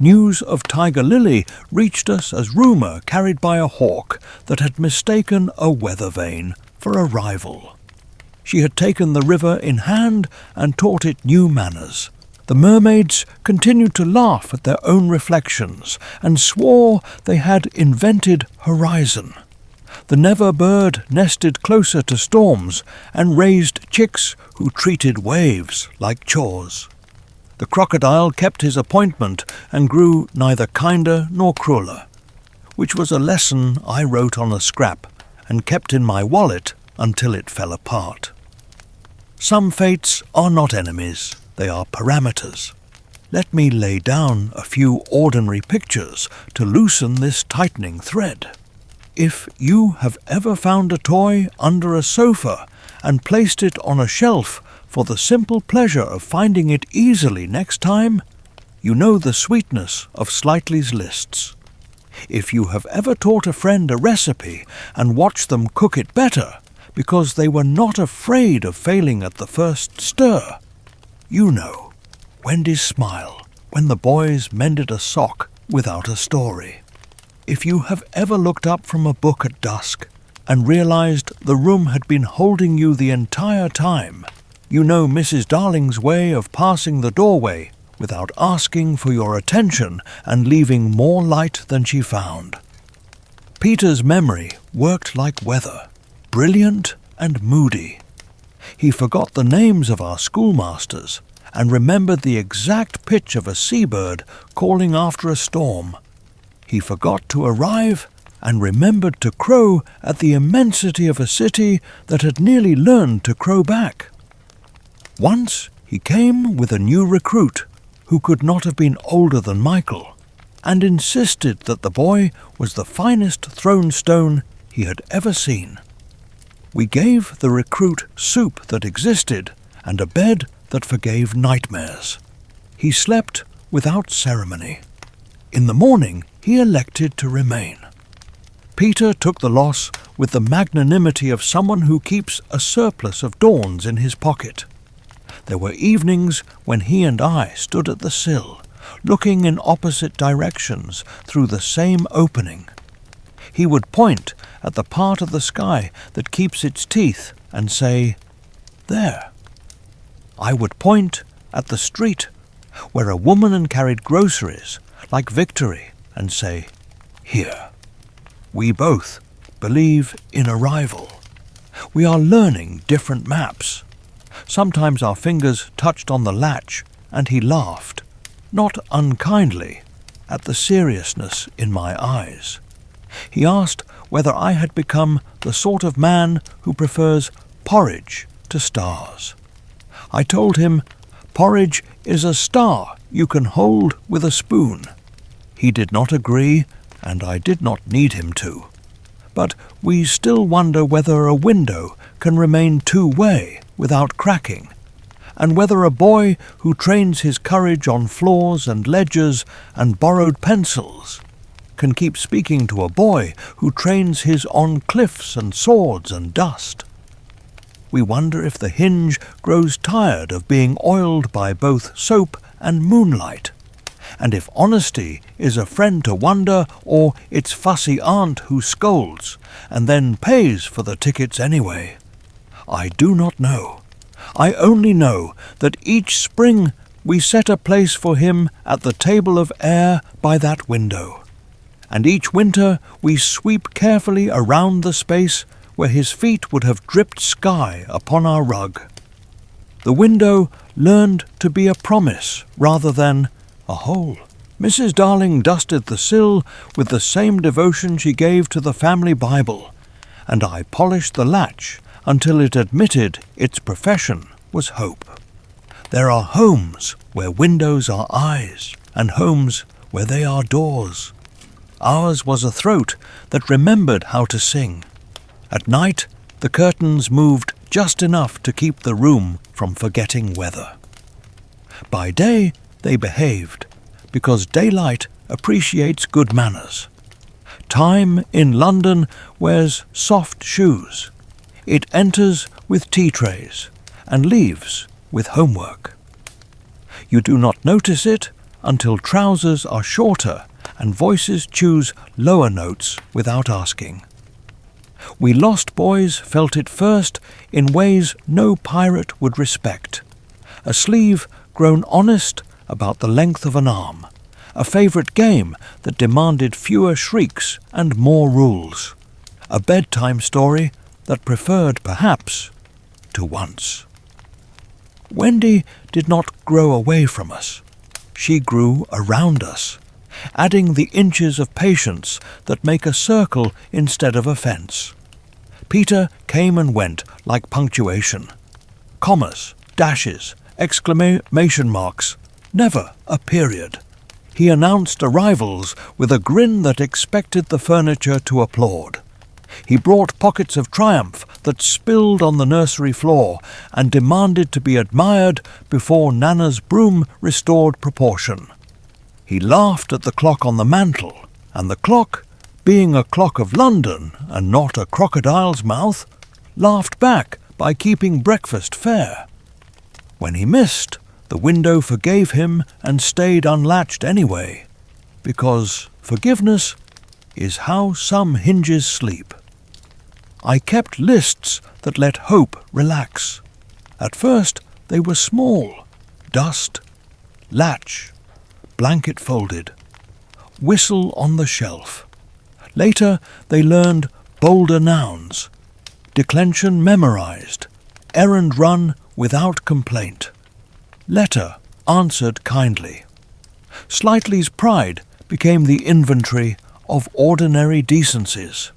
A: News of Tiger Lily reached us as rumour carried by a hawk that had mistaken a weather vane for a rival. She had taken the river in hand and taught it new manners. The mermaids continued to laugh at their own reflections and swore they had invented Horizon. The Never bird nested closer to storms and raised chicks who treated waves like chores. The crocodile kept his appointment and grew neither kinder nor crueler, which was a lesson I wrote on a scrap and kept in my wallet until it fell apart. Some fates are not enemies, they are parameters. Let me lay down a few ordinary pictures to loosen this tightening thread. If you have ever found a toy under a sofa and placed it on a shelf for the simple pleasure of finding it easily next time, you know the sweetness of Slightly's lists. If you have ever taught a friend a recipe and watched them cook it better because they were not afraid of failing at the first stir, you know Wendy's smile when the boys mended a sock without a story. If you have ever looked up from a book at dusk and realized the room had been holding you the entire time, you know Mrs. Darling's way of passing the doorway without asking for your attention and leaving more light than she found. Peter's memory worked like weather, brilliant and moody. He forgot the names of our schoolmasters and remembered the exact pitch of a seabird calling after a storm. He forgot to arrive and remembered to crow at the immensity of a city that had nearly learned to crow back. Once he came with a new recruit who could not have been older than Michael, and insisted that the boy was the finest thrown stone he had ever seen. We gave the recruit soup that existed and a bed that forgave nightmares. He slept without ceremony. In the morning he elected to remain. Peter took the loss with the magnanimity of someone who keeps a surplus of dawns in his pocket. There were evenings when he and I stood at the sill, looking in opposite directions through the same opening. He would point at the part of the sky that keeps its teeth and say, "There." I would point at the street where a woman carried groceries like Victory and say, "Here." We both believe in arrival. We are learning different maps. Sometimes our fingers touched on the latch and he laughed, not unkindly, at the seriousness in my eyes. He asked whether I had become the sort of man who prefers porridge to stars. I told him, porridge is a star you can hold with a spoon. He did not agree, and I did not need him to. But we still wonder whether a window can remain two-way without cracking, and whether a boy who trains his courage on floors and ledgers and borrowed pencils can keep speaking to a boy who trains his on cliffs and swords and dust. We wonder if the hinge grows tired of being oiled by both soap and moonlight, and if honesty is a friend to wonder or its fussy aunt who scolds and then pays for the tickets anyway. I do not know. I only know that each spring we set a place for him at the table of air by that window, and each winter we sweep carefully around the space where his feet would have dripped sky upon our rug. The window learned to be a promise rather than a hole. Mrs. Darling dusted the sill with the same devotion she gave to the family Bible, and I polished the latch until it admitted its profession was hope. There are homes where windows are eyes, and homes where they are doors. Ours was a throat that remembered how to sing. At night, the curtains moved just enough to keep the room from forgetting weather. By day, they behaved, because daylight appreciates good manners. Time in London wears soft shoes. It enters with tea trays and leaves with homework. You do not notice it until trousers are shorter and voices choose lower notes without asking. We lost boys felt it first in ways no pirate would respect. A sleeve grown honest about the length of an arm, a favourite game that demanded fewer shrieks and more rules, a bedtime story that preferred, perhaps, to once. Wendy did not grow away from us. She grew around us, adding the inches of patience that make a circle instead of a fence. Peter came and went like punctuation. Commas, dashes, exclamation marks, never a period. He announced arrivals with a grin that expected the furniture to applaud. He brought pockets of triumph that spilled on the nursery floor and demanded to be admired before Nana's broom restored proportion. He laughed at the clock on the mantel, and the clock, being a clock of London and not a crocodile's mouth, laughed back by keeping breakfast fair. When he missed, the window forgave him and stayed unlatched anyway, because forgiveness is how some hinges sleep. I kept lists that let hope relax. At first they were small: dust, latch, blanket folded, whistle on the shelf. Later they learned bolder nouns, declension memorized, errand run without complaint, letter answered kindly. Slightly's pride became the inventory of ordinary decencies.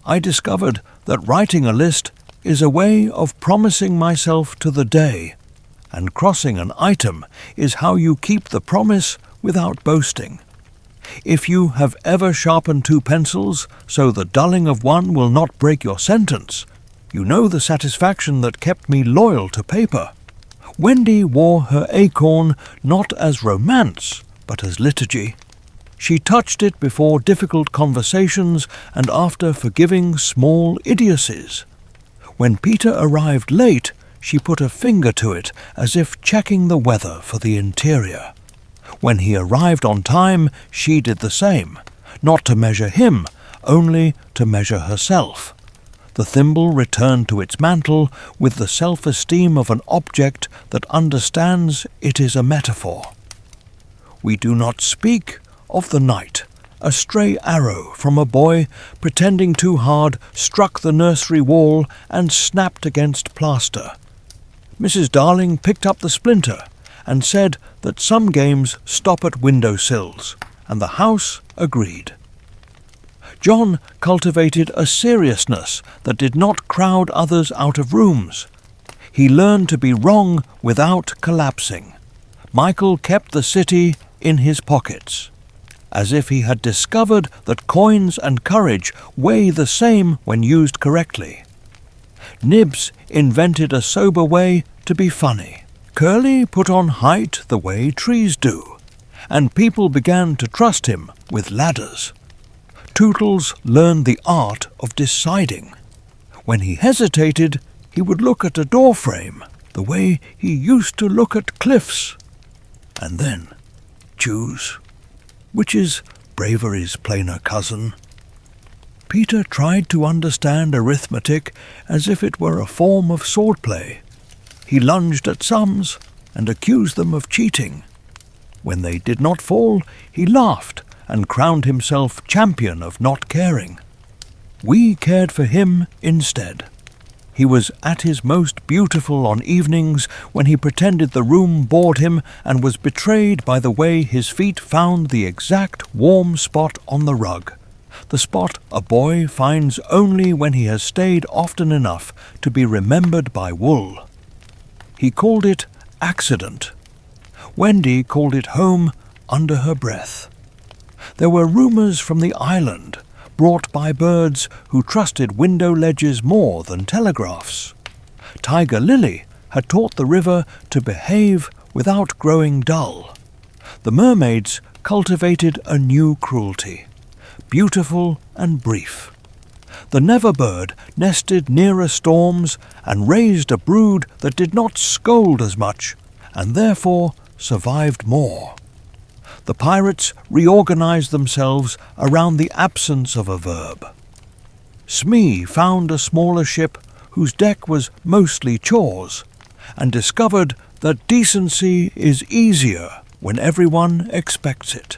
A: I discovered that writing a list is a way of promising myself to the day, and crossing an item is how you keep the promise without boasting. If you have ever sharpened two pencils so the dulling of one will not break your sentence, you know the satisfaction that kept me loyal to paper. Wendy wore her acorn not as romance, but as liturgy. She touched it before difficult conversations and after forgiving small idiocies. When Peter arrived late, she put a finger to it as if checking the weather for the interior. When he arrived on time, she did the same, not to measure him, only to measure herself. The thimble returned to its mantle with the self-esteem of an object that understands it is a metaphor. We do not speak of the night. A stray arrow from a boy, pretending too hard, struck the nursery wall and snapped against plaster. Mrs. Darling picked up the splinter and said that some games stop at window sills, and the house agreed. John cultivated a seriousness that did not crowd others out of rooms. He learned to be wrong without collapsing. Michael kept the city in his pockets, as if he had discovered that coins and courage weigh the same when used correctly. Nibs invented a sober way to be funny. Curly put on height the way trees do, and people began to trust him with ladders. Tootles learned the art of deciding. When he hesitated, he would look at a doorframe, the way he used to look at cliffs, and then choose. Which is bravery's plainer cousin. Peter tried to understand arithmetic as if it were a form of swordplay. He lunged at sums and accused them of cheating. When they did not fall, he laughed and crowned himself champion of not caring. We cared for him instead. He was at his most beautiful on evenings when he pretended the room bored him and was betrayed by the way his feet found the exact warm spot on the rug, the spot a boy finds only when he has stayed often enough to be remembered by wool. He called it accident. Wendy called it home under her breath. There were rumours from the island, brought by birds who trusted window ledges more than telegraphs. Tiger Lily had taught the river to behave without growing dull. The mermaids cultivated a new cruelty, beautiful and brief. The Neverbird nested nearer storms and raised a brood that did not scold as much, and therefore survived more. The pirates reorganized themselves around the absence of a verb. Smee found a smaller ship whose deck was mostly chores, and discovered that decency is easier when everyone expects it.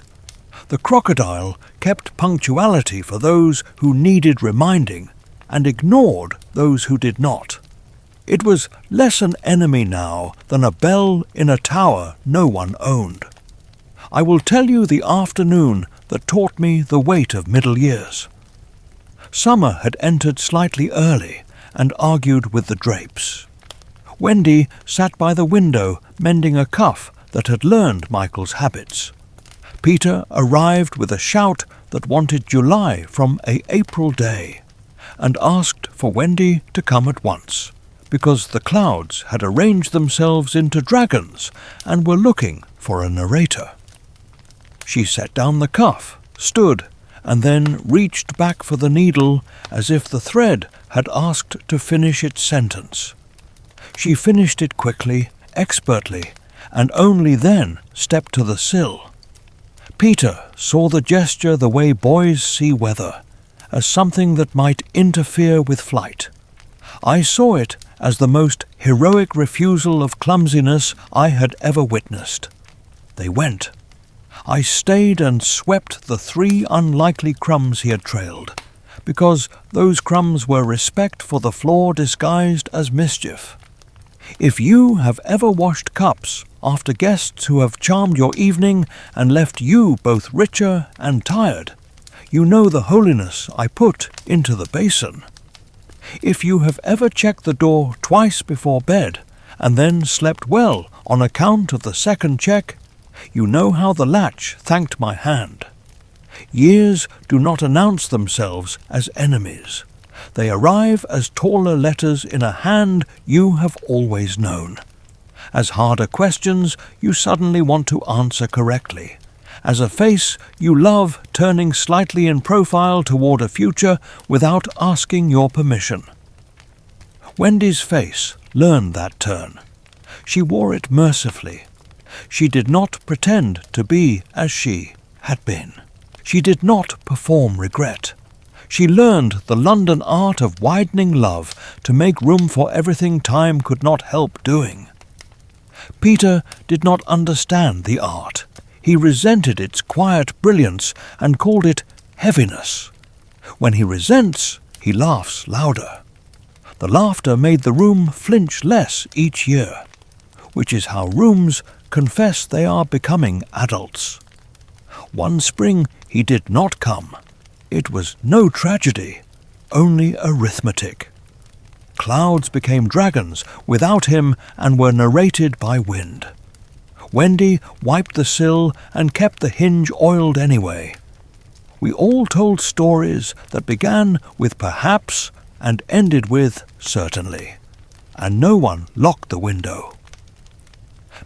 A: The Crocodile kept punctuality for those who needed reminding, and ignored those who did not. It was less an enemy now than a bell in a tower no one owned. I will tell you the afternoon that taught me the weight of middle years. Summer had entered slightly early and argued with the drapes. Wendy sat by the window mending a cuff that had learned Michael's habits. Peter arrived with a shout that wanted July from a April day, and asked for Wendy to come at once, because the clouds had arranged themselves into dragons and were looking for a narrator. She set down the cuff, stood, and then reached back for the needle as if the thread had asked to finish its sentence. She finished it quickly, expertly, and only then stepped to the sill. Peter saw the gesture the way boys see weather, as something that might interfere with flight. I saw it as the most heroic refusal of clumsiness I had ever witnessed. They went. I stayed and swept the 3 unlikely crumbs he had trailed, because those crumbs were respect for the floor disguised as mischief. If you have ever washed cups after guests who have charmed your evening and left you both richer and tired, you know the holiness I put into the basin. If you have ever checked the door twice before bed and then slept well on account of the second check, you know how the latch thanked my hand. Years do not announce themselves as enemies. They arrive as taller letters in a hand you have always known. as harder questions you suddenly want to answer correctly, as a face you love turning slightly in profile toward a future without asking your permission. Wendy's face learned that turn. She wore it mercifully. She did not pretend to be as she had been. She did not perform regret. She learned the London art of widening love to make room for everything time could not help doing. Peter did not understand the art. He resented its quiet brilliance and called it heaviness. When he resents, he laughs louder. The laughter made the room flinch less each year, which is how rooms confess they are becoming adults. One spring he did not come. It was no tragedy, only arithmetic. Clouds became dragons without him and were narrated by wind. Wendy wiped the sill and kept the hinge oiled anyway. We all told stories that began with perhaps and ended with certainly, and no one locked the window.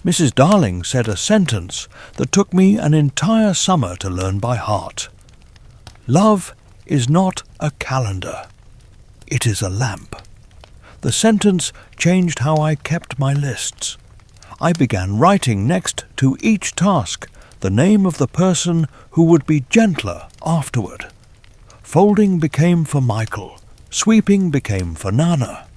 A: Mrs. Darling said a sentence that took me an entire summer to learn by heart. Love is not a calendar. It is a lamp. The sentence changed how I kept my lists. I began writing next to each task the name of the person who would be gentler afterward. Folding became for Michael. Sweeping became for Nana.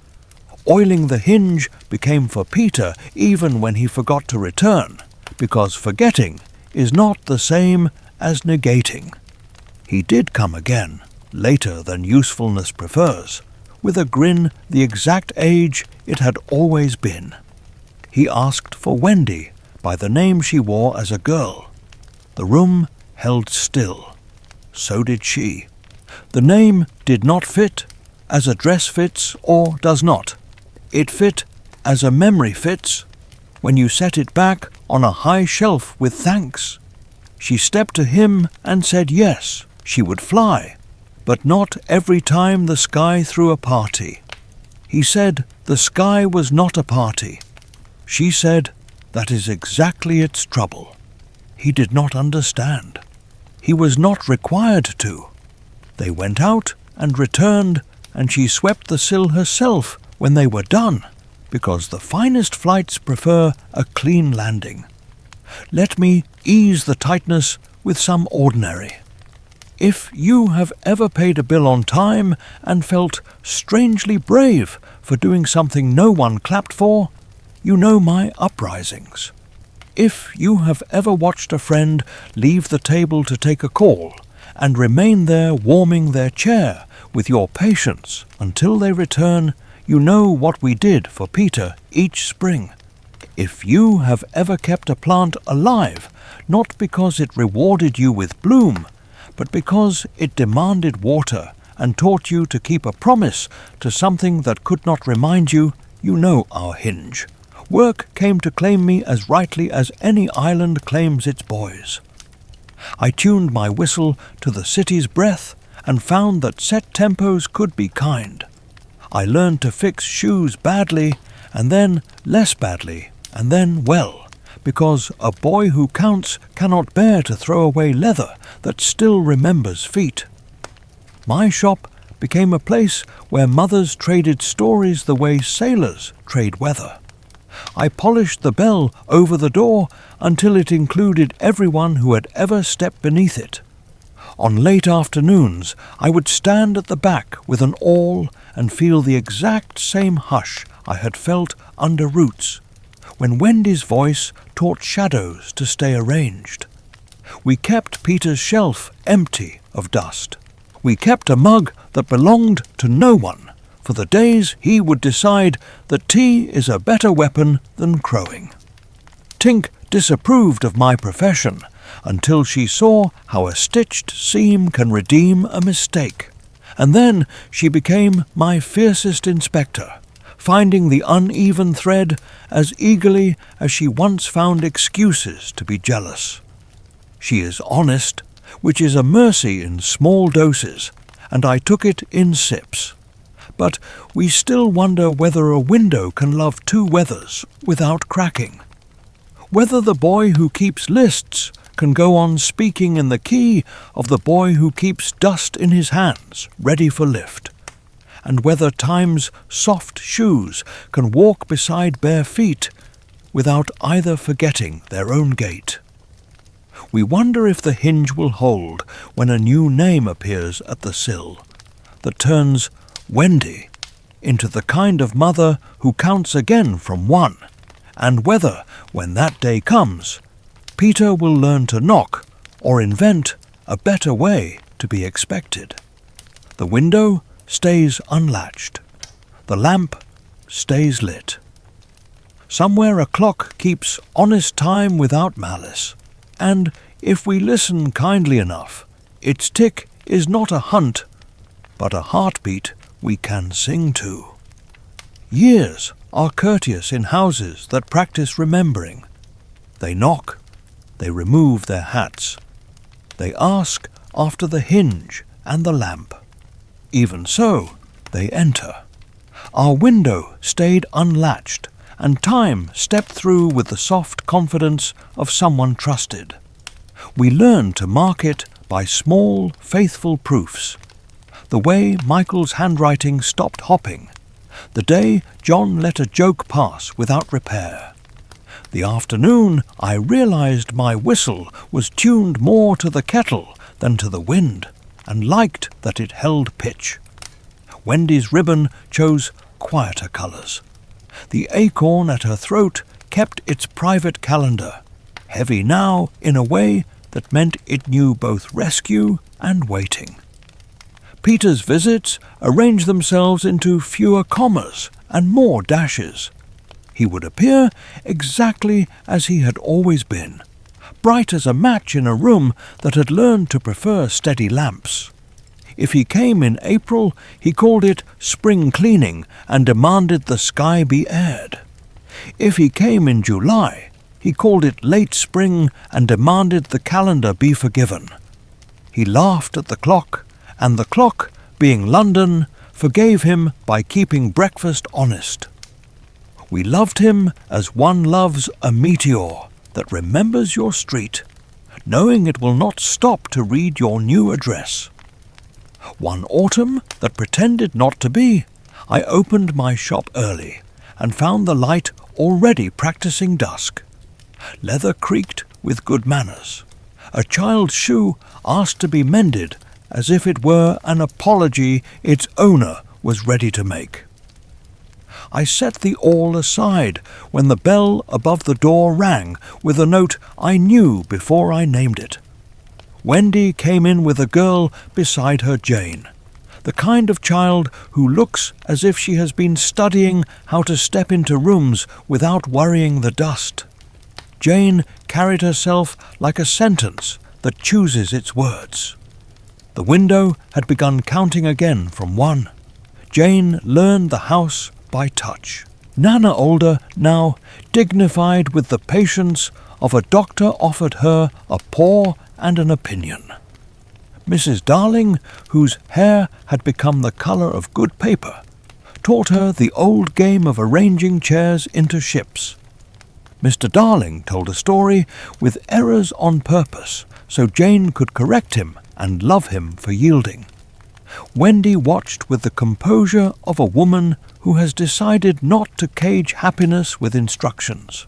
A: Oiling the hinge became for Peter even when he forgot to return, because forgetting is not the same as negating. He did come again, later than usefulness prefers, with a grin the exact age it had always been. He asked for Wendy by the name she wore as a girl. The room held still. So did she. The name did not fit as a dress fits or does not. It fit as a memory fits when you set it back on a high shelf with thanks. She stepped to him and said yes, she would fly, but not every time the sky threw a party. He said the sky was not a party. She said that is exactly its trouble. He did not understand. He was not required to. They went out and returned, and she swept the sill herself when they were done, because the finest flights prefer a clean landing. Let me ease the tightness with some ordinary. If you have ever paid a bill on time and felt strangely brave for doing something no one clapped for, you know my uprisings. If you have ever watched a friend leave the table to take a call and remain there warming their chair with your patience until they return, you know what we did for Peter each spring. If you have ever kept a plant alive, not because it rewarded you with bloom, but because it demanded water and taught you to keep a promise to something that could not remind you, you know our hinge. Work came to claim me as rightly as any island claims its boys. I tuned my whistle to the city's breath and found that set tempos could be kind. I learned to fix shoes badly, and then less badly, and then well, because a boy who counts cannot bear to throw away leather that still remembers feet. My shop became a place where mothers traded stories the way sailors trade weather. I polished the bell over the door until it included everyone who had ever stepped beneath it. On late afternoons, I would stand at the back with an awl and feel the exact same hush I had felt under roots, when Wendy's voice taught shadows to stay arranged. We kept Peter's shelf empty of dust. We kept a mug that belonged to no one, for the days he would decide that tea is a better weapon than crowing. Tink disapproved of my profession until she saw how a stitched seam can redeem a mistake, and then she became my fiercest inspector, finding the uneven thread as eagerly as she once found excuses to be jealous. She is honest, which is a mercy in small doses, and I took it in sips. But we still wonder whether a window can love two weathers without cracking. Whether the boy who keeps lists can go on speaking in the key of the boy who keeps dust in his hands, ready for lift. And whether Time's soft shoes can walk beside bare feet without either forgetting their own gait. We wonder if the hinge will hold when a new name appears at the sill that turns Wendy into the kind of mother who counts again from one, and whether, when that day comes, Peter will learn to knock or invent a better way to be expected. The window stays unlatched. The lamp stays lit. Somewhere a clock keeps honest time without malice, and if we listen kindly enough, its tick is not a hunt, but a heartbeat we can sing to. Years are courteous in houses that practice remembering. They knock, they remove their hats, they ask after the hinge and the lamp. Even so, they enter. Our window stayed unlatched, and time stepped through with the soft confidence of someone trusted. We learn to mark it by small, faithful proofs. The way Michael's handwriting stopped hopping, the day John let a joke pass without repair. The afternoon I realized my whistle was tuned more to the kettle than to the wind, and liked that it held pitch. Wendy's ribbon chose quieter colours. The acorn at her throat kept its private calendar, heavy now in a way that meant it knew both rescue and waiting. Peter's visits arranged themselves into fewer commas and more dashes. He would appear exactly as he had always been, bright as a match in a room that had learned to prefer steady lamps. If he came in April, he called it spring cleaning and demanded the sky be aired. If he came in July, he called it late spring and demanded the calendar be forgiven. He laughed at the clock, and the clock, being London, forgave him by keeping breakfast honest. We loved him as one loves a meteor that remembers your street, knowing it will not stop to read your new address. One autumn that pretended not to be, I opened my shop early and found the light already practicing dusk. Leather creaked with good manners. A child's shoe asked to be mended as if it were an apology its owner was ready to make. I set the awl aside when the bell above the door rang with a note I knew before I named it. Wendy came in with a girl beside her, Jane, the kind of child who looks as if she has been studying how to step into rooms without worrying the dust. Jane carried herself like a sentence that chooses its words. The window had begun counting again from one. Jane learned the house by touch. Nana older now, dignified with the patience of a doctor, offered her a paw and an opinion. Mrs. Darling, whose hair had become the colour of good paper, taught her the old game of arranging chairs into ships. Mr. Darling told a story with errors on purpose, so Jane could correct him and love him for yielding. Wendy watched with the composure of a woman who has decided not to cage happiness with instructions.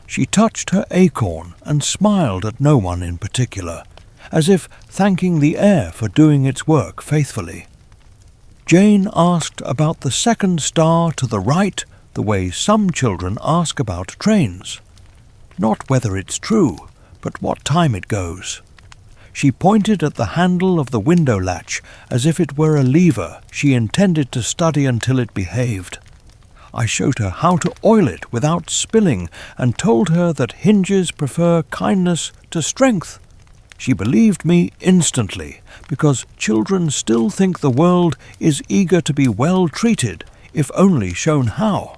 A: She touched her acorn and smiled at no one in particular, as if thanking the air for doing its work faithfully. Jane asked about the second star to the right the way some children ask about trains. Not whether it's true, but what time it goes. She pointed at the handle of the window latch as if it were a lever she intended to study until it behaved. I showed her how to oil it without spilling and told her that hinges prefer kindness to strength. She believed me instantly, because children still think the world is eager to be well treated, if only shown how.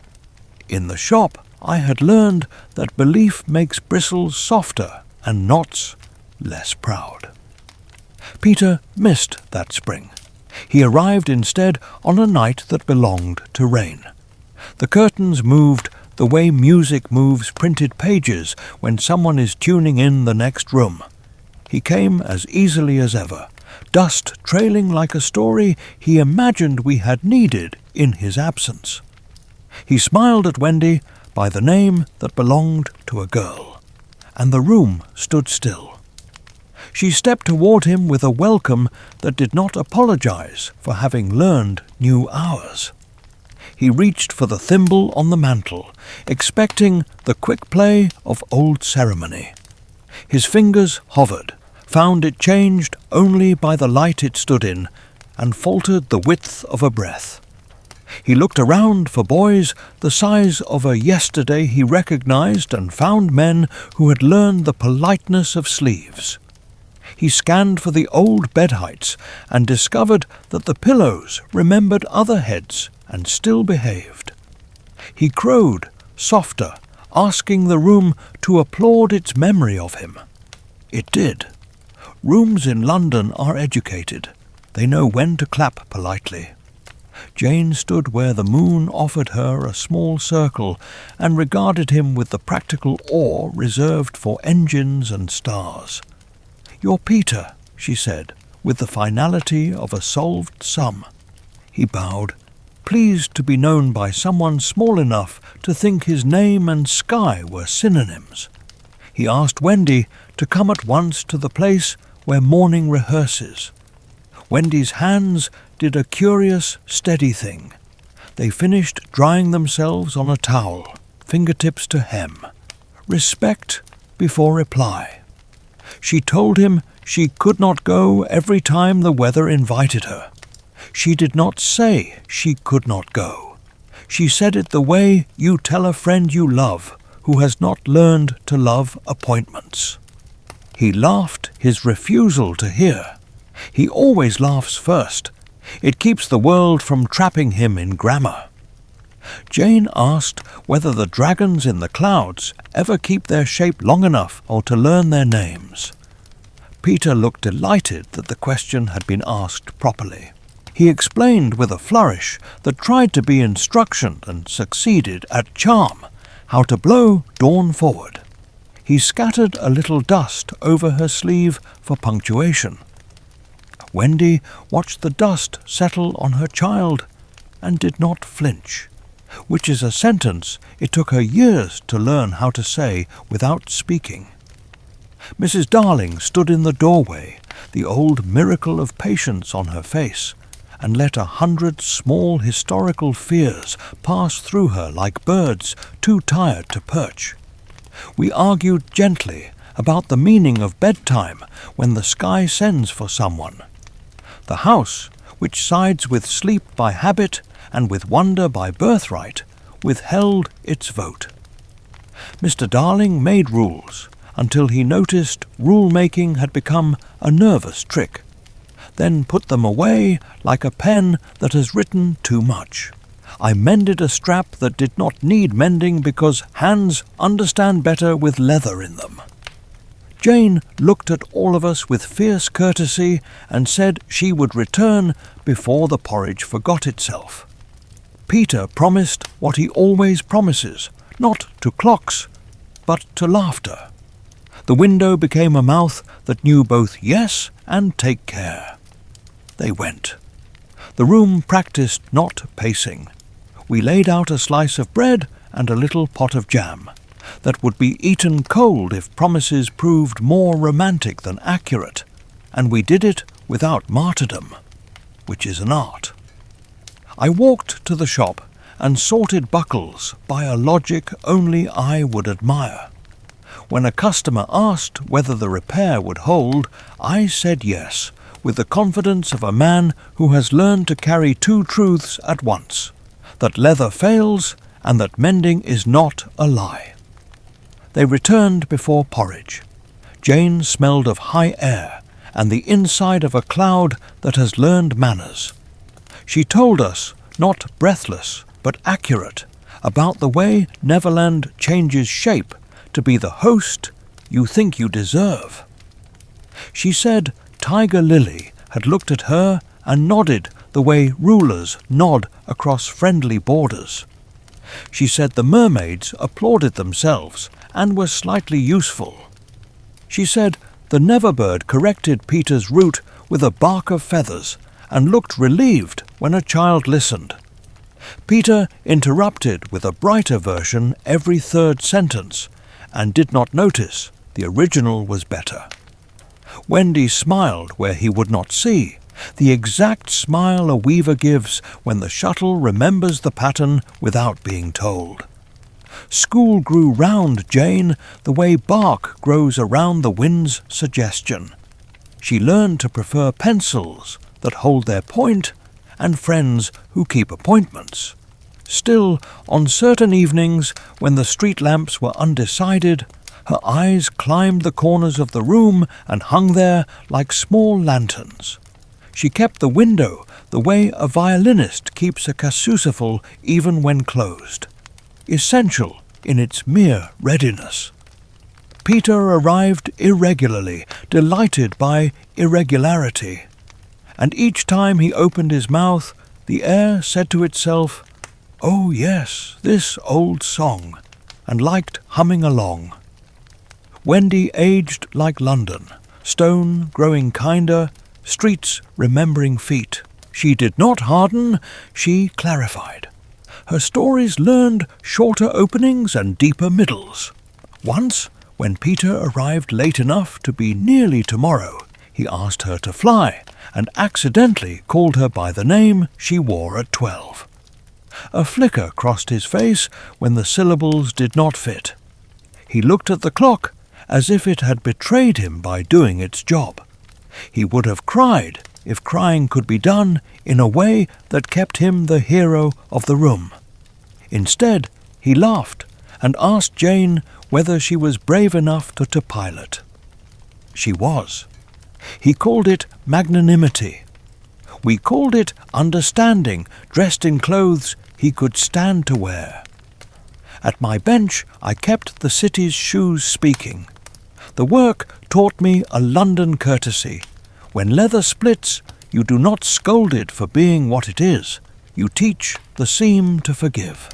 A: In the shop, I had learned that belief makes bristles softer and knots less proud. Peter missed that spring. He arrived instead on a night that belonged to rain. The curtains moved the way music moves printed pages when someone is tuning in the next room. He came as easily as ever, dust trailing like a story he imagined we had needed in his absence. He smiled at Wendy by the name that belonged to a girl, and the room stood still. She stepped toward him with a welcome that did not apologize for having learned new hours. He reached for the thimble on the mantel, expecting the quick play of old ceremony. His fingers hovered, found it changed only by the light it stood in, and faltered the width of a breath. He looked around for boys the size of a yesterday he recognized and found men who had learned the politeness of sleeves. He scanned for the old bed heights and discovered that the pillows remembered other heads and still behaved. He crowed, softer, asking the room to applaud its memory of him. It did. Rooms in London are educated. They know when to clap politely. Jane stood where the moon offered her a small circle and regarded him with the practical awe reserved for engines and stars. "You're Peter," she said, with the finality of a solved sum. He bowed, pleased to be known by someone small enough to think his name and sky were synonyms. He asked Wendy to come at once to the place where morning rehearses. Wendy's hands did a curious, steady thing. They finished drying themselves on a towel, fingertips to hem. Respect before reply. She told him she could not go every time the weather invited her. She did not say she could not go. She said it the way you tell a friend you love who has not learned to love appointments. He laughed his refusal to hear. He always laughs first. It keeps the world from trapping him in grammar. Jane asked whether the dragons in the clouds ever keep their shape long enough or to learn their names. Peter looked delighted that the question had been asked properly. He explained with a flourish that tried to be instruction and succeeded at charm how to blow Dawn forward. He scattered a little dust over her sleeve for punctuation. Wendy watched the dust settle on her child and did not flinch, which is a sentence it took her years to learn how to say without speaking. Mrs. Darling stood in the doorway, the old miracle of patience on her face, and let 100 small historical fears pass through her like birds too tired to perch. We argued gently about the meaning of bedtime when the sky sends for someone. The house, which sides with sleep by habit and with wonder by birthright, withheld its vote. Mr. Darling made rules until he noticed rule-making had become a nervous trick, then put them away like a pen that has written too much. I mended a strap that did not need mending because hands understand better with leather in them. Jane looked at all of us with fierce courtesy and said she would return before the porridge forgot itself. Peter promised what he always promises, not to clocks, but to laughter. The window became a mouth that knew both yes and take care. They went. The room practiced not pacing. We laid out a slice of bread and a little pot of jam that would be eaten cold if promises proved more romantic than accurate, and we did it without martyrdom, which is an art. I walked to the shop and sorted buckles by a logic only I would admire. When a customer asked whether the repair would hold, I said yes, with the confidence of a man who has learned to carry two truths at once, that leather fails and that mending is not a lie. They returned before porridge. Jane smelled of high air and the inside of a cloud that has learned manners. She told us, not breathless, but accurate, about the way Neverland changes shape to be the host you think you deserve. She said Tiger Lily had looked at her and nodded the way rulers nod across friendly borders. She said the mermaids applauded themselves and were slightly useful. She said the Neverbird corrected Peter's route with a bark of feathers and looked relieved when a child listened. Peter interrupted with a brighter version every third sentence and did not notice the original was better. Wendy smiled where he would not see, the exact smile a weaver gives when the shuttle remembers the pattern without being told. School grew round Jane the way bark grows around the wind's suggestion. She learned to prefer pencils that hold their point and friends who keep appointments. Still, on certain evenings when the street lamps were undecided, her eyes climbed the corners of the room and hung there like small lanterns. She kept the window the way a violinist keeps a casusifal even when closed, essential in its mere readiness. Peter arrived irregularly, delighted by irregularity, and each time he opened his mouth, the air said to itself, "Oh yes, this old song," and liked humming along. Wendy aged like London, stone growing kinder, streets remembering feet. She did not harden, she clarified. Her stories learned shorter openings and deeper middles. Once, when Peter arrived late enough to be nearly tomorrow, he asked her to fly and accidentally called her by the name she wore at 12. A flicker crossed his face when the syllables did not fit. He looked at the clock as if it had betrayed him by doing its job. He would have cried if crying could be done in a way that kept him the hero of the room. Instead, he laughed and asked Jane whether she was brave enough to pilot. She was. He called it magnanimity. We called it understanding, dressed in clothes he could stand to wear. At my bench I kept the city's shoes speaking. The work taught me a London courtesy. When leather splits, you do not scold it for being what it is. You teach the seam to forgive.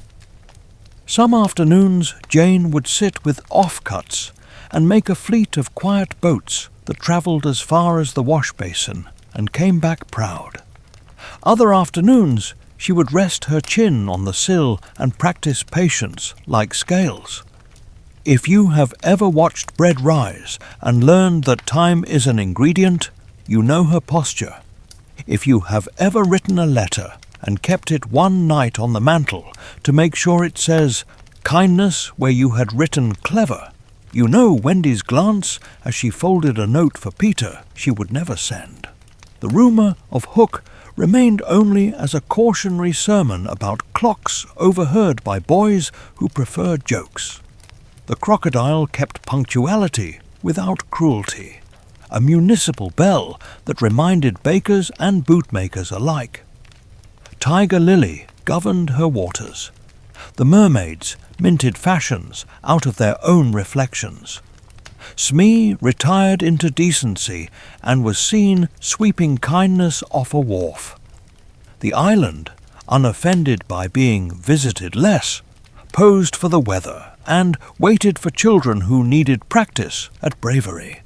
A: Some afternoons Jane would sit with offcuts and make a fleet of quiet boats that travelled as far as the wash basin and came back proud. Other afternoons she would rest her chin on the sill and practice patience like scales. If you have ever watched bread rise and learned that time is an ingredient, you know her posture. If you have ever written a letter and kept it one night on the mantel to make sure it says kindness where you had written clever, you know Wendy's glance as she folded a note for Peter she would never send. The rumour of Hook remained only as a cautionary sermon about clocks overheard by boys who preferred jokes. The crocodile kept punctuality without cruelty, a municipal bell that reminded bakers and bootmakers alike. Tiger Lily governed her waters. The mermaids minted fashions out of their own reflections. Smee retired into decency and was seen sweeping kindness off a wharf. The island, unoffended by being visited less, posed for the weather and waited for children who needed practice at bravery.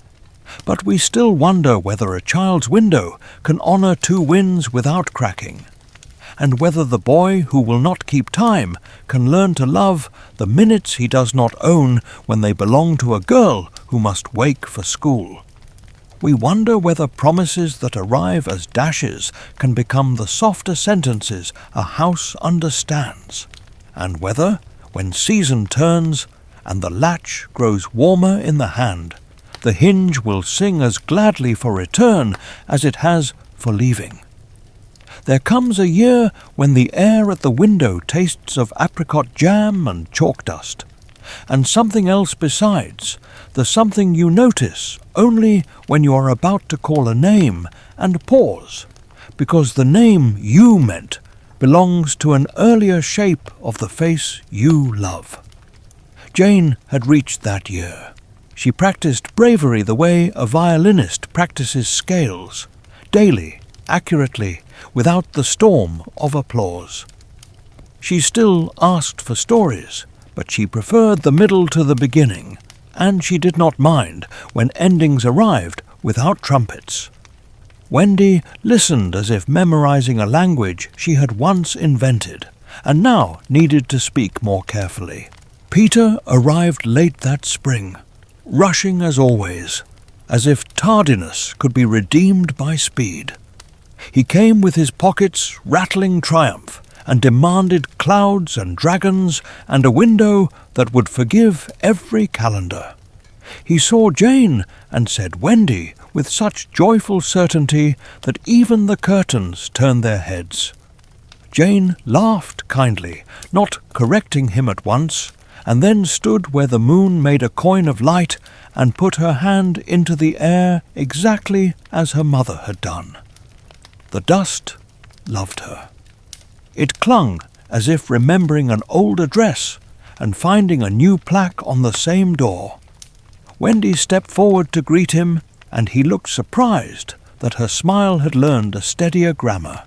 A: But we still wonder whether a child's window can honour two winds without cracking, and whether the boy who will not keep time can learn to love the minutes he does not own when they belong to a girl who must wake for school. We wonder whether promises that arrive as dashes can become the softer sentences a house understands, and whether, when season turns and the latch grows warmer in the hand, the hinge will sing as gladly for return as it has for leaving. There comes a year when the air at the window tastes of apricot jam and chalk dust, and something else besides, the something you notice only when you are about to call a name and pause, because the name you meant belongs to an earlier shape of the face you love. Jane had reached that year. She practiced bravery the way a violinist practices scales, daily accurately without the storm of applause. She still asked for stories, but she preferred the middle to the beginning, and she did not mind when endings arrived without trumpets. Wendy listened as if memorizing a language she had once invented, and now needed to speak more carefully. Peter arrived late that spring, rushing as always, as if tardiness could be redeemed by speed. He came with his pockets rattling triumph, and demanded clouds and dragons and a window that would forgive every calendar. He saw Jane and said Wendy with such joyful certainty that even the curtains turned their heads. Jane laughed kindly, not correcting him at once, and then stood where the moon made a coin of light and put her hand into the air exactly as her mother had done. The dust loved her. It clung as if remembering an old address and finding a new plaque on the same door. Wendy stepped forward to greet him, and he looked surprised that her smile had learned a steadier grammar.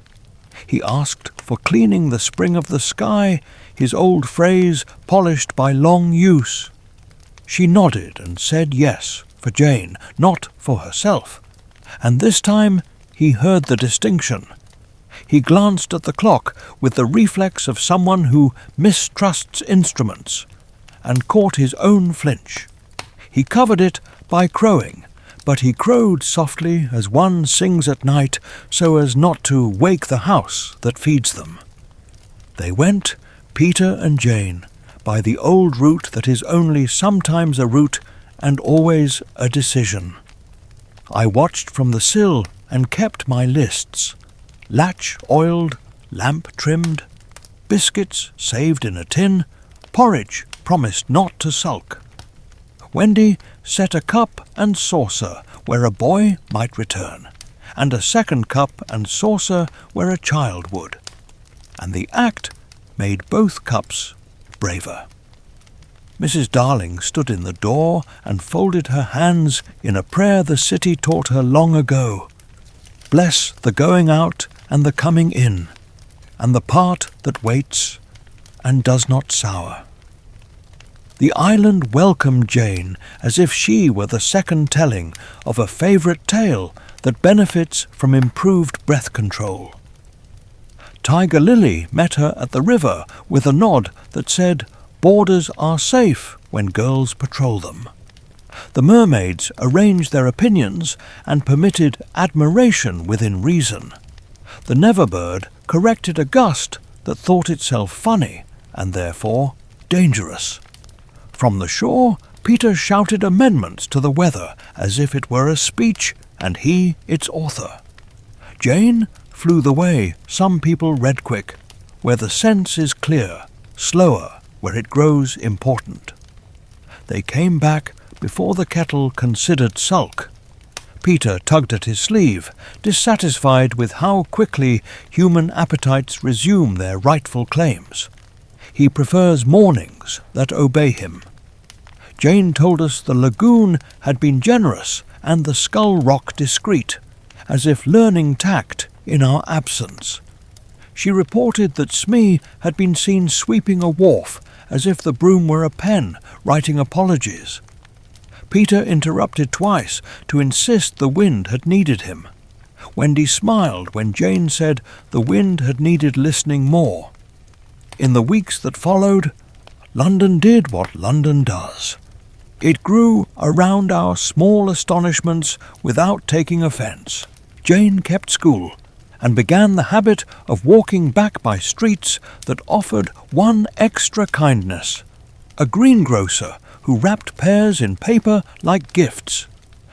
A: He asked for cleaning the spring of the sky, his old phrase polished by long use. She nodded and said yes, for Jane, not for herself, and this time he heard the distinction. He glanced at the clock with the reflex of someone who mistrusts instruments, and caught his own flinch. He covered it by crowing, but he crowed softly as one sings at night so as not to wake the house that feeds them. They went, Peter and Jane, by the old route that is only sometimes a route and always a decision. I watched from the sill and kept my lists. Latch oiled, lamp trimmed, biscuits saved in a tin, porridge promised not to sulk. Wendy set a cup and saucer where a boy might return, and a second cup and saucer where a child would, and the act made both cups braver. Mrs. Darling stood in the door and folded her hands in a prayer the city taught her long ago. Bless the going out and the coming in, and the part that waits and does not sour. The island welcomed Jane as if she were the second telling of a favourite tale that benefits from improved breath control. Tiger Lily met her at the river with a nod that said, "Borders are safe when girls patrol them." The mermaids arranged their opinions and permitted admiration within reason. The Neverbird corrected a gust that thought itself funny and therefore dangerous. From the shore, Peter shouted amendments to the weather as if it were a speech and he its author. Jane flew the way some people read quick, where the sense is clear, slower where it grows important. They came back before the kettle considered sulk. Peter tugged at his sleeve, dissatisfied with how quickly human appetites resume their rightful claims. He prefers mornings that obey him. Jane told us the lagoon had been generous and the Skull Rock discreet, as if learning tact in our absence. She reported that Smee had been seen sweeping a wharf as if the broom were a pen, writing apologies. Peter interrupted twice to insist the wind had needed him. Wendy smiled when Jane said the wind had needed listening more. In the weeks that followed, London did what London does. It grew around our small astonishments without taking offence. Jane kept school and began the habit of walking back by streets that offered one extra kindness. A greengrocer who wrapped pears in paper like gifts.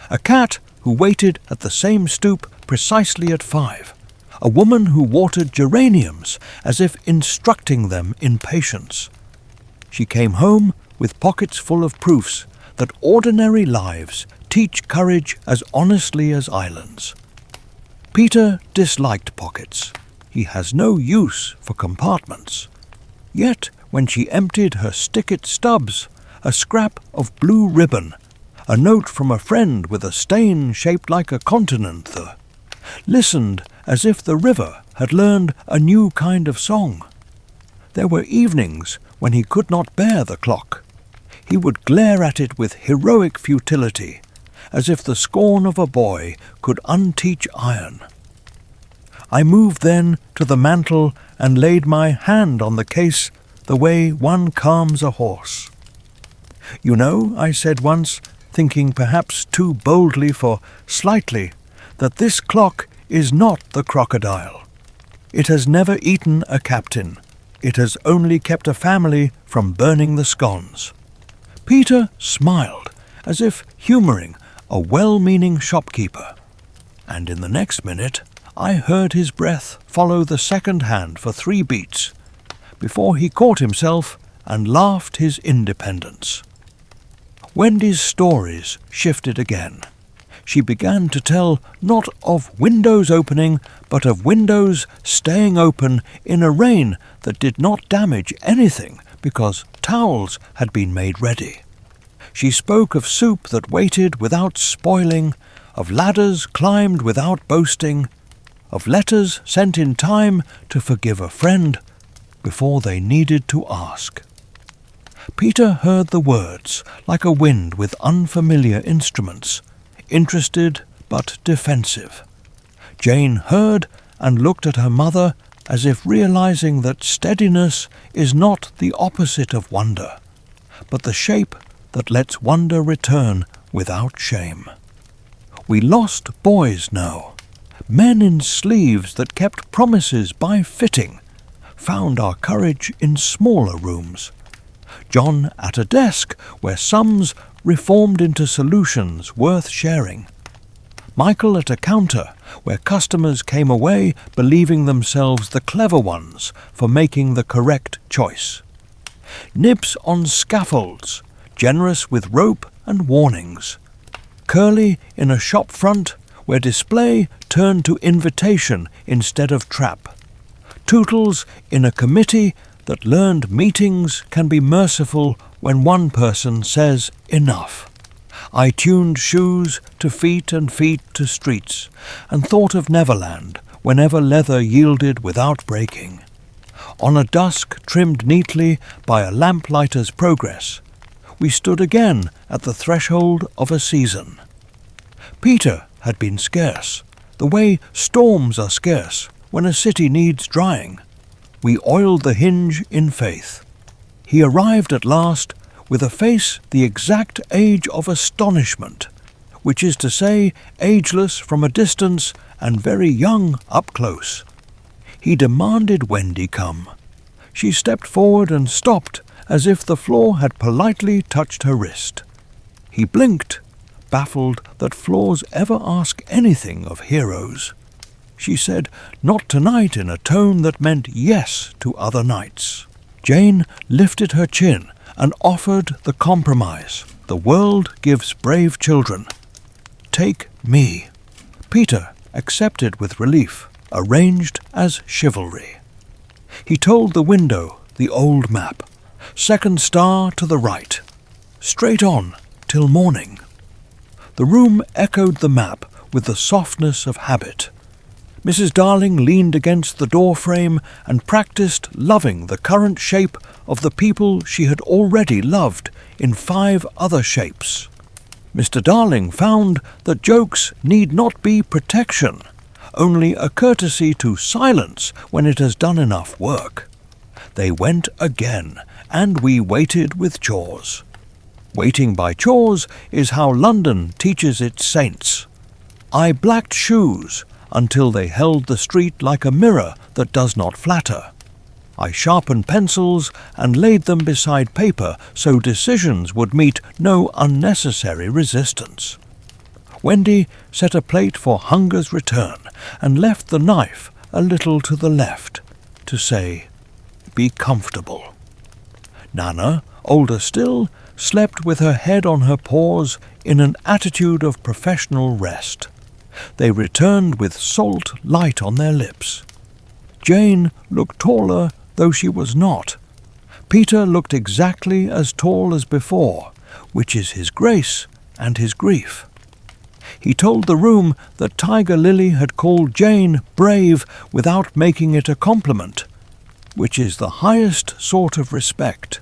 A: A cat who waited at the same stoop precisely at 5. A woman who watered geraniums as if instructing them in patience. She came home with pockets full of proofs that ordinary lives teach courage as honestly as islands. Peter disliked pockets. He has no use for compartments. Yet, when she emptied her stick-it stubs, a scrap of blue ribbon, a note from a friend with a stain shaped like a continent, listened as if the river had learned a new kind of song. There were evenings when he could not bear the clock. He would glare at it with heroic futility, as if the scorn of a boy could unteach iron. I moved then to the mantel and laid my hand on the case the way one calms a horse. "You know," I said once, thinking perhaps too boldly for slightly, "that this clock is not the crocodile. It has never eaten a captain. It has only kept a family from burning the scones." Peter smiled, as if humouring a well-meaning shopkeeper, and in the next minute I heard his breath follow the second hand for 3 beats, before he caught himself and laughed his independence. Wendy's stories shifted again. She began to tell not of windows opening, but of windows staying open in a rain that did not damage anything because towels had been made ready. She spoke of soup that waited without spoiling, of ladders climbed without boasting, of letters sent in time to forgive a friend before they needed to ask. Peter heard the words like a wind with unfamiliar instruments, interested but defensive. Jane heard and looked at her mother as if realizing that steadiness is not the opposite of wonder, but the shape that lets wonder return without shame. We lost boys now. Men in sleeves that kept promises by fitting found our courage in smaller rooms. John at a desk where sums reformed into solutions worth sharing. Michael at a counter where customers came away believing themselves the clever ones for making the correct choice. Nibs on scaffolds, generous with rope and warnings. Curly in a shop front where display turned to invitation instead of trap. Tootles in a committee that learned meetings can be merciful when one person says enough. I tuned shoes to feet and feet to streets, and thought of Neverland whenever leather yielded without breaking. On a dusk trimmed neatly by a lamplighter's progress, we stood again at the threshold of a season. Peter had been scarce, the way storms are scarce when a city needs drying. We oiled the hinge in faith. He arrived at last with a face the exact age of astonishment, which is to say, ageless from a distance and very young up close. He demanded Wendy come. She stepped forward and stopped as if the floor had politely touched her wrist. He blinked, baffled that floors ever ask anything of heroes. She said, "Not tonight," in a tone that meant yes to other nights. Jane lifted her chin and offered the compromise the world gives brave children. "Take me." Peter accepted with relief, arranged as chivalry. He told the window the old map. Second star to the right. Straight on till morning. The room echoed the map with the softness of habit. Mrs. Darling leaned against the door frame and practiced loving the current shape of the people she had already loved in 5 other shapes. Mr. Darling found that jokes need not be protection, only a courtesy to silence when it has done enough work. They went again, and we waited with chores. Waiting by chores is how London teaches its saints. I blacked shoes until they held the street like a mirror that does not flatter. I sharpened pencils and laid them beside paper so decisions would meet no unnecessary resistance. Wendy set a plate for hunger's return and left the knife a little to the left to say, "Be comfortable." Nana, older still, slept with her head on her paws in an attitude of professional rest. They returned with salt light on their lips. Jane looked taller, though she was not. Peter looked exactly as tall as before, which is his grace and his grief. He told the room that Tiger Lily had called Jane brave without making it a compliment, which is the highest sort of respect.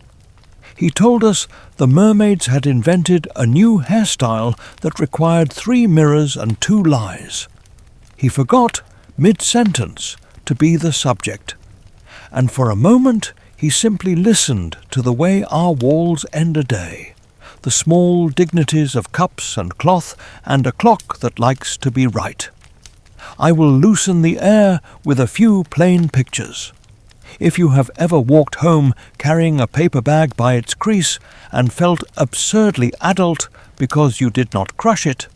A: He told us the mermaids had invented a new hairstyle that required 3 mirrors and 2 lies. He forgot, mid-sentence, to be the subject, and for a moment he simply listened to the way our walls end a day, the small dignities of cups and cloth and a clock that likes to be right. I will loosen the air with a few plain pictures. If you have ever walked home carrying a paper bag by its crease and felt absurdly adult because you did not crush it,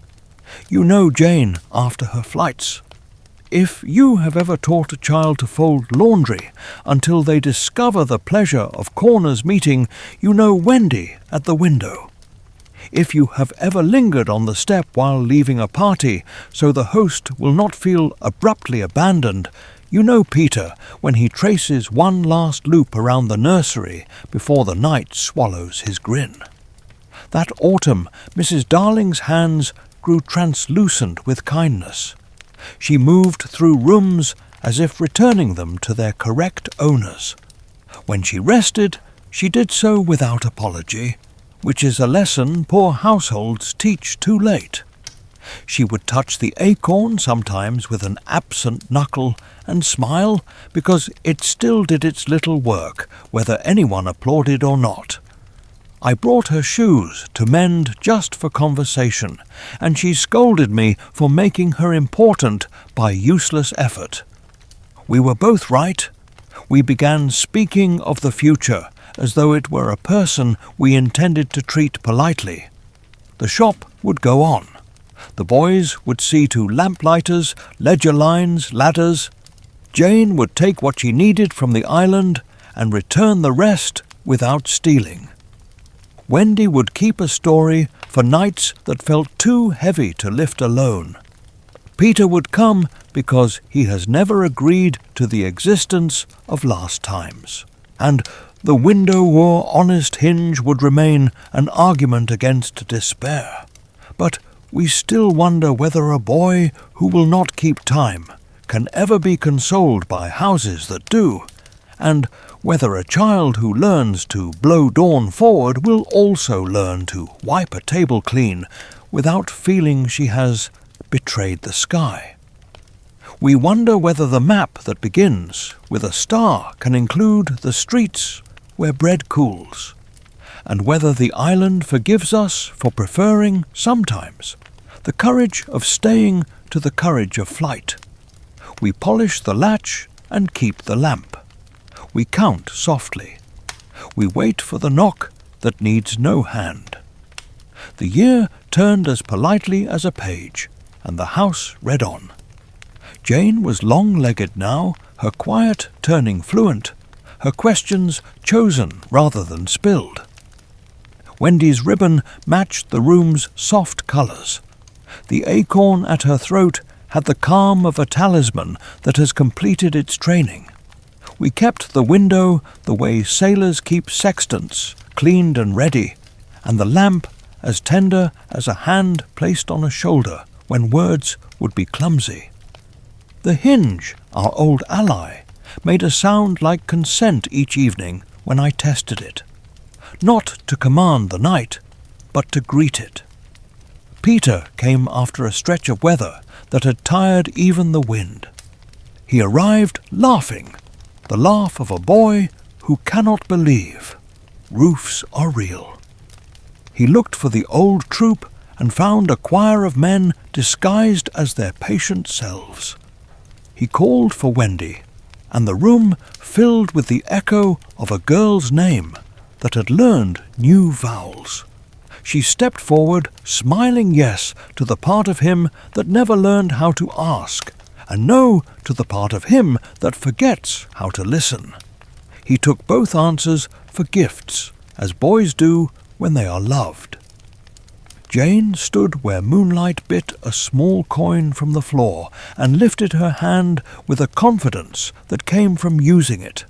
A: you know Jane after her flights. If you have ever taught a child to fold laundry until they discover the pleasure of corners meeting, you know Wendy at the window. If you have ever lingered on the step while leaving a party so the host will not feel abruptly abandoned, you know Peter when he traces one last loop around the nursery before the night swallows his grin. That autumn, Mrs. Darling's hands grew translucent with kindness. She moved through rooms as if returning them to their correct owners. When she rested, she did so without apology, which is a lesson poor households teach too late. She would touch the acorn sometimes with an absent knuckle and smile because it still did its little work, whether anyone applauded or not. I brought her shoes to mend just for conversation, and she scolded me for making her important by useless effort. We were both right. We began speaking of the future as though it were a person we intended to treat politely. The shop would go on. The boys would see to lamplighters, ledger lines, ladders. Jane would take what she needed from the island and return the rest without stealing. Wendy would keep a story for nights that felt too heavy to lift alone. Peter would come because he has never agreed to the existence of last times. And the window or honest hinge would remain an argument against despair. But we still wonder whether a boy who will not keep time can ever be consoled by houses that do, and whether a child who learns to blow dawn forward will also learn to wipe a table clean without feeling she has betrayed the sky. We wonder whether the map that begins with a star can include the streets where bread cools, and whether the island forgives us for preferring, sometimes, the courage of staying to the courage of flight. We polish the latch and keep the lamp. We count softly. We wait for the knock that needs no hand. The year turned as politely as a page, and the house read on. Jane was long-legged now, her quiet turning fluent, her questions chosen rather than spilled. Wendy's ribbon matched the room's soft colours. The acorn at her throat had the calm of a talisman that has completed its training. We kept the window the way sailors keep sextants, cleaned and ready, and the lamp as tender as a hand placed on a shoulder when words would be clumsy. The hinge, our old ally, made a sound like consent each evening when I tested it, not to command the night, but to greet it. Peter came after a stretch of weather that had tired even the wind. He arrived laughing, the laugh of a boy who cannot believe roofs are real. He looked for the old troop and found a choir of men disguised as their patient selves. He called for Wendy, and the room filled with the echo of a girl's name that had learned new vowels. She stepped forward, smiling yes to the part of him that never learned how to ask, and no to the part of him that forgets how to listen. He took both answers for gifts, as boys do when they are loved. Jane stood where moonlight bit a small coin from the floor and lifted her hand with a confidence that came from using it.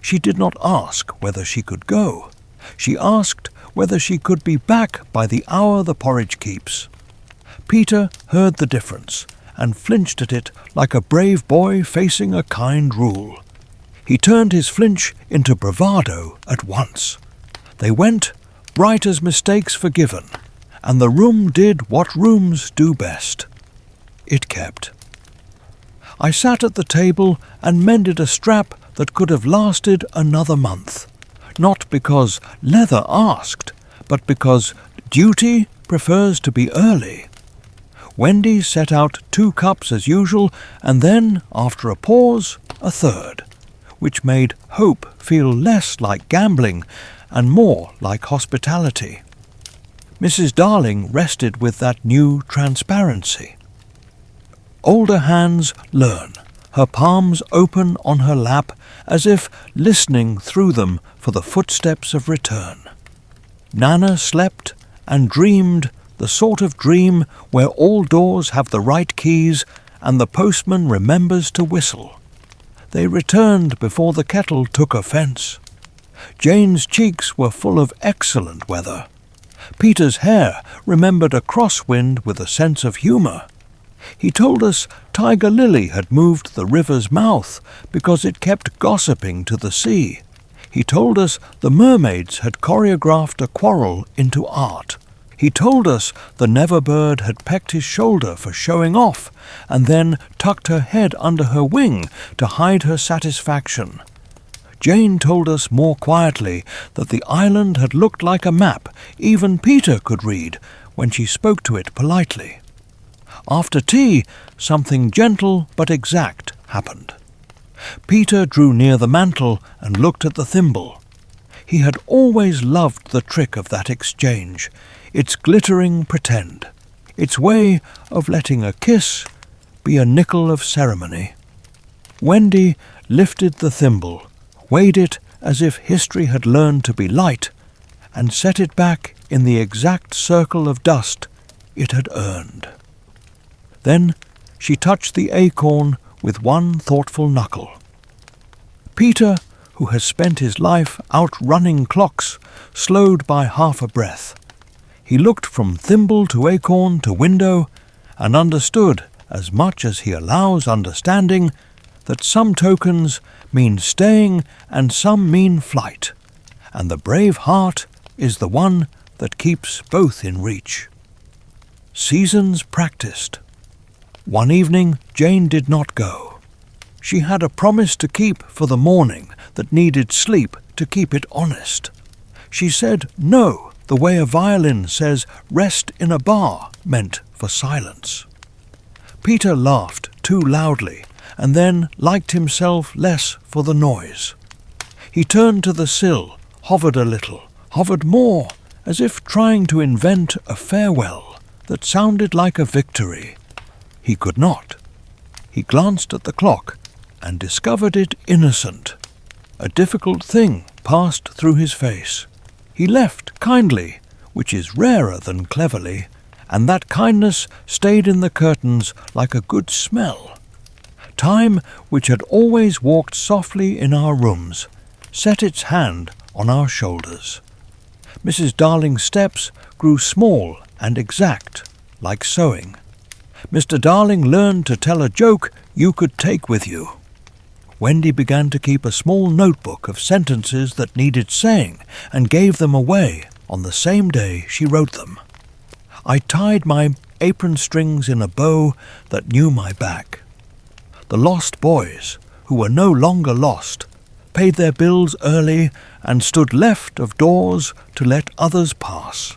A: She did not ask whether she could go. She asked whether she could be back by the hour the porridge keeps. Peter heard the difference and flinched at it like a brave boy facing a kind rule. He turned his flinch into bravado at once. They went, bright as mistakes forgiven, and the room did what rooms do best. It kept. I sat at the table and mended a strap that could have lasted another month, not because leather asked, but because duty prefers to be early. Wendy set out 2 cups as usual, and then, after a pause, a third, which made hope feel less like gambling and more like hospitality. Mrs. Darling rested with that new transparency. Older hands learn, her palms open on her lap as if listening through them for the footsteps of return. Nana slept and dreamed the sort of dream where all doors have the right keys and the postman remembers to whistle. They returned before the kettle took offence. Jane's cheeks were full of excellent weather. Peter's hair remembered a crosswind with a sense of humour. He told us Tiger Lily had moved the river's mouth because it kept gossiping to the sea. He told us the mermaids had choreographed a quarrel into art. He told us the Neverbird had pecked his shoulder for showing off and then tucked her head under her wing to hide her satisfaction. Jane told us more quietly that the island had looked like a map even Peter could read when she spoke to it politely. After tea, something gentle but exact happened. Peter drew near the mantel and looked at the thimble. He had always loved the trick of that exchange, its glittering pretend, its way of letting a kiss be a nickel of ceremony. Wendy lifted the thimble, weighed it as if history had learned to be light, and set it back in the exact circle of dust it had earned. Then she touched the acorn with one thoughtful knuckle. Peter, who has spent his life outrunning clocks, slowed by half a breath. He looked from thimble to acorn to window, and understood, as much as he allows understanding, that some tokens mean staying and some mean flight, and the brave heart is the one that keeps both in reach. Seasons practised. One evening Jane did not go. She had a promise to keep for the morning that needed sleep to keep it honest. She said no, the way a violin says rest in a bar meant for silence. Peter laughed too loudly, and then liked himself less for the noise. He turned to the sill, hovered a little, hovered more, as if trying to invent a farewell that sounded like a victory. He could not. He glanced at the clock and discovered it innocent. A difficult thing passed through his face. He left kindly, which is rarer than cleverly, and that kindness stayed in the curtains like a good smell. Time, which had always walked softly in our rooms, set its hand on our shoulders. Mrs. Darling's steps grew small and exact, like sewing. Mr. Darling learned to tell a joke you could take with you. Wendy began to keep a small notebook of sentences that needed saying and gave them away on the same day she wrote them. I tied my apron strings in a bow that knew my back. The lost boys, who were no longer lost, paid their bills early and stood left of doors to let others pass.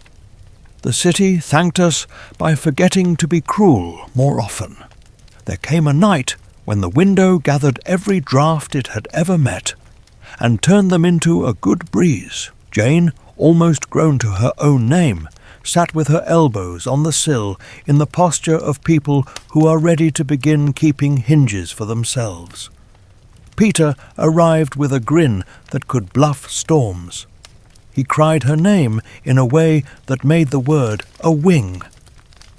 A: The city thanked us by forgetting to be cruel more often. There came a night when the window gathered every draught it had ever met, and turned them into a good breeze. Jane, almost grown to her own name, sat with her elbows on the sill in the posture of people who are ready to begin keeping hinges for themselves. Peter arrived with a grin that could bluff storms. He cried her name in a way that made the word a wing.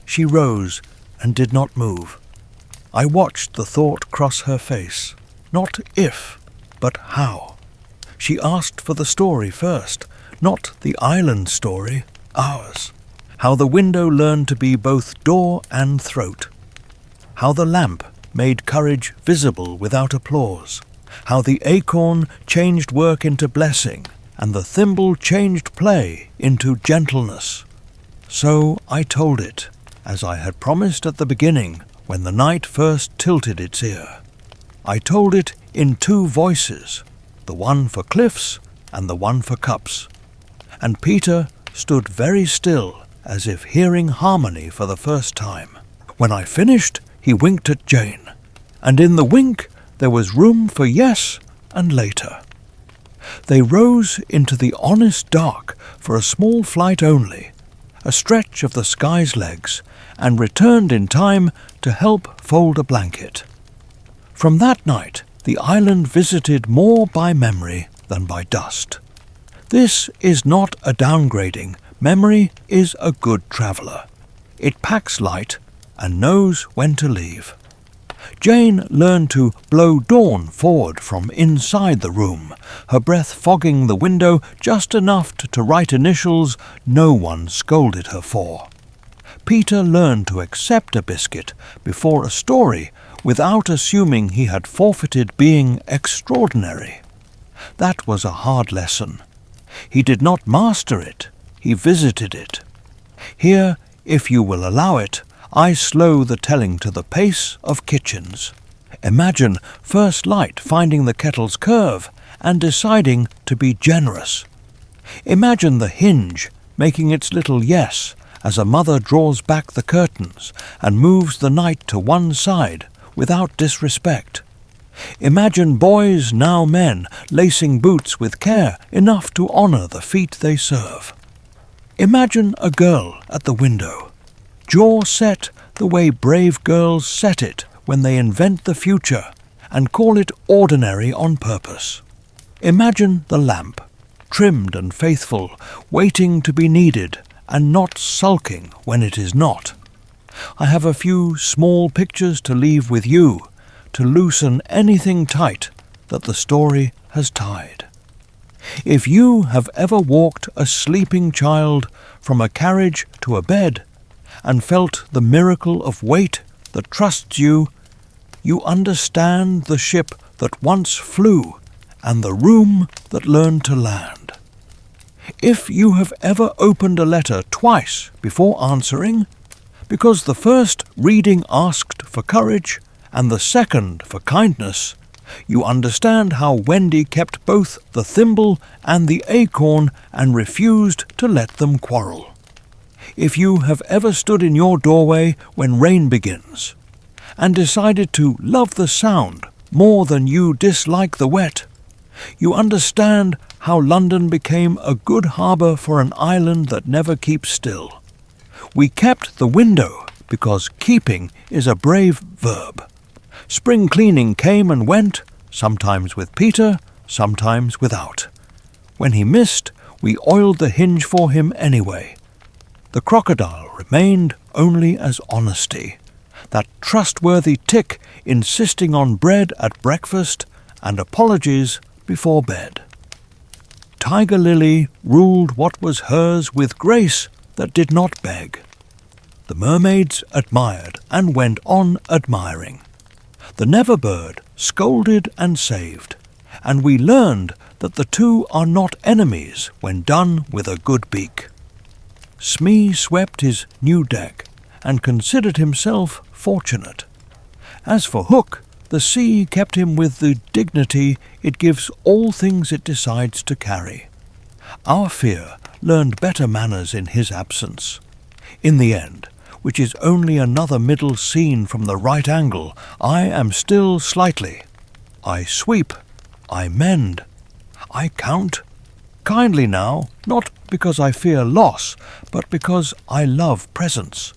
A: She rose and did not move. I watched the thought cross her face. Not if, but how. She asked for the story first, not the island story, ours. how the window learned to be both door and throat, how the lamp made courage visible without applause, how the acorn changed work into blessing, and the thimble changed play into gentleness. So I told it, as I had promised at the beginning when the night first tilted its ear. I told it in two voices, the one for cliffs and the one for cups, and Peter stood very still as if hearing harmony for the first time. When I finished, he winked at Jane, and in the wink there was room for yes and later. They rose into the honest dark for a small flight only, a stretch of the sky's legs, and returned in time to help fold a blanket. From that night, the island visited more by memory than by dust. This is not a downgrading. Memory is a good traveller. It packs light and knows when to leave. Jane learned to blow dawn forward from inside the room, her breath fogging the window just enough to write initials no one scolded her for. Peter learned to accept a biscuit before a story without assuming he had forfeited being extraordinary. That was a hard lesson. He did not master it, he visited it. Here, if you will allow it, I slow the telling to the pace of kitchens. Imagine first light finding the kettle's curve and deciding to be generous. Imagine the hinge making its little yes as a mother draws back the curtains and moves the night to one side without disrespect. Imagine boys, now men, lacing boots with care enough to honour the feet they serve. Imagine a girl at the window, jaw set the way brave girls set it when they invent the future and call it ordinary on purpose. Imagine the lamp, trimmed and faithful, waiting to be needed and not sulking when it is not. I have a few small pictures to leave with you to loosen anything tight that the story has tied. If you have ever walked a sleeping child from a carriage to a bed and felt the miracle of weight that trusts you, you understand the ship that once flew and the room that learned to land. If you have ever opened a letter twice before answering, because the first reading asked for courage and the second for kindness, you understand how Wendy kept both the thimble and the acorn and refused to let them quarrel. If you have ever stood in your doorway when rain begins and decided to love the sound more than you dislike the wet, you understand how London became a good harbour for an island that never keeps still. We kept the window because keeping is a brave verb. Spring cleaning came and went, sometimes with Peter, sometimes without. When he missed, we oiled the hinge for him anyway. The crocodile remained only as honesty, that trustworthy tick insisting on bread at breakfast and apologies before bed. Tiger Lily ruled what was hers with grace that did not beg. The mermaids admired and went on admiring. The Neverbird scolded and saved, and we learned that the two are not enemies when done with a good beak. Smee swept his new deck and considered himself fortunate. As for Hook, the sea kept him with the dignity it gives all things it decides to carry. Our fear learned better manners in his absence. In the end, which is only another middle scene from the right angle, I am still slightly. I sweep, I mend, I count. Kindly now, not because I fear loss, but because I love presence.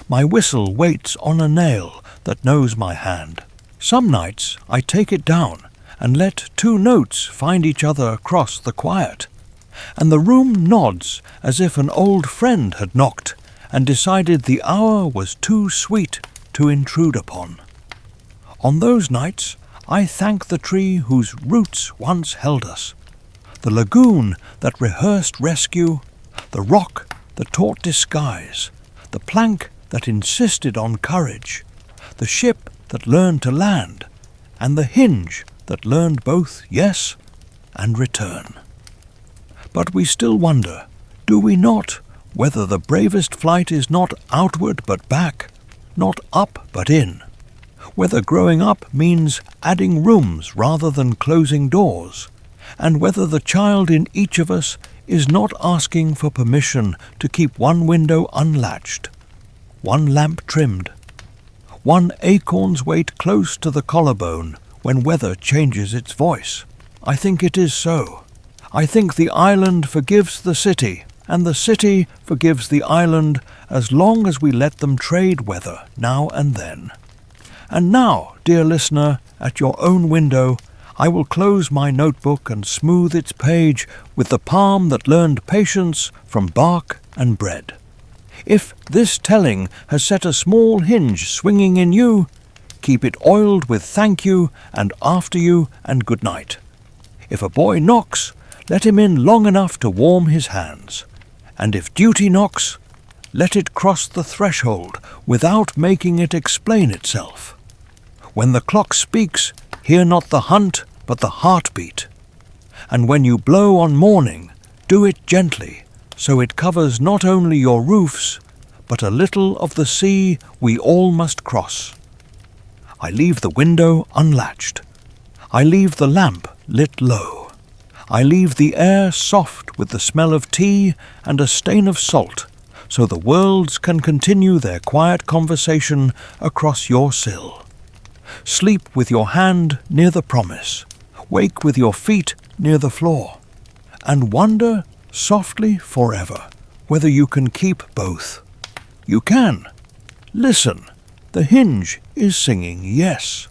A: My whistle waits on a nail that knows my hand. Some nights I take it down and let two notes find each other across the quiet, and the room nods as if an old friend had knocked and decided the hour was too sweet to intrude upon. On those nights I thank the tree whose roots once held us, the lagoon that rehearsed rescue, the rock that taught disguise, the plank that insisted on courage, the ship that learned to land, and the hinge that learned both yes and return. But we still wonder, do we not, whether the bravest flight is not outward but back, not up but in, whether growing up means adding rooms rather than closing doors, and whether the child in each of us is not asking for permission to keep one window unlatched, one lamp trimmed, one acorn's weight close to the collarbone when weather changes its voice. I think it is so. I think the island forgives the city, and the city forgives the island as long as we let them trade weather now and then. And now, dear listener, at your own window, I will close my notebook and smooth its page with the palm that learned patience from bark and bread. If this telling has set a small hinge swinging in you, keep it oiled with thank you and after you and good night. If a boy knocks, let him in long enough to warm his hands. And if duty knocks, let it cross the threshold without making it explain itself. When the clock speaks, hear not the hunt, but the heartbeat. And when you blow on morning, do it gently, so it covers not only your roofs, but a little of the sea we all must cross. I leave the window unlatched. I leave the lamp lit low. I leave the air soft with the smell of tea and a stain of salt, so the worlds can continue their quiet conversation across your sill. Sleep with your hand near the promise, wake with your feet near the floor, and wonder softly forever whether you can keep both. You can. Listen, the hinge is singing yes.